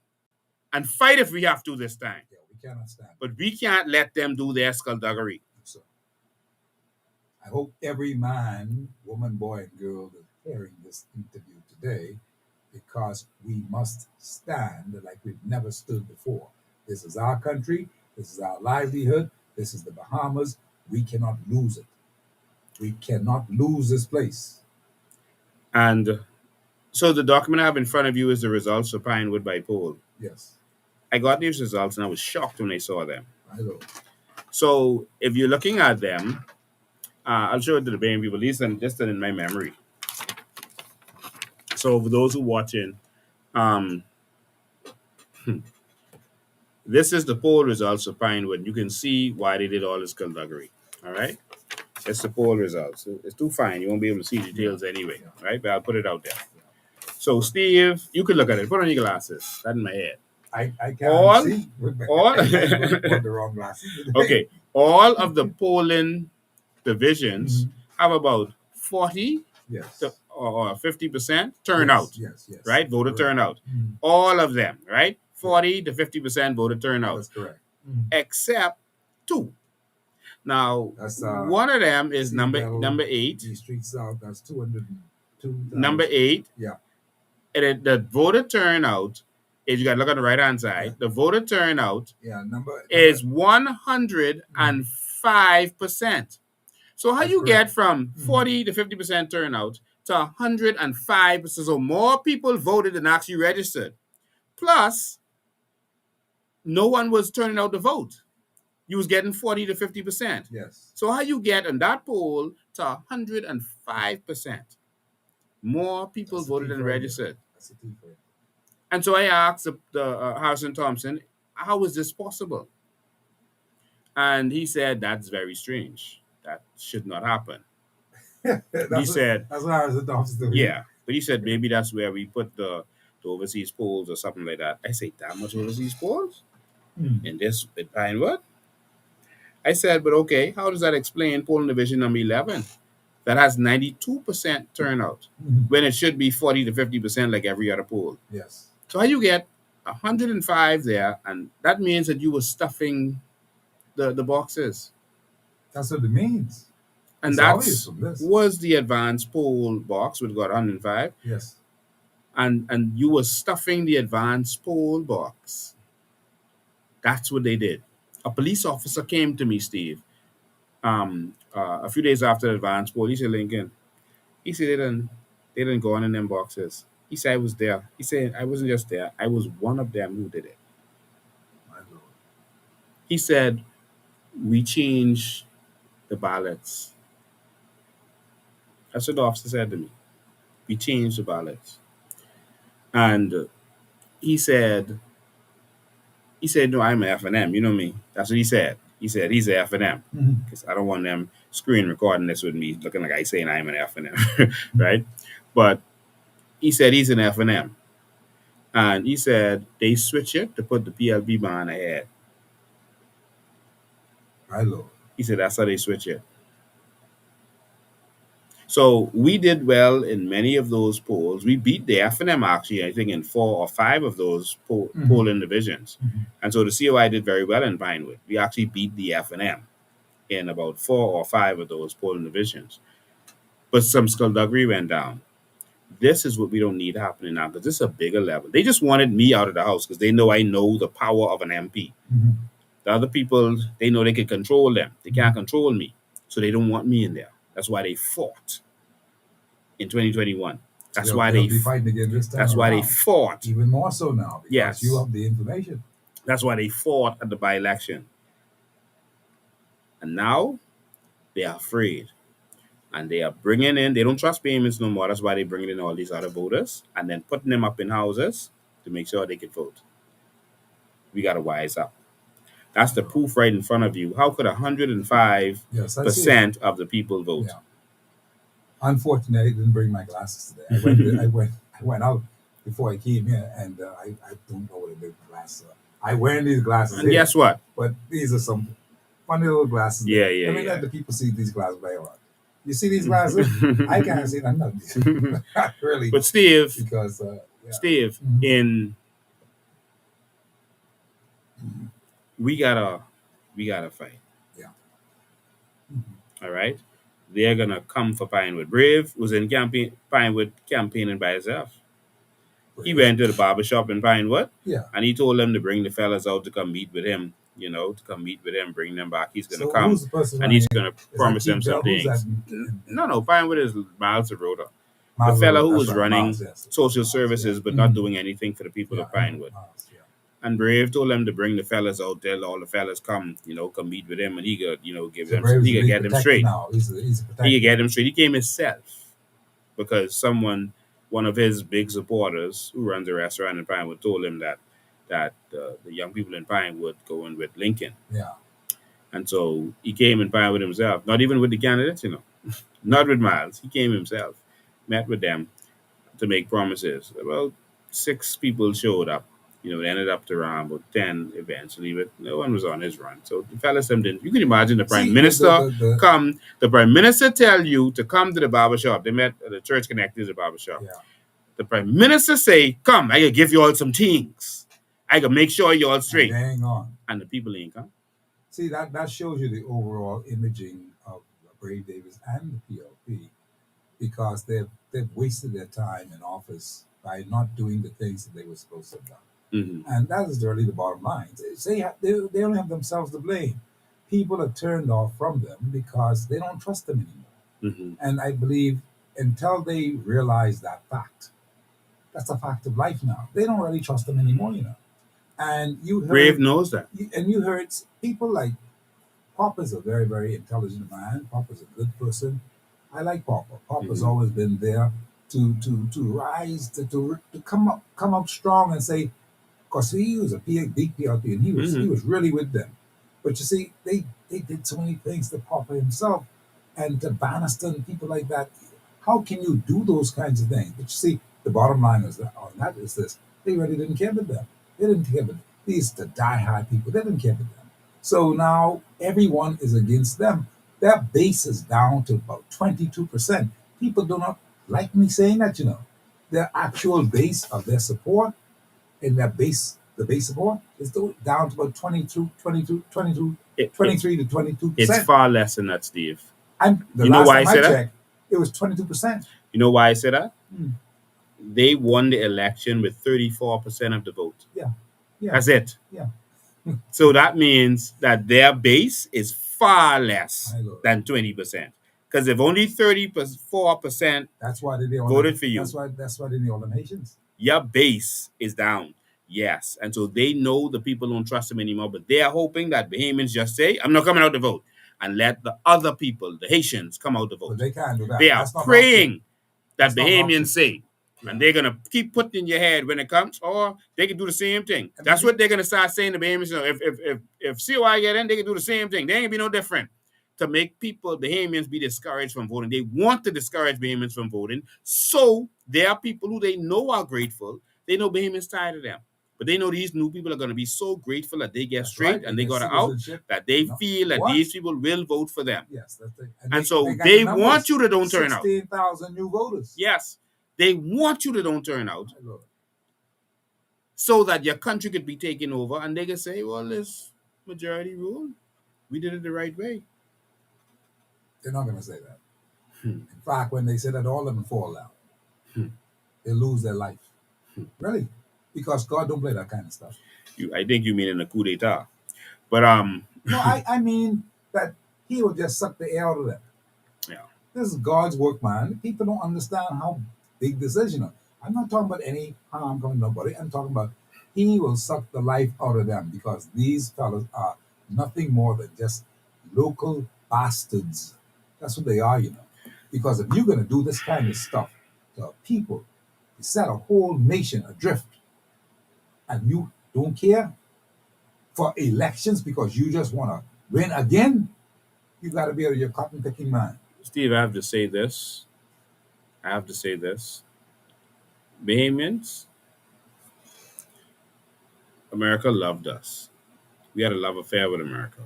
and fight if we have to this time. Yeah, we cannot stand. But we can't let them do their skullduggery. So, I hope every man, woman, boy, and girl is hearing this interview today, because we must stand like we've never stood before. This is our country. This is our livelihood. This is the Bahamas. We cannot lose it. We cannot lose this place. And so the document I have in front of you is the results of Pinewood by poll. Yes. I got these results and I was shocked when I saw them. I know. So if you're looking at them, I'll show it to the Bain people. These are just in my memory. So for those who are watching, this is the poll results of Pinewood. You can see why they did all this skullduggery. All right? It's the poll results. It's too fine. You won't be able to see details anyway. Right? But I'll put it out there. So, Steve, you could look at it. Put on your glasses. That's in my head. I can't see. All, the wrong glasses. Okay. All of the polling divisions have about 40 or 50% turnout. Yes. Right? Voter turnout. All of them, right? 40 to 50% voter turnout. That's correct. Except 2. Now, one of them is number 8. The Street South, that's 202. Number 8. Yeah. And the voter turnout is, you got to look on the right-hand side. Yeah. The voter turnout is 105%. So how you get from 40 to 50% turnout to 105%? So more people voted than actually registered. Plus, no one was turning out to vote. you was getting 40 to 50%. Yes. So how you get in that poll to 105%? More people That's the voted key and for it. registered. That's the key for it. And so I asked the Harrison Thompson, how is this possible? And he said, that's very strange. That should not happen. He said, that's what I was adopted to. yeah. But he said, maybe that's where we put the overseas polls or something like that. I say, that much overseas polls? In this, in Pinewood? I said, but okay, how does that explain polling division number 11 that has 92% turnout when it should be 40 to 50% like every other poll? Yes. So how you get 105 there, and that means that you were stuffing the boxes. That's what it means. And It's that was the advanced poll box, which got 105. Yes. And you were stuffing the advanced poll box. That's what they did. A police officer came to me, Steve, a few days after the advanced poll. He said, Lincoln, he said they didn't go on in them boxes. He said I was there. He said I wasn't just there. I was one of them who did it. My Lord. He said we changed the ballots. That's what the officer said to me. We changed the ballots. And he said, no, I'm an F&M. You know me. That's what he said. He said he's an F&M. Because I don't want them screen recording this with me looking like I saying I'm an F&M. Right? But he said he's an F&M. And he said they switch it to put the PLB bond ahead. My Lord. He said that's how they switch it. So we did well in many of those polls. We beat the F&M actually, I think, in 4 or 5 of those polling divisions. And so the COI did very well in Pinewood. We actually beat the F&M in about 4 or 5 of those polling divisions. But some skullduggery went down. This is what we don't need happening now, because this is a bigger level. They just wanted me out of the house because they know I know the power of an MP. The other people, they know they can control them. They can't control me. So they don't want me in there. That's why they fought in 2021. That's why they'll be fighting again this time. That's why they fought. Even more so now, because yes. You have the information. That's why they fought at the by-election. And now they are afraid. And they are bringing in, they don't trust payments no more. That's why they're bringing in all these other voters and then putting them up in houses to make sure they can vote. We got to wise up. That's the proof right in front of you. How could 105% of the people vote? Yeah. Unfortunately, I didn't bring my glasses today. I went out before I came here, and I don't know what I did with the glasses. I wear these glasses. And guess what? But these are some funny little glasses. Yeah. Let me let the people see these glasses by around. You see these glasses? I can't see them. Not really. But Steve, because Steve, in we gotta fight. Yeah. All right. They're gonna come for Pinewood. Brave was in Pinewood campaigning by himself. He went to the barbershop in Pinewood. Yeah. And he told them to bring the fellas out to come meet with him. Bring them back. He's gonna come. And he's gonna promise them some things. No, Pinewood is Miles Arota. The fella who was running social services but not doing anything for the people of Pinewood. And Brave told them to bring the fellas out, tell all the fellas come meet with him, and he could, give them, he could get them straight. He could get them straight. He came himself because one of his big supporters who runs a restaurant in Pinewood told him that the young people in Pinewood go in with Lincoln. Yeah. And so he came in Pinewood himself, not even with the candidates, not with Miles. He came himself, met with them to make promises. About 6 people showed up. They ended up to around about 10 eventually, but no one was on his run. So the fellas didn't. You can imagine the Prime Minister come. The Prime Minister tell you to come to the barbershop. They met at the Church Connected the barbershop. Yeah. The Prime Minister say, come, I can give you all some things. I can make sure you're all straight. Hang on. And the people ain't come. See, that shows you the overall imaging of Brave Davis and the PLP, because they've wasted their time in office by not doing the things that they were supposed to have done. And that is really the bottom line. They only have themselves to blame. People are turned off from them because they don't trust them anymore. And I believe until they realize that fact, that's a fact of life now. They don't really trust them anymore, And you heard, Brave knows that. And you heard people like Papa's a very, very intelligent man. Papa's a good person. I like Papa. Papa's Mhm. always been there to rise to come up strong and say, because he was a big PLP and he Mhm. was really with them. But you see, they did so many things to Papa himself and to Bannister and people like that. How can you do those kinds of things? But you see, the bottom line is that on that is this: they really didn't care about them. They didn't care about these the die-hard people. They didn't care about them. So now everyone is against them. Their base is down to about 22%. People do not like me saying that, you know. Their actual base of their support and the base support is down to about 23 to It's 22%. far less than that, Steve. And the You know last why I time I say that? checked, it was 22%. You know why I say that? Hmm. They won the election with 34% of the vote. Yeah, yeah, That's it. yeah. So that means that their base is far less My Lord. than 20%. Because if only 34% That's why they all voted for you, that's why they need all the nations. your base is down. Yes. And so they know the people don't trust them anymore, but they are hoping that Bahamians just say, I'm not coming out to vote, and let the other people, the Haitians, come out to vote. But they can't do that. They are That's not an option. praying that That's not an option. Bahamians say. Yeah. And they're gonna keep putting in your head when it comes, or they can do the same thing. And That's maybe- what they're gonna start saying to Bahamians. You know, if COI get in, they can do the same thing. They ain't gonna be no different. To make people, Bahamians, be discouraged from voting. They want to discourage Bahamians from voting. So there are people who they know are grateful. They know Bahamians tired of them. But they know these new people are going to be so grateful that they get That's straight right. and they get got out, citizenship. that they No. feel that What? these people will vote for them. Yes, that's it. And so got they the numbers. want you to don't turn out. 16,000 new voters. Yes, they want you to don't turn out My Lord. so that your country could be taken over and they can say, well, this majority rule, we did it the right way. They're not going to say that. In fact, when they say that, all of them fall out. They lose their life. Really? Because God don't play that kind of stuff. I think you mean in a coup d'etat. But No, I mean that he will just suck the air out of them. yeah. This is God's work, man. People don't understand how big this is, you know. I'm not talking about any harm coming to nobody. I'm talking about he will suck the life out of them because these fellas are nothing more than just local bastards. That's what they are, you know. Because if you're going to do this kind of stuff to people, you set a whole nation adrift, and you don't care for elections because you just want to win again, you got to be out of your cotton picking mind. Steve, I have to say this. Bahamians, America loved us. We had a love affair with America.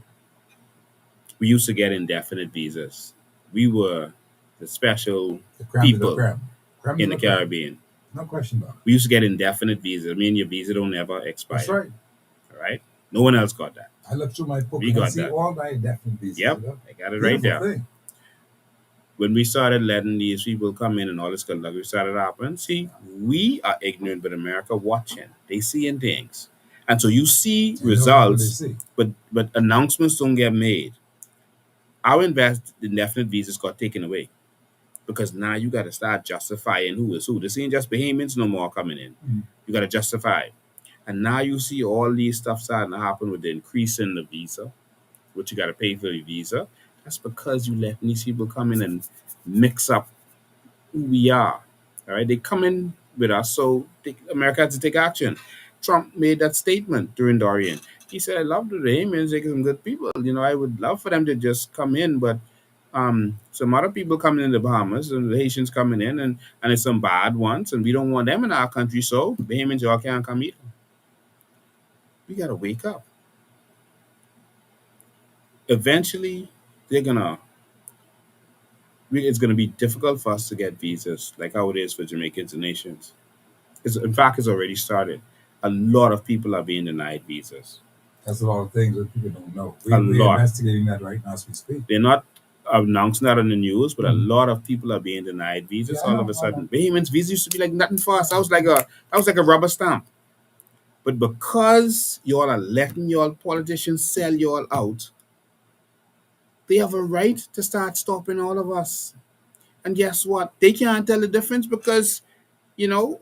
We used to get indefinite visas. We were the special The creme de la people creme. Creme de in the la creme. Caribbean. No question about it. We used to get indefinite visas. I mean, your visa don't ever expire. That's right. All right? No one else got that. I look through my book We and I got see that. all my indefinite visas. Yep, You know? I got it right Beautiful there. thing. When we started letting these people come in and all this kind of stuff, we started happening. See, we are ignorant, but America watching. They seeing things. And so you see And you know what results, they see. but announcements don't get made. Our indefinite visas got taken away because now you got to start justifying who is who. This ain't just Bahamians no more coming in. Mhm. You got to justify. And now you see all these stuff starting to happen with the increase in the visa, which you got to pay for the visa. That's because you let these people come in and mix up who we are. All right, they come in with us, so America had to take action. Trump made that statement during Dorian. He said, "I love the Bahamians; they're some good people. You know, I would love for them to just come in, but some other people coming in the Bahamas and the Haitians coming in, and it's some bad ones, and we don't want them in our country. So Bahamians, y'all can't come either. We gotta wake up. Eventually, they're gonna it's going to be difficult for us to get visas, like how it is for Jamaicans and Haitians. In fact, it's already started. A lot of people are being denied visas. That's a lot of things that people don't know. A We're lot. investigating that right now as we speak. They're not announcing that on the news, but a lot of people are being denied visas Yeah, I all know, of a I sudden. know. Bahamians visa used to be like nothing for us. That was like a rubber stamp. But because y'all are letting y'all politicians sell y'all out, they have a right to start stopping all of us. And guess what? They can't tell the difference because, you know,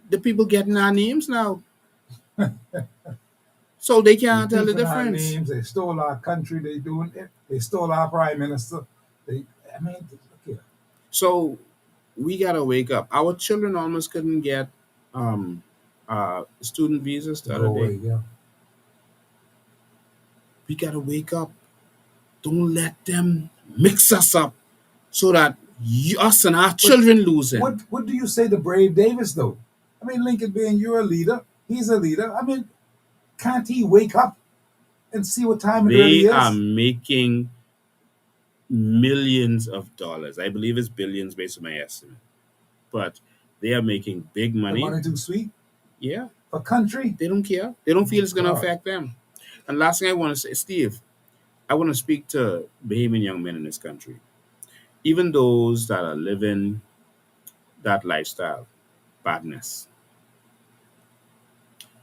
the people getting our names now. So they They can't tell the thieving our difference. names. They stole our country. They doing it. They stole our prime minister. I mean, look here. So we gotta wake up. Our children almost couldn't get um student visas the Go other day. away, yeah. We gotta wake up. Don't let them mix us up so that us and our children losing. What do you say to Brave Davis though? I mean, Lincoln being you're a leader, he's a leader. I mean, can't he wake up and see what time it really They are is? making millions of dollars. I believe it's billions based on my estimate. But they are making big The money. money too sweet Yeah. for country. They don't care. They don't feel it's gonna God. affect them. And last thing I want to say, Steve, I want to speak to Bahamian young men in this country. Even those that are living that lifestyle, badness.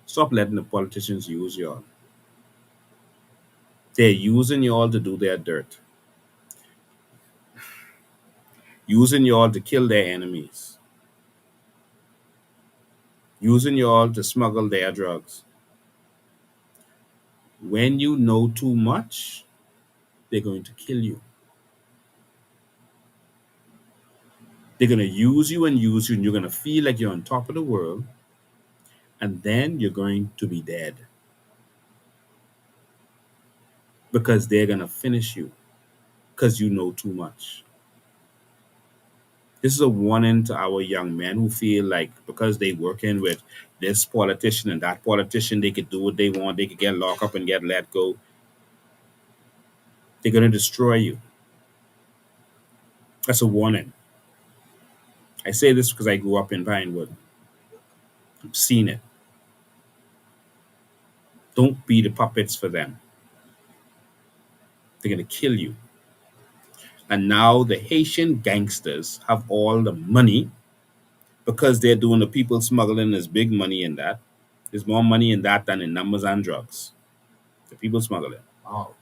Stop letting the politicians use y'all. They're using y'all to do their dirt, using y'all to kill their enemies, using y'all to smuggle their drugs. When you know too much, they're going to kill you. They're going to use you, and you're going to feel like you're on top of the world, and then you're going to be dead because they're going to finish you because you know too much. This is a warning to our young men who feel like because they working with this politician and that politician, they could do what they want, they could get locked up and get let go. They're going to destroy you. That's a warning. I say this because I grew up in Pinewood. I've seen it. Don't be the puppets for them. They're going to kill you. And now the Haitian gangsters have all the money because they're doing the people smuggling. There's big money in that. There's more money in that than in numbers and drugs. The people smuggling. Wow.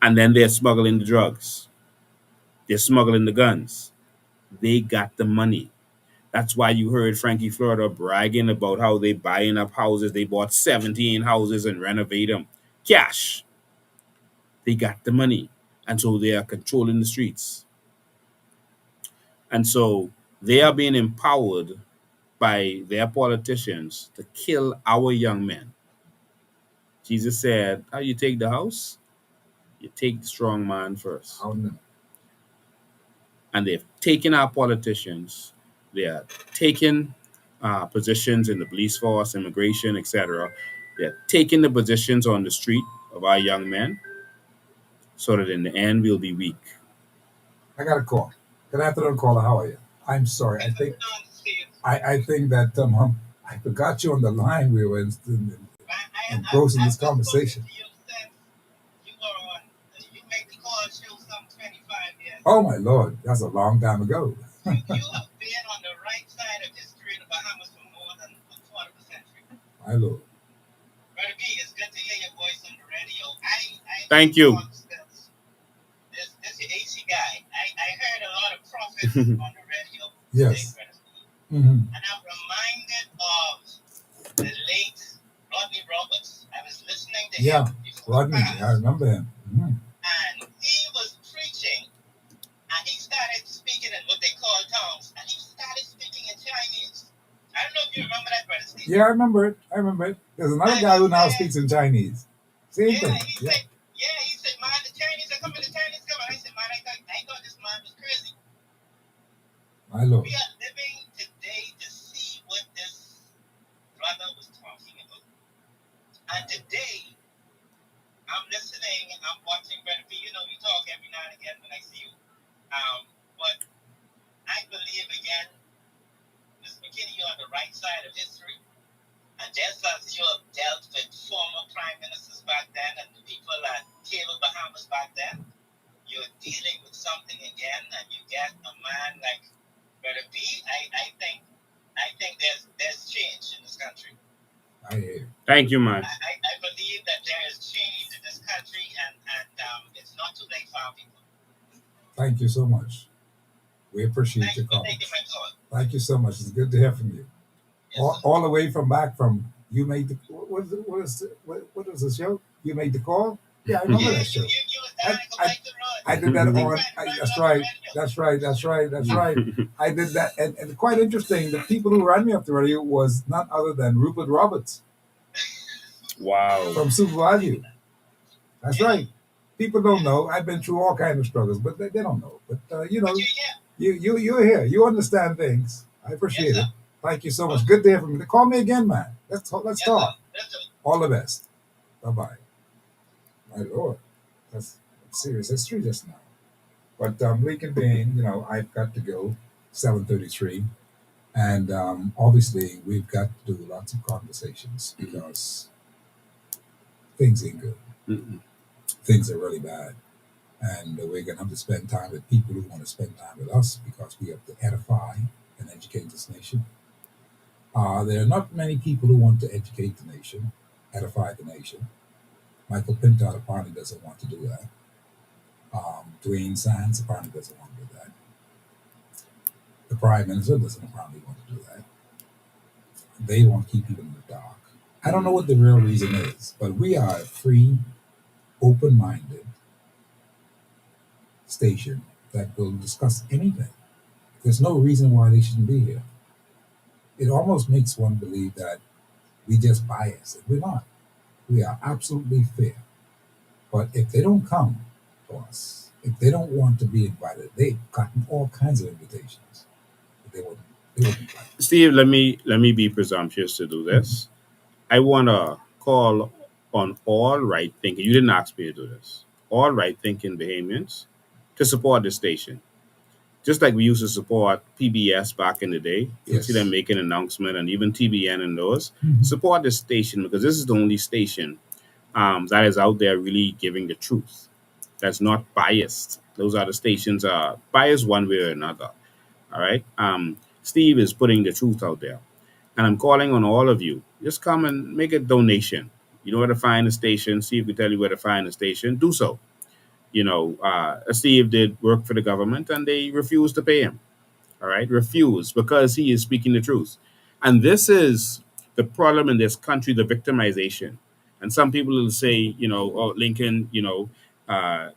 And then they're smuggling the drugs. They're smuggling the guns. They got the money. That's why you heard Frankie Florida bragging about how they buying up houses. They bought 17 houses and renovate them. Cash. They got the money. And so they are controlling the streets. And so they are being empowered by their politicians to kill our young men. Jesus said, how you take the house? You take the strong man first. Oh, no. And they've taken our politicians. They are taking positions in the police force, immigration, etc. They're taking the positions on the street of our young men so that in the end we'll be weak. I got a call. Good afternoon, caller. How are you? I'm sorry. I think that I forgot you on the line. We were engrossed in this conversation. Oh my Lord, that's a long time ago. You have been on the right side of history in the Bahamas for more than a quarter of a century. My Lord. Brother B, it's good to hear your voice on the radio. Thank you. This AC guy. I heard a lot of prophets on the radio. Yes. Today, Mm-hmm. and I'm reminded of the late Rodney Roberts. I was listening to him before Rodney. I remember him. Mm-hmm. And he was preaching, and he started speaking in what they call tongues, and he started speaking in Chinese. I don't know if you remember that, Brother Steve. Yeah, I remember it. There's another guy who now speaks in Chinese. Same thing. He said, man, the Chinese are coming. I said, man, I thought this man was crazy. My Lord. We are living today to see what this brother was talking about. And today, I'm listening, I'm watching Brother B. You know, we talk every now and again when I see you. But I believe, again, Ms. Mckinney, you're on the right side of history. And just as you have dealt with former prime ministers back then and the people that came to Bahamas back then, you're dealing with something again, and you get a man like Brother B. I think there's change in this country. I hear you. Thank you, man. I believe that there is change in this country, and it's not too late for our people. Thank you so much. We appreciate your comments. Thank you so much. It's good to hear from you. Yes, All the way from back from You made the what is the show? You made the call. Yeah, I remember that show. I did that on. That's right. That's right. That's right. That's right. I did that, and quite interesting. The people who ran me up the radio was none other than Rupert Roberts Wow. from Super Value. That's right. People don't know. I've been through all kinds of struggles, but they don't know. But you're here. You understand things. I appreciate it. Thank you so much. Good to hear from you. Call me again, man. Let's talk. All the best. Bye bye. My lord, that's serious history just now. But Lincoln Bain, I've got to go. 7:33, and obviously we've got to do lots of conversations because things ain't good. Mm-mm. Things are really bad. And we're going to have to spend time with people who want to spend time with us because we have to edify and educate this nation. There are not many people who want to educate the nation, edify the nation. Michael Pinto apparently doesn't want to do that. Dwayne Sands apparently doesn't want to do that. The Prime Minister doesn't apparently want to do that. They want to keep people in the dark. I don't know what the real reason is, but we are a free, open-minded station that will discuss anything. There's no reason why they shouldn't be here. It almost makes one believe that we just bias. We're not. We are absolutely fair. But if they don't come to us, if they don't want to be invited, they've gotten all kinds of invitations. But they wouldn't invite. Steve, let me be presumptuous to do this. I want to call on all right thinking. You didn't ask me to do this. All right thinking Bahamians to support the station. Just like we used to support PBS back in the day, you'll see them make an announcement, and even TBN and those. Support the station because this is the only station that is out there really giving the truth. That's not biased. Those other stations are biased one way or another. All right. Steve is putting the truth out there, and I'm calling on all of you. Just come and make a donation. You know where to find the station. Steve can tell you where to find the station. Do so. Steve did work for the government and they refused to pay him. All right, refuse because he is speaking the truth. And this is the problem in this country, the victimization. And some people will say, oh, Lincoln, you do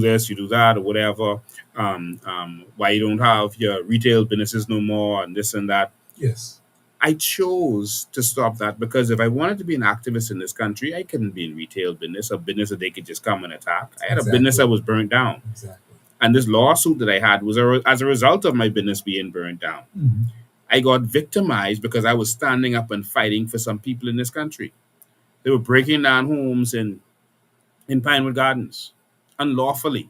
this, you do that, or whatever. Why you don't have your retail businesses no more and this and that. Yes. I chose to stop that because if I wanted to be an activist in this country, I couldn't be in retail business, a business that they could just come and attack. I had a business that was burnt down. Exactly. And this lawsuit that I had was as a result of my business being burned down. Mm-hmm. I got victimized because I was standing up and fighting for some people in this country. They were breaking down homes in Pinewood Gardens unlawfully.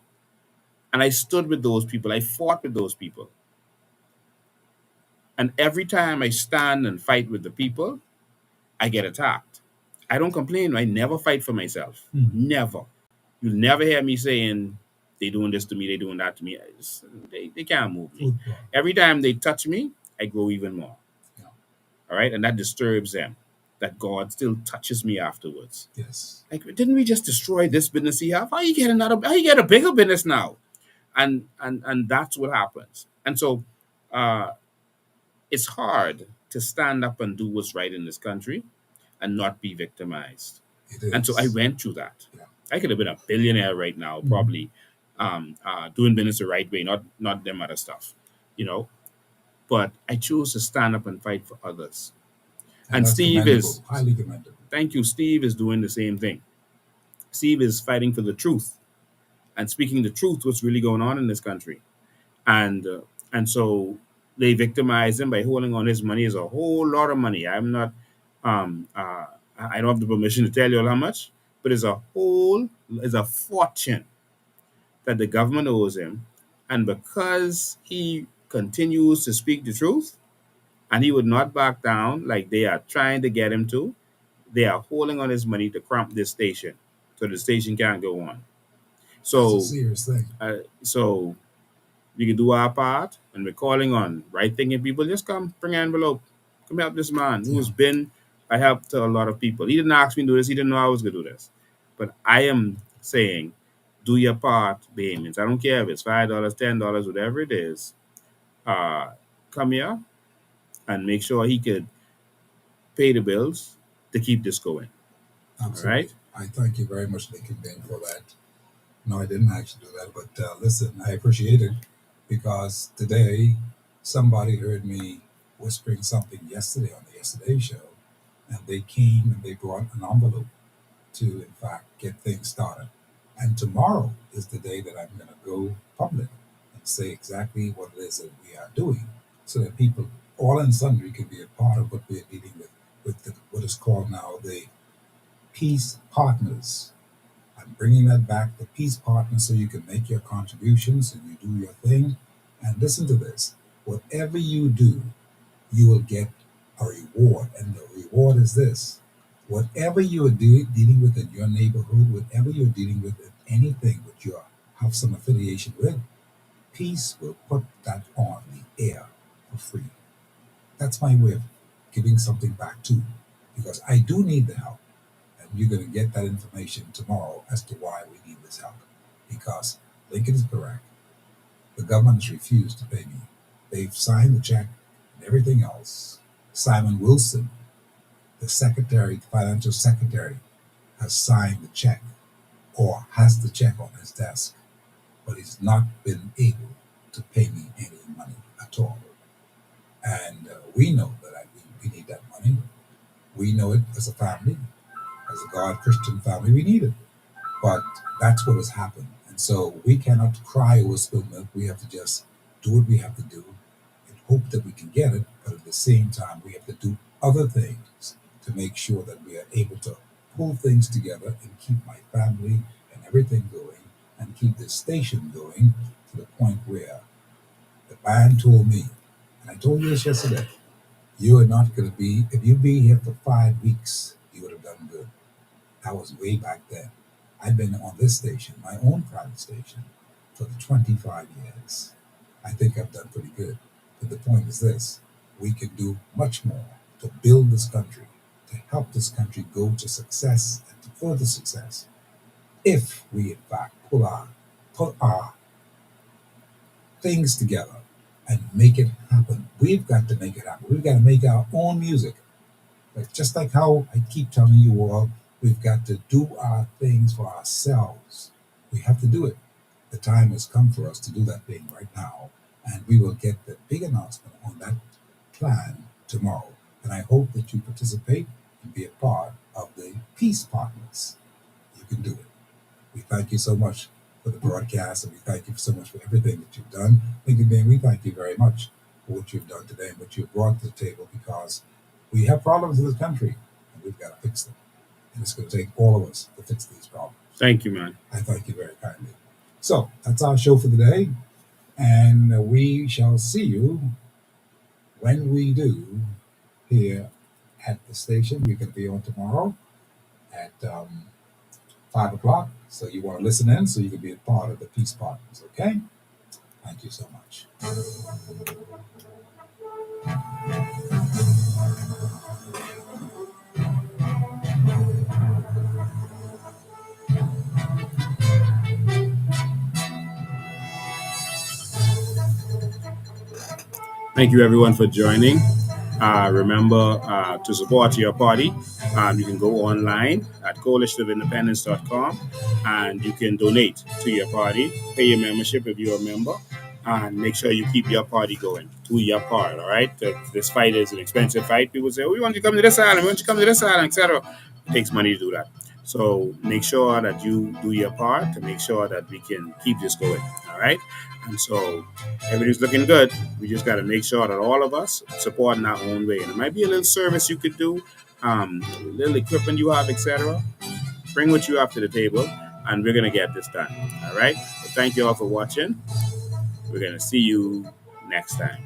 And I stood with those people. I fought with those people. And every time I stand and fight with the people, I get attacked. I don't complain. I never fight for myself. Never. You'll never hear me saying, they doing this to me, they doing that to me. They can't move me. Every time they touch me, I grow even more. Yeah. All right? And that disturbs them, that God still touches me afterwards. Yes. Like, didn't we just destroy this business you have? How you get a bigger business now? And that's what happens. And so it's hard to stand up and do what's right in this country and not be victimized. And so I went through that. Yeah. I could have been a billionaire right now, probably doing business the right way, not them other stuff, But I chose to stand up and fight for others. And Steve is highly commendable. Thank you. Steve is doing the same thing. Steve is fighting for the truth and speaking the truth, what's really going on in this country. And so they victimize him by holding on his money. Is a whole lot of money. I'm not I don't have the permission to tell you all how much, but it's a fortune that the government owes him. And because he continues to speak the truth and he would not back down like they are trying to get him to, they are holding on his money to cramp this station so the station can't go on. So that's a serious thing. So we can do our part, and we're calling on right thinking people. Just come, bring an envelope, come help this man who's been a help to a lot of people. He didn't ask me to do this. He didn't know I was going to do this. But I am saying, do your part, Bahamians. I don't care if it's $5, $10, whatever it is. Come here and make sure he could pay the bills to keep this going. Absolutely. All right. I thank you very much, Lincoln Bain, for that. No, I didn't actually do that, but listen, I appreciate it because today somebody heard me whispering something yesterday on the Yesterday Show, and they came and they brought an envelope to, in fact, get things started. And tomorrow is the day that I'm going to go public and say exactly what it is that we are doing so that people, all and sundry, can be a part of what we are dealing with what is called now the peace partners. I'm bringing that back, the peace partners, so you can make your contributions and you do your thing. And listen to this, whatever you do, you will get a reward. And the reward is this: whatever you are dealing with in your neighborhood, whatever you're dealing with in anything that you have some affiliation with, peace will put that on the air for free. That's my way of giving something back too, because I do need the help. And you're going to get that information tomorrow as to why we need this help. Because Lincoln is correct. The government has refused to pay me. They've signed the check and everything else. Simon Wilson, the secretary, financial secretary, has signed the check or has the check on his desk, but he's not been able to pay me any money at all. And we know that we need that money. We know it as a family, as a God Christian family, we need it. But that's what has happened. And so we cannot cry over spilled milk. We have to just do what we have to do and hope that we can get it. But at the same time, we have to do other things to make sure that we are able to pull things together and keep my family and everything going and keep this station going to the point where the man told me, and I told you this yesterday, you are not going to be, if you be here for 5 weeks, you would have done good. That was way back then. I've been on this station, my own private station, for the 25 years. I think I've done pretty good. But the point is this: we can do much more to build this country, to help this country go to success and to further success, if we in fact put our things together and make it happen. We've got to make it happen. We've got to make our own music. But just like how I keep telling you all, we've got to do our things for ourselves. We have to do it. The time has come for us to do that thing right now. And we will get the big announcement on that plan tomorrow. And I hope that you participate and be a part of the peace partners. You can do it. We thank you so much for the broadcast, and we thank you so much for everything that you've done. Lincoln Bain, we thank you very much for what you've done today and what you've brought to the table, because we have problems in this country, and we've got to fix them. And it's going to take all of us to fix these problems. Thank you, man. I thank you very kindly. So that's our show for today, and we shall see you when we do here at the station. We're going to be on tomorrow at 5 o'clock. So you want to listen in so you can be a part of the peace partners, okay? Thank you so much. Thank you, everyone, for joining. Remember to support your party. You can go online at coalitionofindependence.com and you can donate to your party, pay your membership if you're a member, and make sure you keep your party going. Do your part, all right? This fight is an expensive fight. People say, we want you to come to this island, we want you to come to this island, etc. It takes money to do that. So make sure that you do your part to make sure that we can keep this going, all right? And so everything's looking good. We just got to make sure that all of us support in our own way. And it might be a little service you could do, a little equipment you have, etc. Bring what you have to the table, and we're going to get this done. All right? So thank you all for watching. We're going to see you next time.